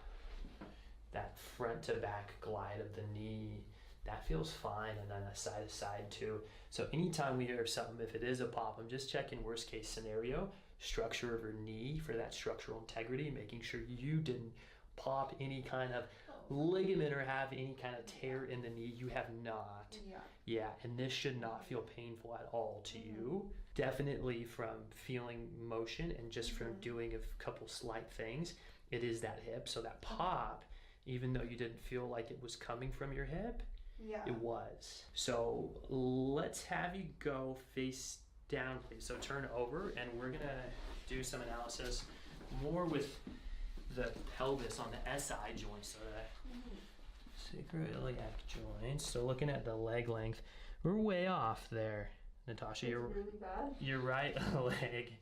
Speaker 11: that front to back glide of the knee. That feels fine, and then a side to side too. So anytime we hear something, if it is a pop, I'm just checking worst case scenario, structure of her knee for that structural integrity, making sure you didn't pop any kind of ligament or have any kind of tear in the knee. You have not.
Speaker 4: Yeah.
Speaker 11: Yeah, and this should not feel painful at all to you. Definitely from feeling motion and just from doing a couple slight things, it is that hip. So that pop, even though you didn't feel like it was coming from your hip,
Speaker 4: Yeah.
Speaker 11: it was. So let's have you go face down, please. So turn over, and we're gonna do some analysis more with the pelvis on the SI joint, so the sacroiliac joints. So looking at the leg length, we're way off there, Natasha. You're
Speaker 17: really bad.
Speaker 11: your right leg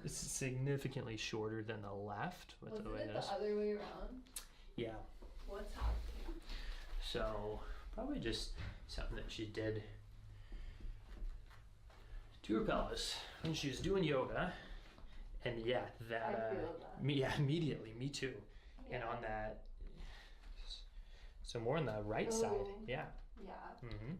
Speaker 11: is significantly shorter than the left. With
Speaker 17: Wasn't
Speaker 11: the way
Speaker 17: it
Speaker 11: this.
Speaker 17: the other way around?
Speaker 11: Yeah.
Speaker 17: What's happening?
Speaker 11: So probably just something that she did to her pelvis when she was doing yoga, and yeah, that
Speaker 17: I feel that.
Speaker 11: immediately, me too. And on that, so more on the right side,
Speaker 17: Oh.
Speaker 11: yeah.
Speaker 17: Yeah.
Speaker 11: Mm-hmm.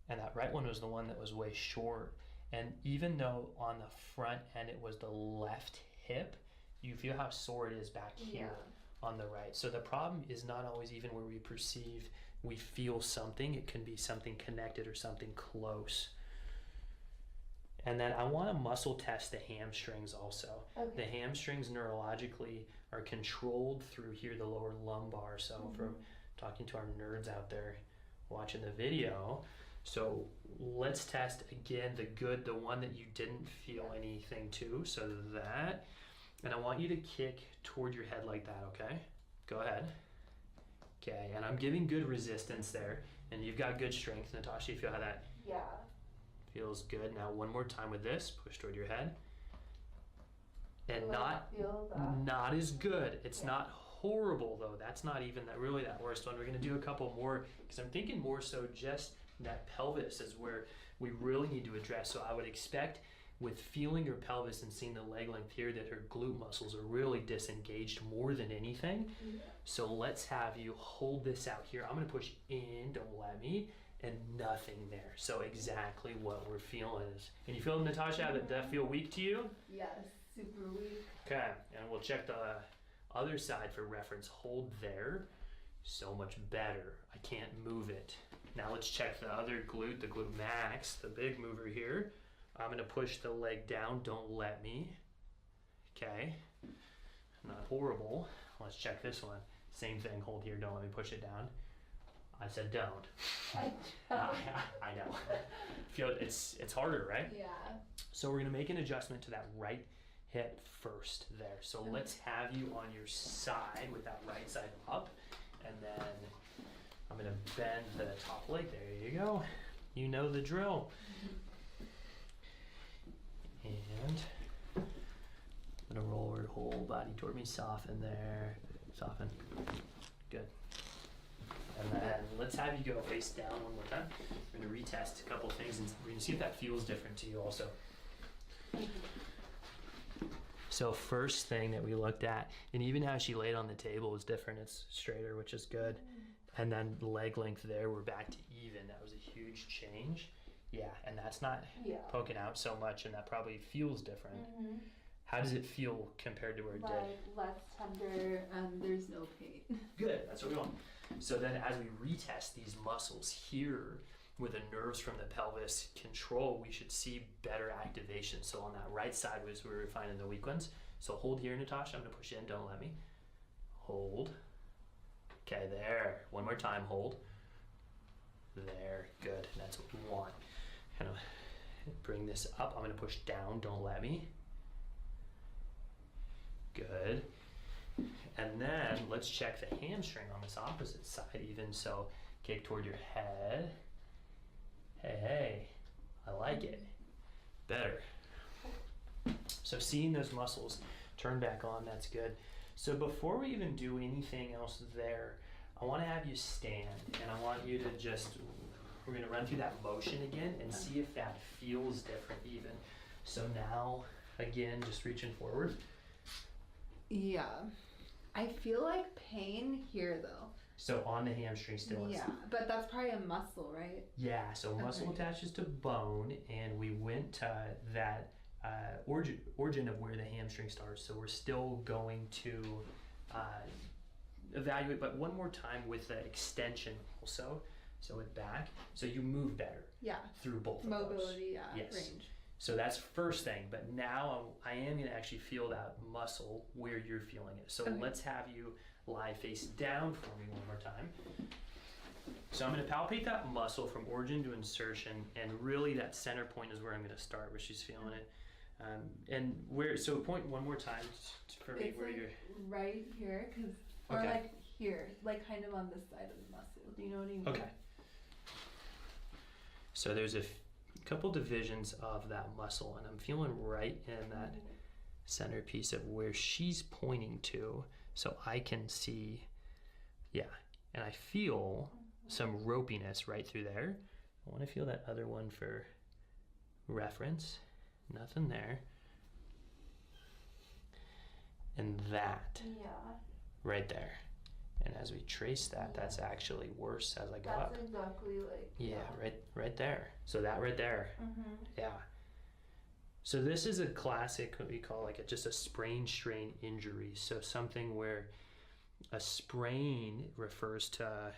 Speaker 11: And that right one was the one that was way short, And even though on the front end it was the left hip, you feel how sore it is back here on the right. So the problem is not always even where we perceive we feel something. It can be something connected or something close. And then I want to muscle test the hamstrings also. Okay. The hamstrings neurologically are controlled through here, the lower lumbar. So from talking to our nerds out there watching the video, so let's test again the one that you didn't feel anything to. So that, and I want you to kick toward your head like that, okay? Go ahead. Okay, and I'm giving good resistance there, and you've got good strength. Natasha, you feel how that feels good? Now one more time with this, push toward your head. And not as good. It's not horrible though. That's not even really that worst one. We're gonna do a couple more, because I'm thinking more so just that pelvis is where we really need to address. So I would expect with feeling your pelvis and seeing the leg length here that her glute muscles are really disengaged more than anything. So let's have you hold this out here. I'm gonna push in, don't let me, and nothing there. So exactly what we're feeling is. And you feel, Natasha, did that feel weak to you?
Speaker 17: Yes, super weak.
Speaker 11: Okay, and we'll check the other side for reference. Hold there, so much better. I can't move it. Now let's check the other glute, the glute max, the big mover here. I'm gonna push the leg down, don't let me. Okay, not horrible. Let's check this one. Same thing, hold here, don't let me push it down. I said don't. I know. Feel it's harder, right?
Speaker 17: Yeah.
Speaker 11: So we're gonna make an adjustment to that right hip first there. So let's have you on your side with that right side up, and then I'm gonna bend the top leg. There you go. You know the drill. And I'm gonna roll your whole body toward me, soften there, soften. Good. And then let's have you go face down one more time. We're gonna retest a couple things and we're gonna see if that feels different to you also. So first thing that we looked at, and even how she laid on the table was different. It's straighter, which is good. And then leg length there, we're back to even. That was a huge change. Yeah, and that's not poking out so much, and that probably feels different. How does it feel compared to where it did?
Speaker 17: Less tender, and there's no pain.
Speaker 11: Good, that's what we want. So then as we retest these muscles here, where the nerves from the pelvis control, we should see better activation. So on that right side was where we were finding the weak ones. So hold here, Natasha. I'm gonna push in, don't let me. Hold. Okay, there. One more time, hold. There, good. That's what we want. Kind of bring this up. I'm gonna push down, don't let me. Good. And then let's check the hamstring on this opposite side even. So kick toward your head. Hey, I like it. Better. So seeing those muscles turn back on, that's good. So before we even do anything else there, I want to have you stand, and I want you to just, we're going to run through that motion again and see if that feels different even. So now, again, just reaching forward.
Speaker 17: Yeah. I feel like pain here though.
Speaker 11: So on the hamstring still.
Speaker 17: Yeah, but that's probably a muscle, right?
Speaker 11: Yeah, so muscle attaches to bone, and we went to that origin of where the hamstring starts. So we're still going to evaluate, but one more time with the extension also. So with back, so you move better.
Speaker 17: Yeah.
Speaker 11: Through both
Speaker 17: Mobility,
Speaker 11: of those. Yes.
Speaker 17: Range.
Speaker 11: So that's first thing, but now I am gonna actually feel that muscle where you're feeling it. So let's have you lie face down for me one more time. So I'm gonna palpate that muscle from origin to insertion, and really that center point is where I'm gonna start, where she's feeling it. And where, so point one more time for me,
Speaker 17: it's
Speaker 11: where
Speaker 17: like
Speaker 11: you're.
Speaker 17: right here, or like here, like kind of on this side of the muscle. Do you know what I mean?
Speaker 11: Okay. So there's a couple divisions of that muscle, and I'm feeling right in that centerpiece of where she's pointing to, so I can see, yeah, and I feel some ropiness right through there. I want to feel that other one for reference. Nothing there. And that right there. And as we trace that, that's actually worse as I go up.
Speaker 17: That's exactly like
Speaker 11: right there. So that right there. Yeah. So this is a classic, what we call like just a sprain strain injury. So something where a sprain refers to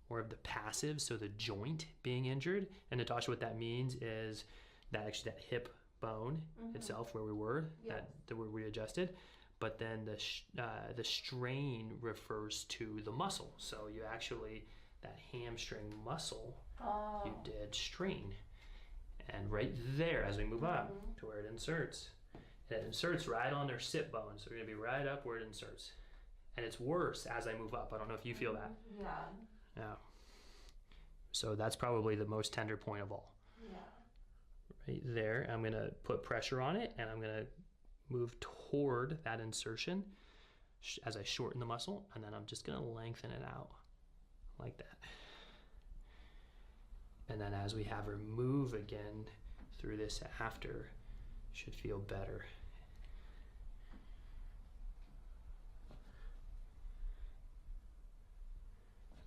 Speaker 11: more of the passive, so the joint being injured. And Natasha, what that means is that actually that hip bone itself where we were, that were readjusted. But then the strain refers to the muscle. So you actually, that hamstring muscle, you did strain. And right there, as we move up to where it inserts right on their sit bone. So we're gonna be right up where it inserts. And it's worse as I move up. I don't know if you feel that. Yeah. So that's probably the most tender point of all. Yeah. Right there, I'm gonna put pressure on it and I'm gonna move toward that insertion as I shorten the muscle, and then I'm just gonna lengthen it out like that. And then as we have her move again through this after, should feel better.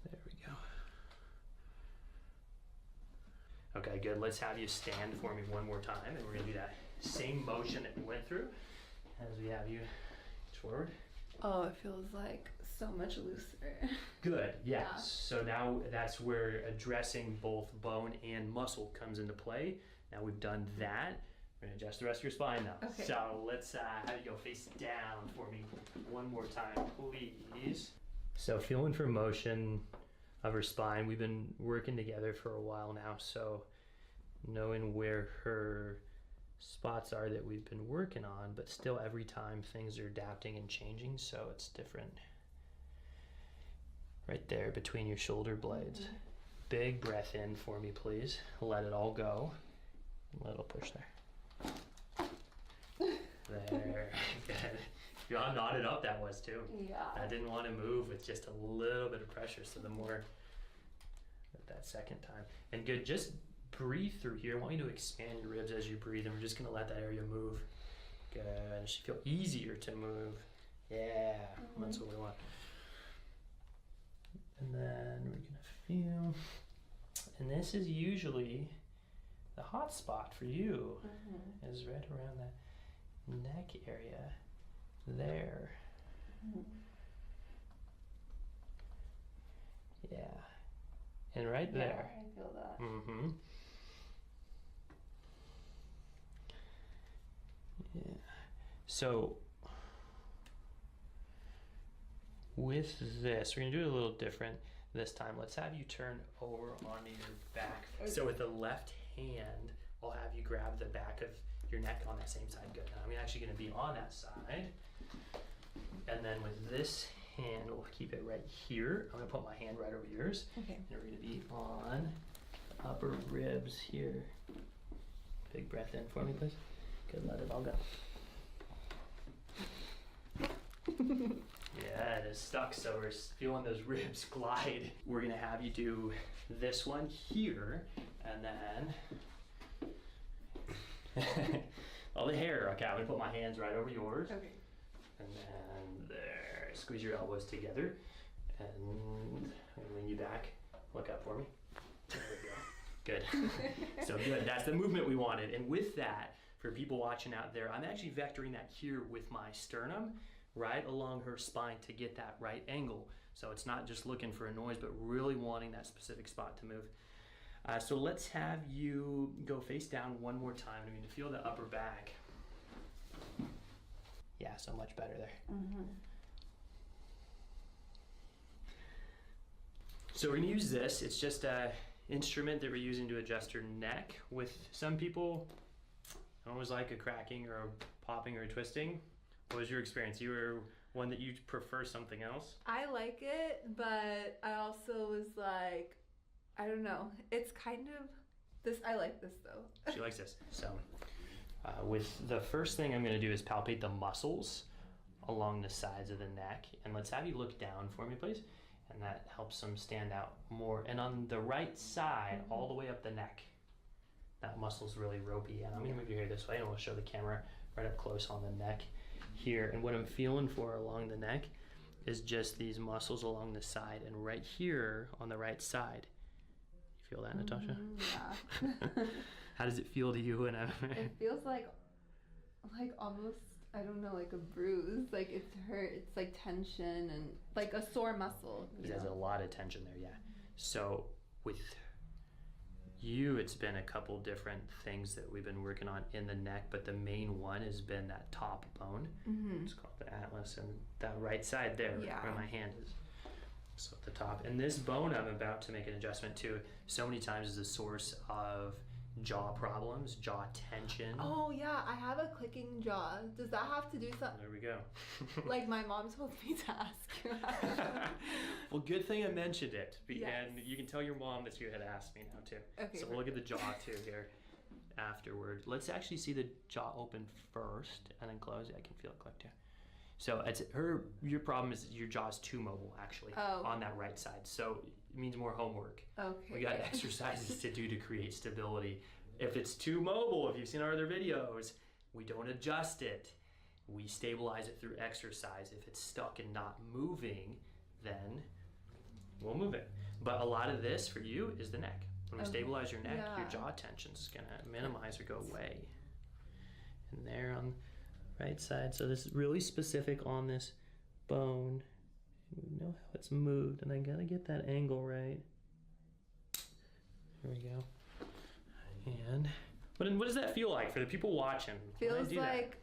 Speaker 11: There we go. Okay, good. Let's have you stand for me one more time, and we're gonna do that same motion that we went through as we have you forward.
Speaker 17: Oh, it feels like so much looser.
Speaker 11: Good, yes. Yeah. So now that's where addressing both bone and muscle comes into play. Now we've done that. We're gonna adjust the rest of your spine now. Okay. So let's have you go face down for me one more time, please. So feeling for motion of her spine. We've been working together for a while now, so knowing where her spots are that we've been working on, but still every time things are adapting and changing, so it's different. Right there between your shoulder blades. Big breath in for me, please. Let it all go. A little push there. There. Good. You all knotted up that was too. Yeah. I didn't want to move with just a little bit of pressure, so the more that second time. And good, just breathe through here. I want you to expand your ribs as you breathe, and we're just gonna let that area move. Good. It should feel easier to move. Yeah, that's what we want. And then we're gonna feel, and this is usually the hot spot for you, is right around that neck area there. Yeah, and right there.
Speaker 17: I feel that.
Speaker 11: Yeah. So with this, we're gonna do it a little different this time. Let's have you turn over onto your back. Okay. So with the left hand, I'll have you grab the back of your neck on that same side. Good. And I'm actually gonna be on that side. And then with this hand, we'll keep it right here. I'm gonna put my hand right over yours. Okay. And we're gonna be on the upper ribs here. Big breath in for me, please. Good, let it all go. Yeah, it is stuck, so we're feeling those ribs glide. We're gonna have you do this one here, and then all the hair. Okay, I'm gonna put my hands right over yours. Okay. And then there, squeeze your elbows together, and I'm gonna lean you back. Look up for me. There we go. Good. So good. That's the movement we wanted. And with that, for people watching out there, I'm actually vectoring that here with my sternum, right along her spine to get that right angle. So it's not just looking for a noise, but really wanting that specific spot to move. So let's have you go face down one more time. I mean, to feel the upper back. Yeah, so much better there. So we're gonna use this. It's just a instrument that we're using to adjust your neck. With some people, I always like a cracking or a popping or a twisting. What was your experience? You were one that you prefer something else?
Speaker 17: I like it, but I also was like, I don't know. It's kind of this. I like this though.
Speaker 11: She likes this. So with the first thing I'm going to do is palpate the muscles along the sides of the neck. And let's have you look down for me, please. And that helps them stand out more. And on the right side, all the way up the neck, that muscle's really ropey. And I'm going to move your hair this way, and we'll show the camera right up close on the neck here. And what I'm feeling for along the neck is just these muscles along the side and right here on the right side. You feel that, Natasha?
Speaker 17: Yeah.
Speaker 11: How does it feel to you?
Speaker 17: It feels like like almost, I don't know, like a bruise. Like it's hurt. It's like tension and like a sore muscle.
Speaker 11: There's a lot of tension there, yeah. So with you, it's been a couple different things that we've been working on in the neck, but the main one has been that top bone. It's called the atlas, and that right side there, where my hand is. So at the top. And this bone I'm about to make an adjustment to so many times is a source of jaw problems, jaw tension.
Speaker 17: Oh yeah, I have a clicking jaw. Does that have to do something?
Speaker 11: There we go.
Speaker 17: Like my mom told me to ask.
Speaker 11: Well, good thing I mentioned it. And you can tell your mom that you had asked me now too.
Speaker 17: Okay.
Speaker 11: So we'll look at the jaw too here afterward. Let's actually see the jaw open first and then close. I can feel it click too. So it's your problem is your jaw's too mobile actually on that right side. So it means more homework.
Speaker 17: Okay.
Speaker 11: We got exercises to do to create stability. If it's too mobile, if you've seen our other videos, we don't adjust it. We stabilize it through exercise. If it's stuck and not moving, then we'll move it. But a lot of this for you is the neck. When we stabilize your neck, your jaw tension's gonna minimize or go away. And there on the right side. So this is really specific on this bone. We know how it's moved, and I gotta get that angle right. There we go. And what does that feel like for the people watching?
Speaker 17: Feels like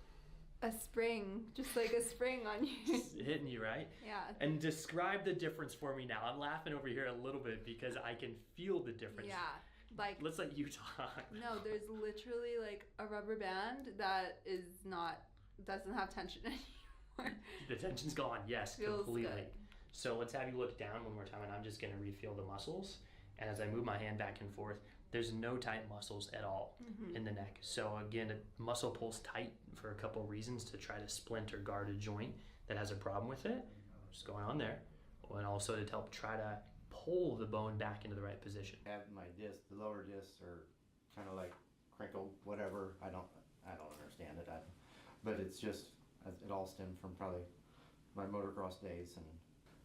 Speaker 17: a spring, just like a spring on you.
Speaker 11: Just hitting you, right?
Speaker 17: Yeah.
Speaker 11: And describe the difference for me now. I'm laughing over here a little bit because I can feel the difference.
Speaker 17: Yeah. Like,
Speaker 11: let's let you talk.
Speaker 17: No, there's literally like a rubber band that doesn't have tension anymore.
Speaker 11: The tension's gone, yes,
Speaker 17: Feels
Speaker 11: completely.
Speaker 17: good.
Speaker 11: So let's have you look down one more time, and I'm just gonna refeel the muscles. And as I move my hand back and forth, there's no tight muscles at all in the neck. So again, a muscle pulls tight for a couple reasons to try to splint or guard a joint that has a problem with it. What's going on there? And also to help try to pull the bone back into the right position.
Speaker 18: I have my disc, the lower discs are kind of like crinkled, whatever. I don't understand it. But it's just, it all stemmed from probably my motocross days, and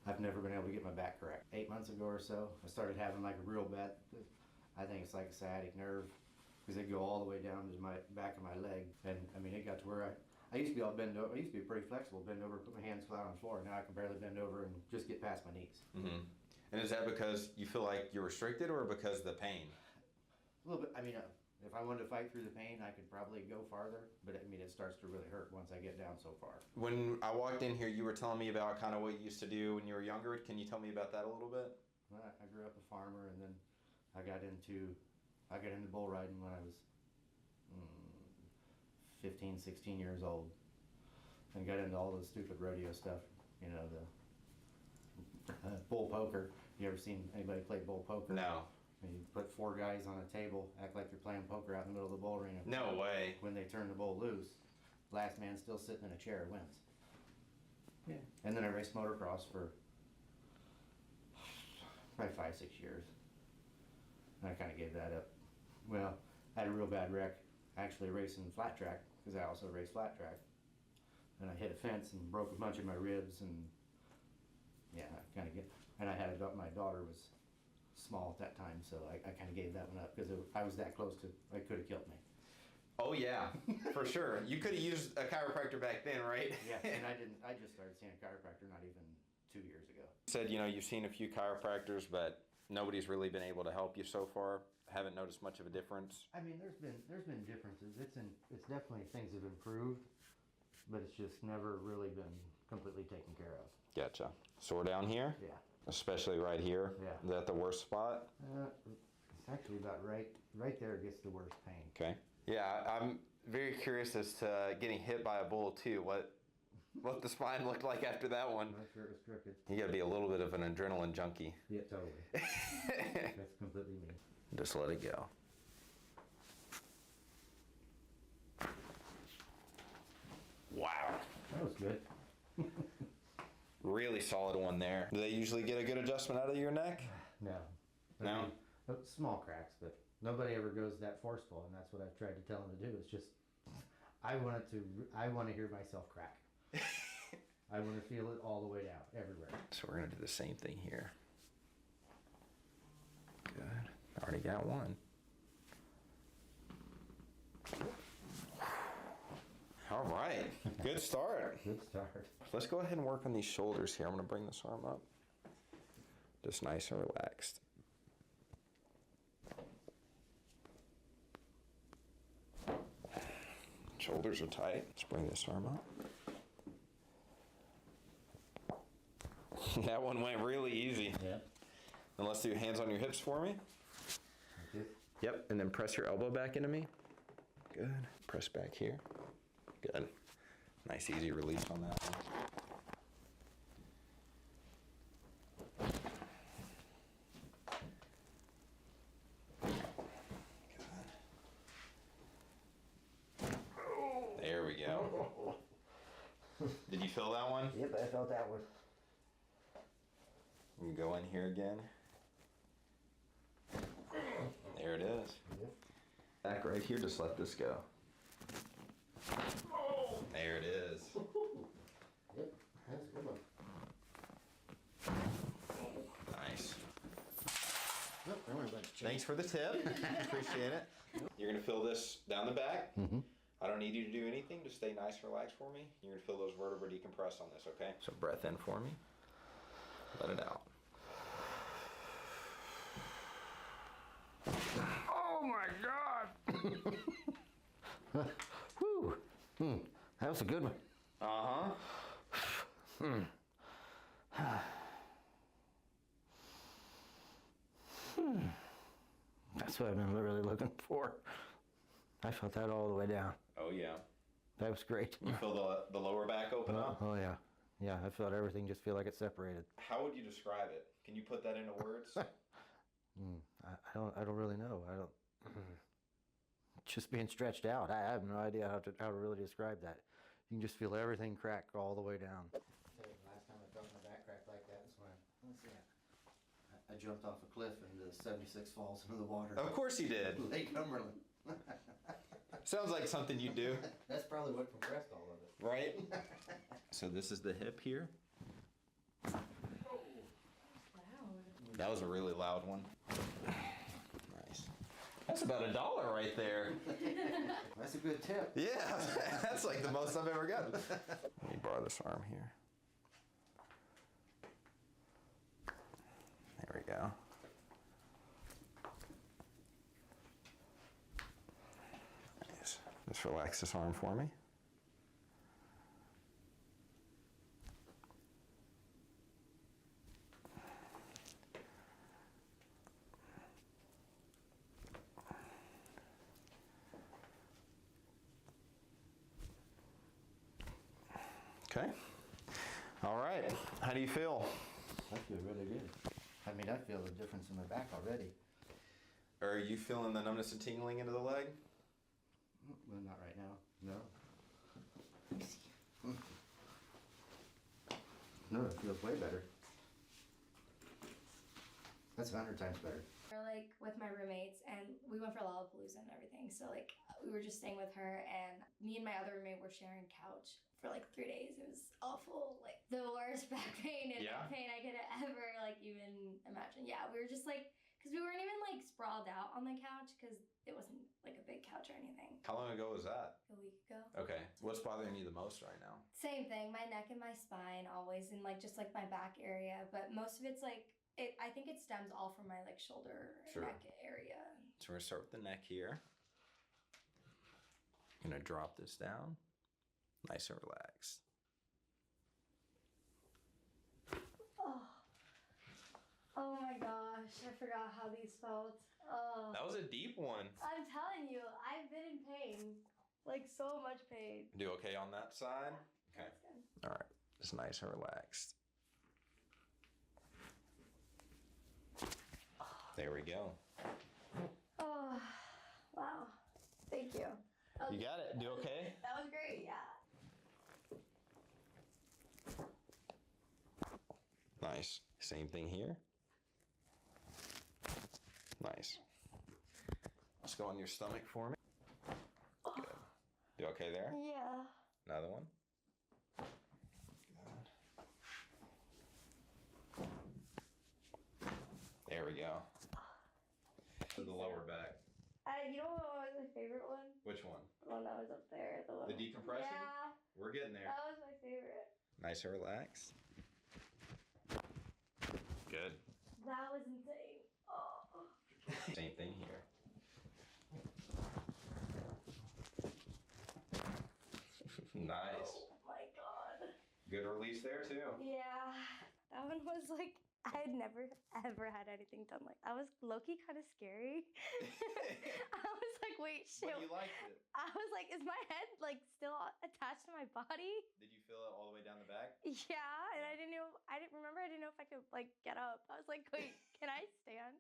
Speaker 18: I've never been able to get my back correct. 8 months ago or so, I started having like a real bad, I think it's like a sciatic nerve, because it go all the way down to my back of my leg. And I mean, it got to where I used to be all bend over. I used to be pretty flexible, bend over, put my hands flat on the floor. Now I can barely bend over and just get past my knees.
Speaker 15: And is that because you feel like you're restricted or because of the pain?
Speaker 18: A little bit. I mean, if I wanted to fight through the pain, I could probably go farther, but I mean, it starts to really hurt once I get down so far.
Speaker 15: When I walked in here, you were telling me about kind of what you used to do when you were younger. Can you tell me about that a little bit?
Speaker 18: Well, I grew up a farmer, and then I got into bull riding when I was 15, 16 years old, and got into all the stupid rodeo stuff. You know, the bull poker. You ever seen anybody play bull poker?
Speaker 15: No.
Speaker 18: And you put 4 guys on a table, act like you're playing poker out in the middle of the bull ring.
Speaker 15: No way.
Speaker 18: When they turn the bull loose, last man still sitting in a chair wins. Yeah. And then I raced motocross for probably 5, 6 years. And I kind of gave that up. Well, I had a real bad wreck, actually racing flat track, because I also race flat track. And I hit a fence and broke a bunch of my ribs, and yeah, I kind of and I had my daughter was small at that time, so I kind of gave that one up because I was that close to, it could have killed me.
Speaker 15: Oh yeah, for sure. You could have used a chiropractor back then, right?
Speaker 18: Yeah, and I just started seeing a chiropractor not even 2 years ago.
Speaker 15: Said, you know, you've seen a few chiropractors, but nobody's really been able to help you so far. Haven't noticed much of a difference.
Speaker 18: I mean, there's been differences. It's definitely things have improved, but it's just never really been completely taken care of.
Speaker 15: Gotcha. Sore down here?
Speaker 18: Yeah.
Speaker 15: Especially right here?
Speaker 18: Yeah.
Speaker 15: Is that the worst spot?
Speaker 18: It's actually about right there gets the worst pain.
Speaker 15: Okay. Yeah, I'm very curious as to getting hit by a bull too. What the spine looked like after that one.
Speaker 18: I'm sure it was crooked.
Speaker 15: You gotta be a little bit of an adrenaline junkie.
Speaker 18: Yeah, totally. That's completely me.
Speaker 15: Just let it go. Wow.
Speaker 18: That was good.
Speaker 15: Really solid one there. Do they usually get a good adjustment out of your neck?
Speaker 18: No.
Speaker 15: No?
Speaker 18: I mean, small cracks, but nobody ever goes that forceful, and that's what I've tried to tell them to do. It's just, I want to hear myself crack. I want to feel it all the way down, everywhere.
Speaker 15: So we're gonna do the same thing here. Good. Already got one. All right, good start.
Speaker 18: Good start.
Speaker 15: Let's go ahead and work on these shoulders here. I'm gonna bring this arm up. Just nice and relaxed. Shoulders are tight. Let's bring this arm up. That one went really easy.
Speaker 12: Yeah.
Speaker 15: And let's do hands on your hips for me. Yep, and then press your elbow back into me. Good. Press back here. Good. Nice easy release on that one. There we go. Did you feel that one?
Speaker 18: Yep, I felt that one.
Speaker 15: We can go in here again. There it is.
Speaker 18: Yep.
Speaker 15: Back right here, just let this go. There it is.
Speaker 18: Yep, that's a good one.
Speaker 15: Nice.
Speaker 18: Yep, don't worry about it.
Speaker 15: Thanks for the tip. Appreciate it. You're gonna feel this down the back.
Speaker 18: Mm-hmm.
Speaker 15: I don't need you to do anything. Just stay nice and relaxed for me. You're gonna feel those vertebrae decompress on this, okay? So breath in for me. Let it out.
Speaker 18: Oh my God! Whew. That was a good one.
Speaker 15: Uh-huh.
Speaker 18: That's what I've been really looking for. I felt that all the way down.
Speaker 15: Oh yeah.
Speaker 18: That was great.
Speaker 15: You feel the lower back open up?
Speaker 18: Oh yeah. Yeah, I felt everything just feel like it's separated.
Speaker 15: How would you describe it? Can you put that into words?
Speaker 18: I don't really know. I don't. Just being stretched out. I have no idea how to really describe that. You can just feel everything crack all the way down. Last time I felt my back crack like that was when I jumped off a cliff into 76 falls into the water.
Speaker 15: Of course you did.
Speaker 18: Lake Cumberland.
Speaker 15: Sounds like something you do.
Speaker 18: That's probably what compressed all of it.
Speaker 15: Right? So this is the hip here. That was a really loud one. Nice. That's about $1 right there.
Speaker 18: That's a good tip.
Speaker 15: Yeah, that's like the most I've ever gotten. Let me borrow this arm here. There we go. Nice. Just relax this arm for me. Okay. All right. How do you feel?
Speaker 18: I feel really good. I mean, I feel the difference in my back already.
Speaker 15: Are you feeling the numbness and tingling into the leg?
Speaker 18: Well, not right now. No. No, it feels way better. That's 100 times better.
Speaker 14: We're like with my roommates and we went for Lollapalooza and everything. So like we were just staying with her and me and my other roommate were sharing a couch for like 3 days. It was awful. Like the worst back pain and neck pain I could ever like even imagine. Yeah, we were just like, because we weren't even like sprawled out on the couch because it wasn't like a big couch or anything.
Speaker 15: How long ago was that?
Speaker 14: A week ago.
Speaker 15: Okay. What's bothering you the most right now?
Speaker 14: Same thing, my neck and my spine always, and like just like my back area, but most of it's like, I think it stems all from my like shoulder and neck area.
Speaker 15: So we're gonna start with the neck here. I'm gonna drop this down, nice and relaxed.
Speaker 14: Oh my gosh, I forgot how these felt. Oh.
Speaker 15: That was a deep one.
Speaker 14: I'm telling you, I've been in pain, like so much pain.
Speaker 15: Do okay on that side? Okay. All right, just nice and relaxed. There we go.
Speaker 14: Oh, wow. Thank you.
Speaker 15: You got it. Do okay?
Speaker 14: That was great, yeah.
Speaker 15: Nice. Same thing here. Nice. Let's go on your stomach for me. Good. You okay there?
Speaker 14: Yeah.
Speaker 15: Another one. Good. There we go. The lower back.
Speaker 14: You know what was my favorite one?
Speaker 15: Which one?
Speaker 19: The one that was up there.
Speaker 15: The decompression?
Speaker 19: Yeah.
Speaker 15: We're getting there.
Speaker 19: That was my favorite.
Speaker 15: Nice and relaxed. Good.
Speaker 19: That was insane. Oh.
Speaker 15: Same thing here. Nice.
Speaker 19: Oh my god.
Speaker 15: Good release there too.
Speaker 19: Yeah. That one was like, I had never ever had anything done like that. Was low-key kind of scary. I was like, wait, shit.
Speaker 15: But you liked it.
Speaker 19: I was like, is my head like still attached to my body?
Speaker 15: Did you feel it all the way down the back?
Speaker 19: Yeah, and I didn't know if I could like get up. I was like, wait, can I stand?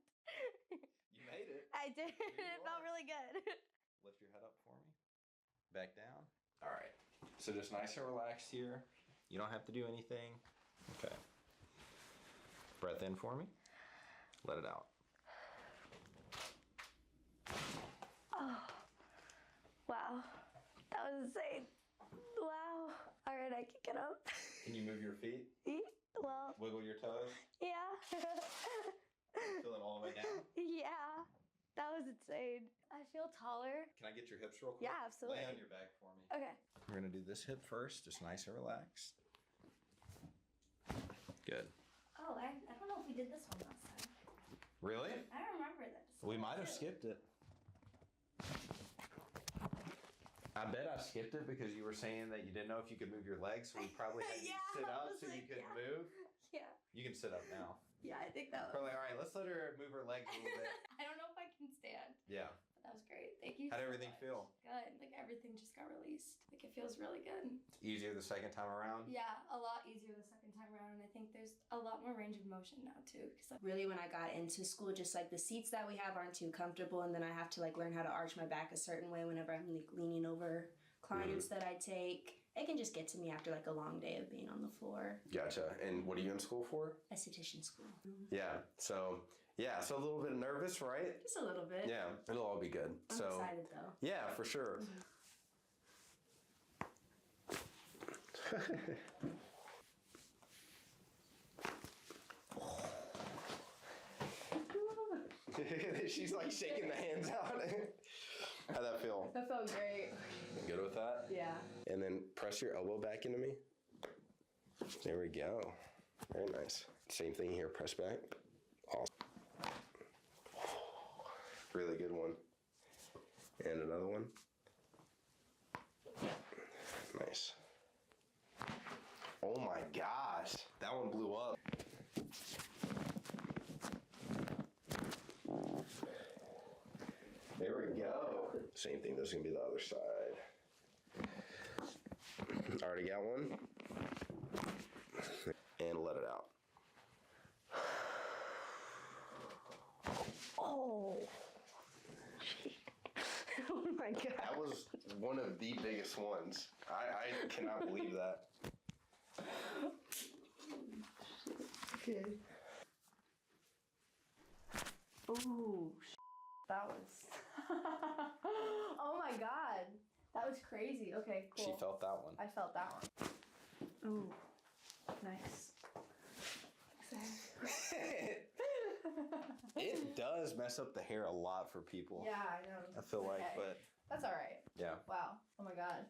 Speaker 15: You made it.
Speaker 19: I did. It felt really good.
Speaker 15: Lift your head up for me. Back down. All right. So just nice and relaxed here. You don't have to do anything. Okay. Breath in for me. Let it out.
Speaker 19: Oh, wow. That was insane. Wow. All right, I can get up.
Speaker 15: Can you move your feet?
Speaker 19: Well,
Speaker 15: Wiggle your toes?
Speaker 19: yeah.
Speaker 15: Feel it all the way down?
Speaker 19: Yeah. That was insane. I feel taller.
Speaker 15: Can I get your hips real quick?
Speaker 19: Yeah, absolutely.
Speaker 15: Lay on your back for me.
Speaker 19: Okay.
Speaker 15: We're gonna do this hip first, just nice and relaxed. Good.
Speaker 19: Oh, I don't know if we did this one last time.
Speaker 15: Really?
Speaker 19: I don't remember this.
Speaker 15: We might have skipped it. I bet I skipped it because you were saying that you didn't know if you could move your legs, so we probably had you sit
Speaker 19: I
Speaker 15: up
Speaker 19: was
Speaker 15: so you
Speaker 19: like,
Speaker 15: could
Speaker 19: yeah.
Speaker 15: move.
Speaker 19: Yeah.
Speaker 15: You can sit up now.
Speaker 19: Yeah, I think that was.
Speaker 15: Probably, all right, let's let her move her legs a little bit.
Speaker 19: I don't know if I can stand.
Speaker 15: Yeah.
Speaker 19: But that was great. Thank you.
Speaker 15: How'd
Speaker 19: so
Speaker 15: everything
Speaker 19: much.
Speaker 15: feel?
Speaker 19: Good. Like everything just got released. Like it feels really good.
Speaker 15: Easier the second time around?
Speaker 19: Yeah, a lot easier the second time around, and I think there's a lot more range of motion now too. Because really, when I got into school, just like the seats that we have aren't too comfortable, and then I have to like learn how to arch my back a certain way whenever I'm like leaning over clients that I take. It can just get to me after like a long day of being on the floor.
Speaker 15: Gotcha. And what are you in school for?
Speaker 19: Esthetician school.
Speaker 15: Yeah. So a little bit nervous, right?
Speaker 19: Just a little bit.
Speaker 15: Yeah, it'll all be good.
Speaker 19: I'm excited though.
Speaker 15: Yeah, for sure. She's like shaking the hands out. How'd that feel?
Speaker 19: That felt great.
Speaker 15: Good with that?
Speaker 19: Yeah.
Speaker 15: And then press your elbow back into me. There we go. Very nice. Same thing here, press back. Awesome. Really good one. And another one. Nice. Oh my gosh, that one blew up. There we go. Same thing, this is gonna be the other side. Already got one. And let it out.
Speaker 19: Oh. Oh my god.
Speaker 15: That was one of the biggest ones. I cannot believe that.
Speaker 19: Okay. Ooh, that was. Oh my god. That was crazy. Okay, cool.
Speaker 15: She felt that one.
Speaker 19: I felt that one. Ooh, nice.
Speaker 15: It does mess up the hair a lot for people.
Speaker 19: Yeah, I know.
Speaker 15: I feel like,
Speaker 19: Okay.
Speaker 15: but
Speaker 19: That's alright.
Speaker 15: yeah.
Speaker 19: Wow. Oh my god.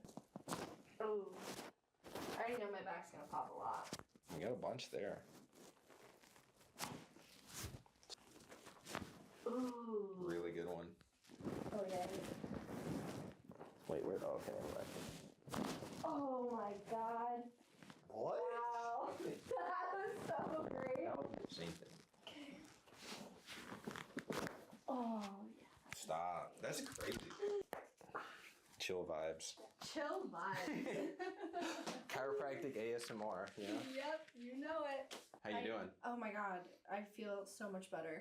Speaker 19: Ooh. I already know my back's gonna pop a lot.
Speaker 15: You got a bunch there.
Speaker 19: Ooh.
Speaker 15: Really good one.
Speaker 19: Oh yeah.
Speaker 15: Wait, where? Oh, okay, right.
Speaker 19: Oh my god.
Speaker 15: What?
Speaker 19: Wow. That was so great.
Speaker 15: Same thing.
Speaker 19: Oh yeah.
Speaker 15: Stop. That's crazy. Chill vibes.
Speaker 19: Chill vibes.
Speaker 15: Chiropractic ASMR, yeah.
Speaker 19: Yep, you know it.
Speaker 15: How you doing?
Speaker 19: Oh my god, I feel so much better.